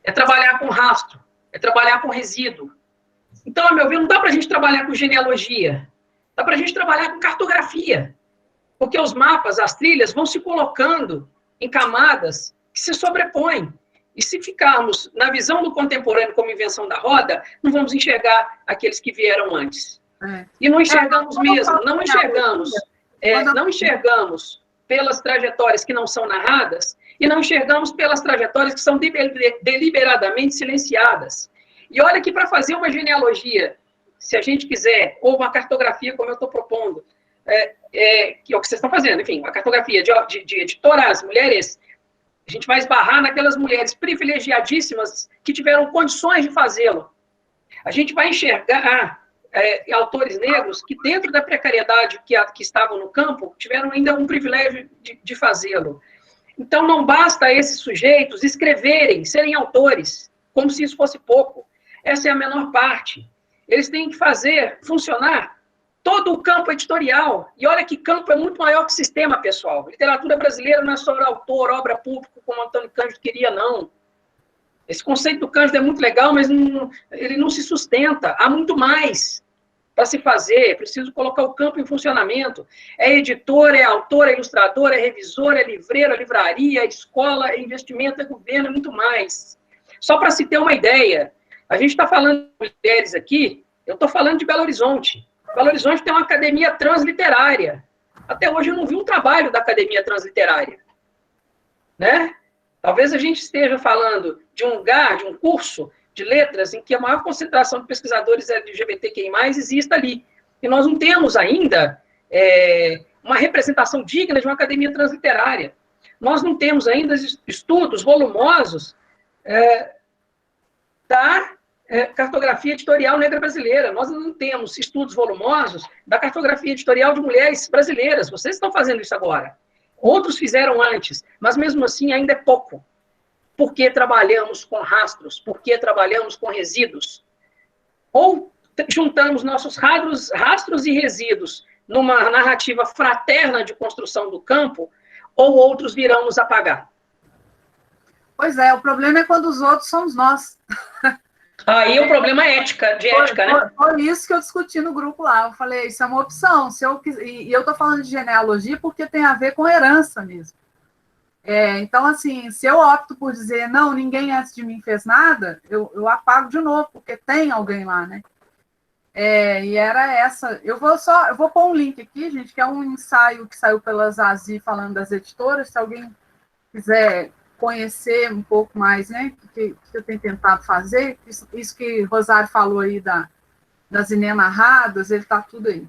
[SPEAKER 5] é trabalhar com rastro, é trabalhar com resíduo. Então, a meu ver, não dá para a gente trabalhar com genealogia, dá para a gente trabalhar com cartografia, porque os mapas, as trilhas, vão se colocando em camadas que se sobrepõem. E se ficarmos na visão do contemporâneo como invenção da roda, não vamos enxergar aqueles que vieram antes. E não enxergamos mesmo, não enxergamos pelas trajetórias que não são narradas e não enxergamos pelas trajetórias que são deliberadamente silenciadas. E olha que para fazer uma genealogia, se a gente quiser, ou uma cartografia, como eu estou propondo, que é o que vocês estão fazendo, enfim, uma cartografia de editoras, mulheres, a gente vai esbarrar naquelas mulheres privilegiadíssimas que tiveram condições de fazê-lo. A gente vai enxergar autores negros que, dentro da precariedade que estavam no campo, tiveram ainda um privilégio de fazê-lo. Então, não basta esses sujeitos escreverem, serem autores, como se isso fosse pouco. Essa é a menor parte. Eles têm que fazer funcionar todo o campo editorial. E olha que campo é muito maior que sistema, pessoal. Literatura brasileira não é só autor, obra pública, como Antônio Cândido queria, não. Esse conceito do Cândido é muito legal, mas ele não se sustenta. Há muito mais para se fazer. É preciso colocar o campo em funcionamento. É editor, é autor, é ilustrador, é revisor, é livreiro, é livraria, é escola, é investimento, é governo, é muito mais. Só para se ter uma ideia, a gente está falando de mulheres aqui Eu estou falando de Belo Horizonte. Belo Horizonte tem uma academia transliterária. Até hoje eu não vi um trabalho da academia transliterária. Né? Talvez a gente esteja falando de um lugar, de um curso de letras em que a maior concentração de pesquisadores LGBTQI+, exista ali. E nós não temos ainda uma representação digna de uma academia transliterária. Nós não temos ainda estudos volumosos da cartografia editorial negra brasileira. Nós não temos estudos volumosos da cartografia editorial de mulheres brasileiras. Vocês estão fazendo isso agora. Outros fizeram antes, mas mesmo assim ainda é pouco. Porque trabalhamos com rastros, porque trabalhamos com resíduos. Ou juntamos nossos rastros e resíduos numa narrativa fraterna de construção do campo, ou outros virão nos apagar.
[SPEAKER 3] Pois é, o problema é quando os outros somos nós.
[SPEAKER 5] Aí o problema é ética, né?
[SPEAKER 3] Foi isso que eu discuti no grupo lá. Eu falei, isso é uma opção. E eu estou falando de genealogia porque tem a ver com herança mesmo. Então, assim, se eu opto por dizer, não, ninguém antes de mim fez nada, eu apago de novo, porque tem alguém lá, né? E era essa. Eu vou pôr um link aqui, gente, que é um ensaio que saiu pela Zazi falando das editoras. Se alguém quiser conhecer um pouco mais, né, que eu tenho tentado fazer, isso que Rosário falou aí das inenarradas, ele está tudo aí.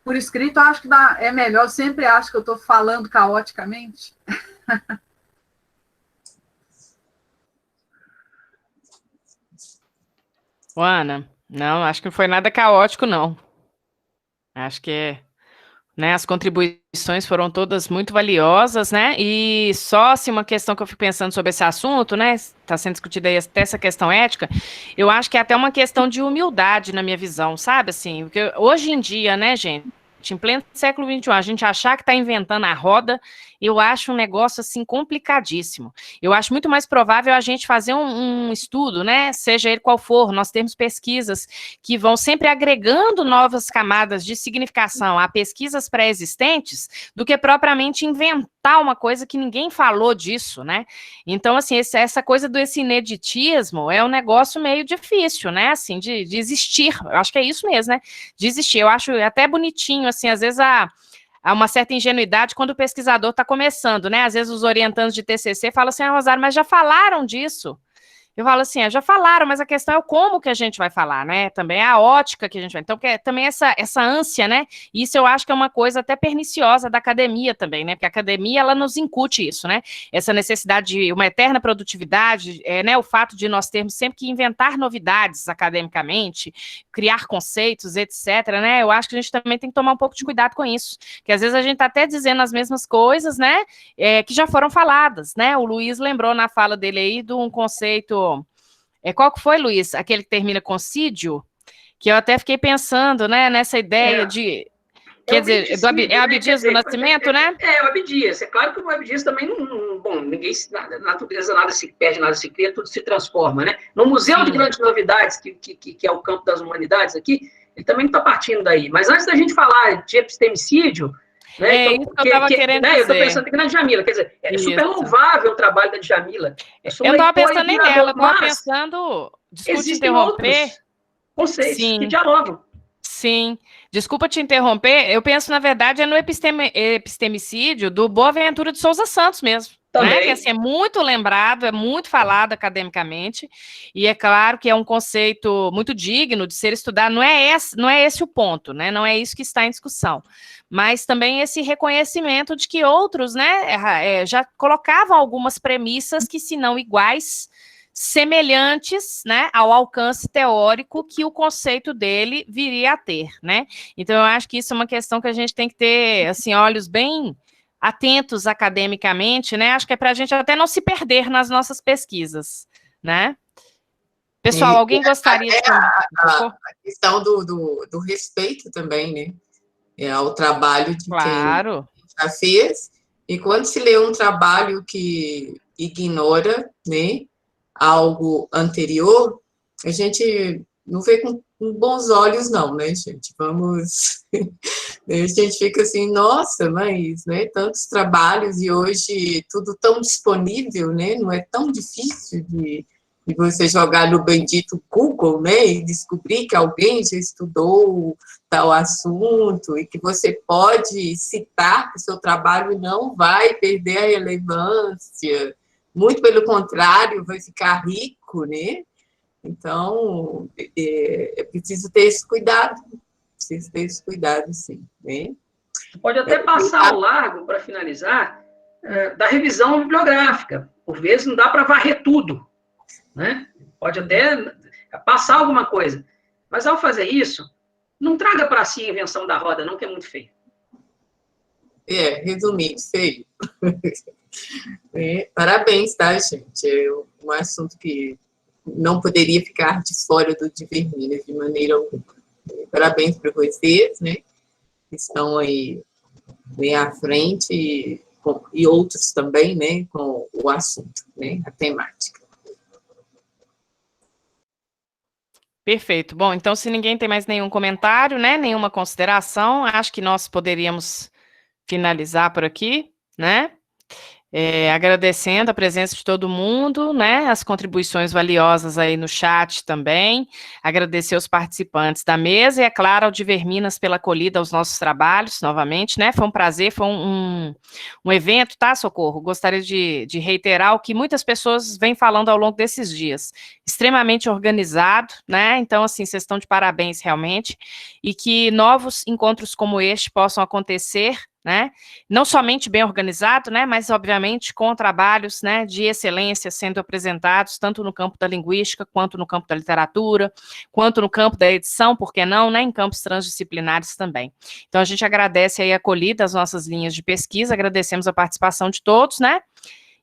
[SPEAKER 3] Por escrito, eu acho que é melhor, eu sempre acho que eu estou falando caoticamente.
[SPEAKER 2] Ana, não, acho que não foi nada caótico, não. Acho que né, as contribuições foram todas muito valiosas, né? E só assim, uma questão que eu fico pensando sobre esse assunto, né? Está sendo discutida aí até essa questão ética. Eu acho que é até uma questão de humildade na minha visão, sabe? Assim, porque hoje em dia, né, gente? Em pleno século XXI, a gente achar que está inventando a roda, eu acho um negócio, assim, complicadíssimo. Eu acho muito mais provável a gente fazer um estudo, né, seja ele qual for, nós temos pesquisas que vão sempre agregando novas camadas de significação a pesquisas pré-existentes, do que propriamente inventar uma coisa que ninguém falou disso, né? Então, assim, essa coisa desse ineditismo é um negócio meio difícil, né, assim, de existir. Eu acho que é isso mesmo, né, de existir. Eu acho até bonitinho, assim, às vezes há uma certa ingenuidade quando o pesquisador está começando, né? Às vezes os orientandos de TCC falam assim, Rosário, mas já falaram disso. Eu falo assim, já falaram, mas a questão é o como que a gente vai falar, né? Também é a ótica que a gente vai... Então, também essa ânsia, né? Isso eu acho que é uma coisa até perniciosa da academia também, né? Porque a academia, ela nos incute isso, né? Essa necessidade de uma eterna produtividade, né? O fato de nós termos sempre que inventar novidades academicamente, criar conceitos, etc., né? Eu acho que a gente também tem que tomar um pouco de cuidado com isso, que às vezes a gente está até dizendo as mesmas coisas, né? Que já foram faladas, né? O Luiz lembrou na fala dele aí de um conceito... qual que foi, Luiz? Aquele que termina com sídio? Que eu até fiquei pensando, né, nessa ideia de... Quer dizer, é o Abdias do Nascimento, né?
[SPEAKER 5] O Abdias. É claro que o Abdias também não... Bom, ninguém... Na natureza nada se perde, nada se cria, tudo se transforma, né? No Museu de Grandes Novidades, que é o campo das humanidades aqui, ele também não está partindo daí. Mas antes da gente falar de epistemicídio... Né?
[SPEAKER 2] Então, isso que eu estava querendo dizer.
[SPEAKER 5] Eu estou pensando aqui na Djamila, quer dizer, é super louvável o trabalho da Djamila.
[SPEAKER 2] Eu não estava pensando nem nela, eu estava pensando... Desculpa te interromper.
[SPEAKER 5] Conceitos que dialogam.
[SPEAKER 2] Sim, desculpa te interromper, eu penso, na verdade, no epistemicídio do Boaventura de Souza Santos mesmo. Né? Que assim, é muito lembrado, é muito falado academicamente, e é claro que é um conceito muito digno de ser estudado, não é esse o ponto, né? Não é isso que está em discussão, mas também esse reconhecimento de que outros, né, já colocavam algumas premissas que, se não iguais, semelhantes, né, ao alcance teórico que o conceito dele viria a ter, né? Então, eu acho que isso é uma questão que a gente tem que ter, assim, olhos bem atentos academicamente, né? Acho que é para a gente até não se perder nas nossas pesquisas, né? Pessoal, alguém gostaria de...
[SPEAKER 6] A questão do respeito também, né? Ao trabalho de
[SPEAKER 2] claro.
[SPEAKER 6] Quem já fez, e quando se lê um trabalho que ignora, né, algo anterior, a gente não vê com bons olhos, não, né, gente? Vamos... A gente fica assim, nossa, mas, né, tantos trabalhos e hoje tudo tão disponível, né? Não é tão difícil e você jogar no bendito Google, né, e descobrir que alguém já estudou tal assunto e que você pode citar que o seu trabalho não vai perder a relevância, muito pelo contrário, vai ficar rico, né? Então, é preciso ter esse cuidado, sim, né?
[SPEAKER 5] Pode até passar ao largo, para finalizar, da revisão bibliográfica. Por vezes não dá para varrer tudo, né? Pode até passar alguma coisa. Mas, ao fazer isso, não traga para si a invenção da roda, não, que é muito feio.
[SPEAKER 6] Resumindo, feio. Parabéns, tá, gente? É um assunto que não poderia ficar de fora do Diverminas de maneira alguma. Parabéns para vocês, né? Que estão aí bem à frente e outros também, né? Com o assunto, né? A temática.
[SPEAKER 2] Perfeito. Bom, então, se ninguém tem mais nenhum comentário, né? Nenhuma consideração, acho que nós poderíamos finalizar por aqui, né? Agradecendo a presença de todo mundo, né, as contribuições valiosas aí no chat também, agradecer os participantes da mesa e, é claro, ao Diverminas pela acolhida aos nossos trabalhos, novamente, né, foi um prazer, foi um evento, tá, Socorro? Gostaria de reiterar o que muitas pessoas vêm falando ao longo desses dias, extremamente organizado, né, então, assim, vocês estão de parabéns, realmente, e que novos encontros como este possam acontecer, né, não somente bem organizado, né, mas obviamente com trabalhos, né, de excelência sendo apresentados, tanto no campo da linguística, quanto no campo da literatura, quanto no campo da edição, por que não, né, em campos transdisciplinares também. Então a gente agradece aí a acolhida às nossas linhas de pesquisa, agradecemos a participação de todos, né,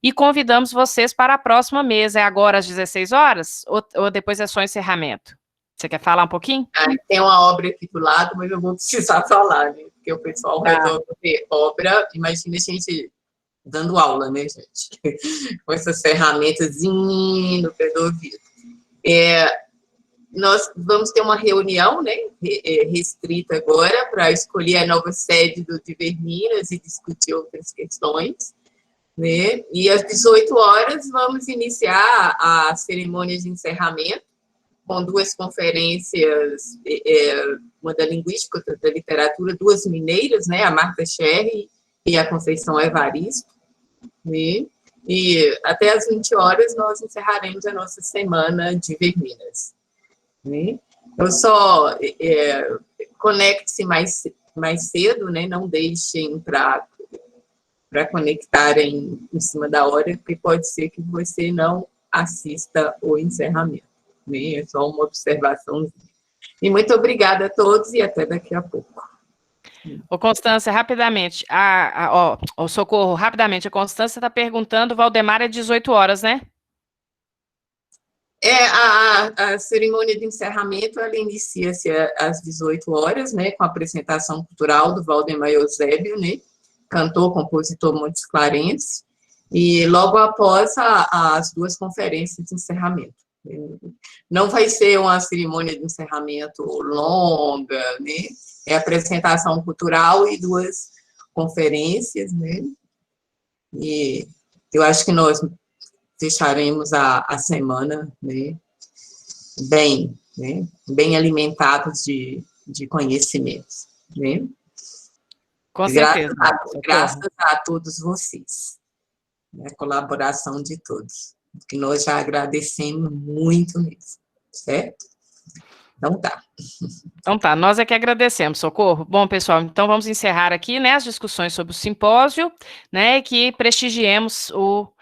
[SPEAKER 2] e convidamos vocês para a próxima mesa, é agora às 16 horas, ou depois é só encerramento? Você quer falar um pouquinho?
[SPEAKER 6] Tem uma obra aqui do lado, mas eu vou precisar falar, né? Porque o pessoal resolve ter obra. Imagina a gente dando aula, né, gente? Com essas ferramentas no pé do ouvido. Nós vamos ter uma reunião, né, restrita agora, para escolher a nova sede do Diverminas e discutir outras questões, né? E às 18 horas vamos iniciar a cerimônia de encerramento, com duas conferências, uma da linguística, outra da literatura, duas mineiras, né, a Marta Scherri e a Conceição Evaristo, né, e até às 20 horas nós encerraremos a nossa semana de Diverminas. Né. Eu só conecte-se mais cedo, né, não deixem para conectarem em cima da hora, porque pode ser que você não assista o encerramento. É só uma observação. E muito obrigada a todos e até daqui a pouco.
[SPEAKER 2] Ô, Constância, rapidamente, o Socorro, rapidamente, a Constância está perguntando, Valdemar, é 18 horas, né?
[SPEAKER 6] A cerimônia de encerramento, ela inicia-se às 18 horas, né, com a apresentação cultural do Valdemar Eusébio, né, cantor, compositor montes-clarense, e logo após as duas conferências de encerramento. Não vai ser uma cerimônia de encerramento longa, né? É apresentação cultural e duas conferências, né? E eu acho que nós fecharemos a semana, né? Bem alimentados de conhecimentos, né?
[SPEAKER 2] Com certeza.
[SPEAKER 6] Graças a todos vocês, a colaboração de todos, que nós já agradecemos muito mesmo, certo? Então tá,
[SPEAKER 2] nós é que agradecemos, Socorro. Bom, pessoal, então vamos encerrar aqui, né, as discussões sobre o simpósio, né, e que prestigiemos o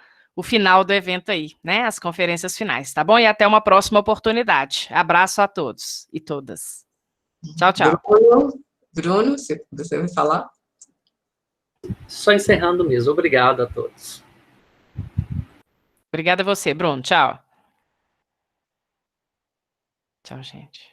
[SPEAKER 2] final do evento aí, né, as conferências finais, tá bom? E até uma próxima oportunidade. Abraço a todos e todas. Tchau, tchau.
[SPEAKER 6] Bruno, você vai falar?
[SPEAKER 7] Só encerrando mesmo. Obrigado a todos.
[SPEAKER 2] Obrigada a você, Bruno. Tchau. Tchau, gente.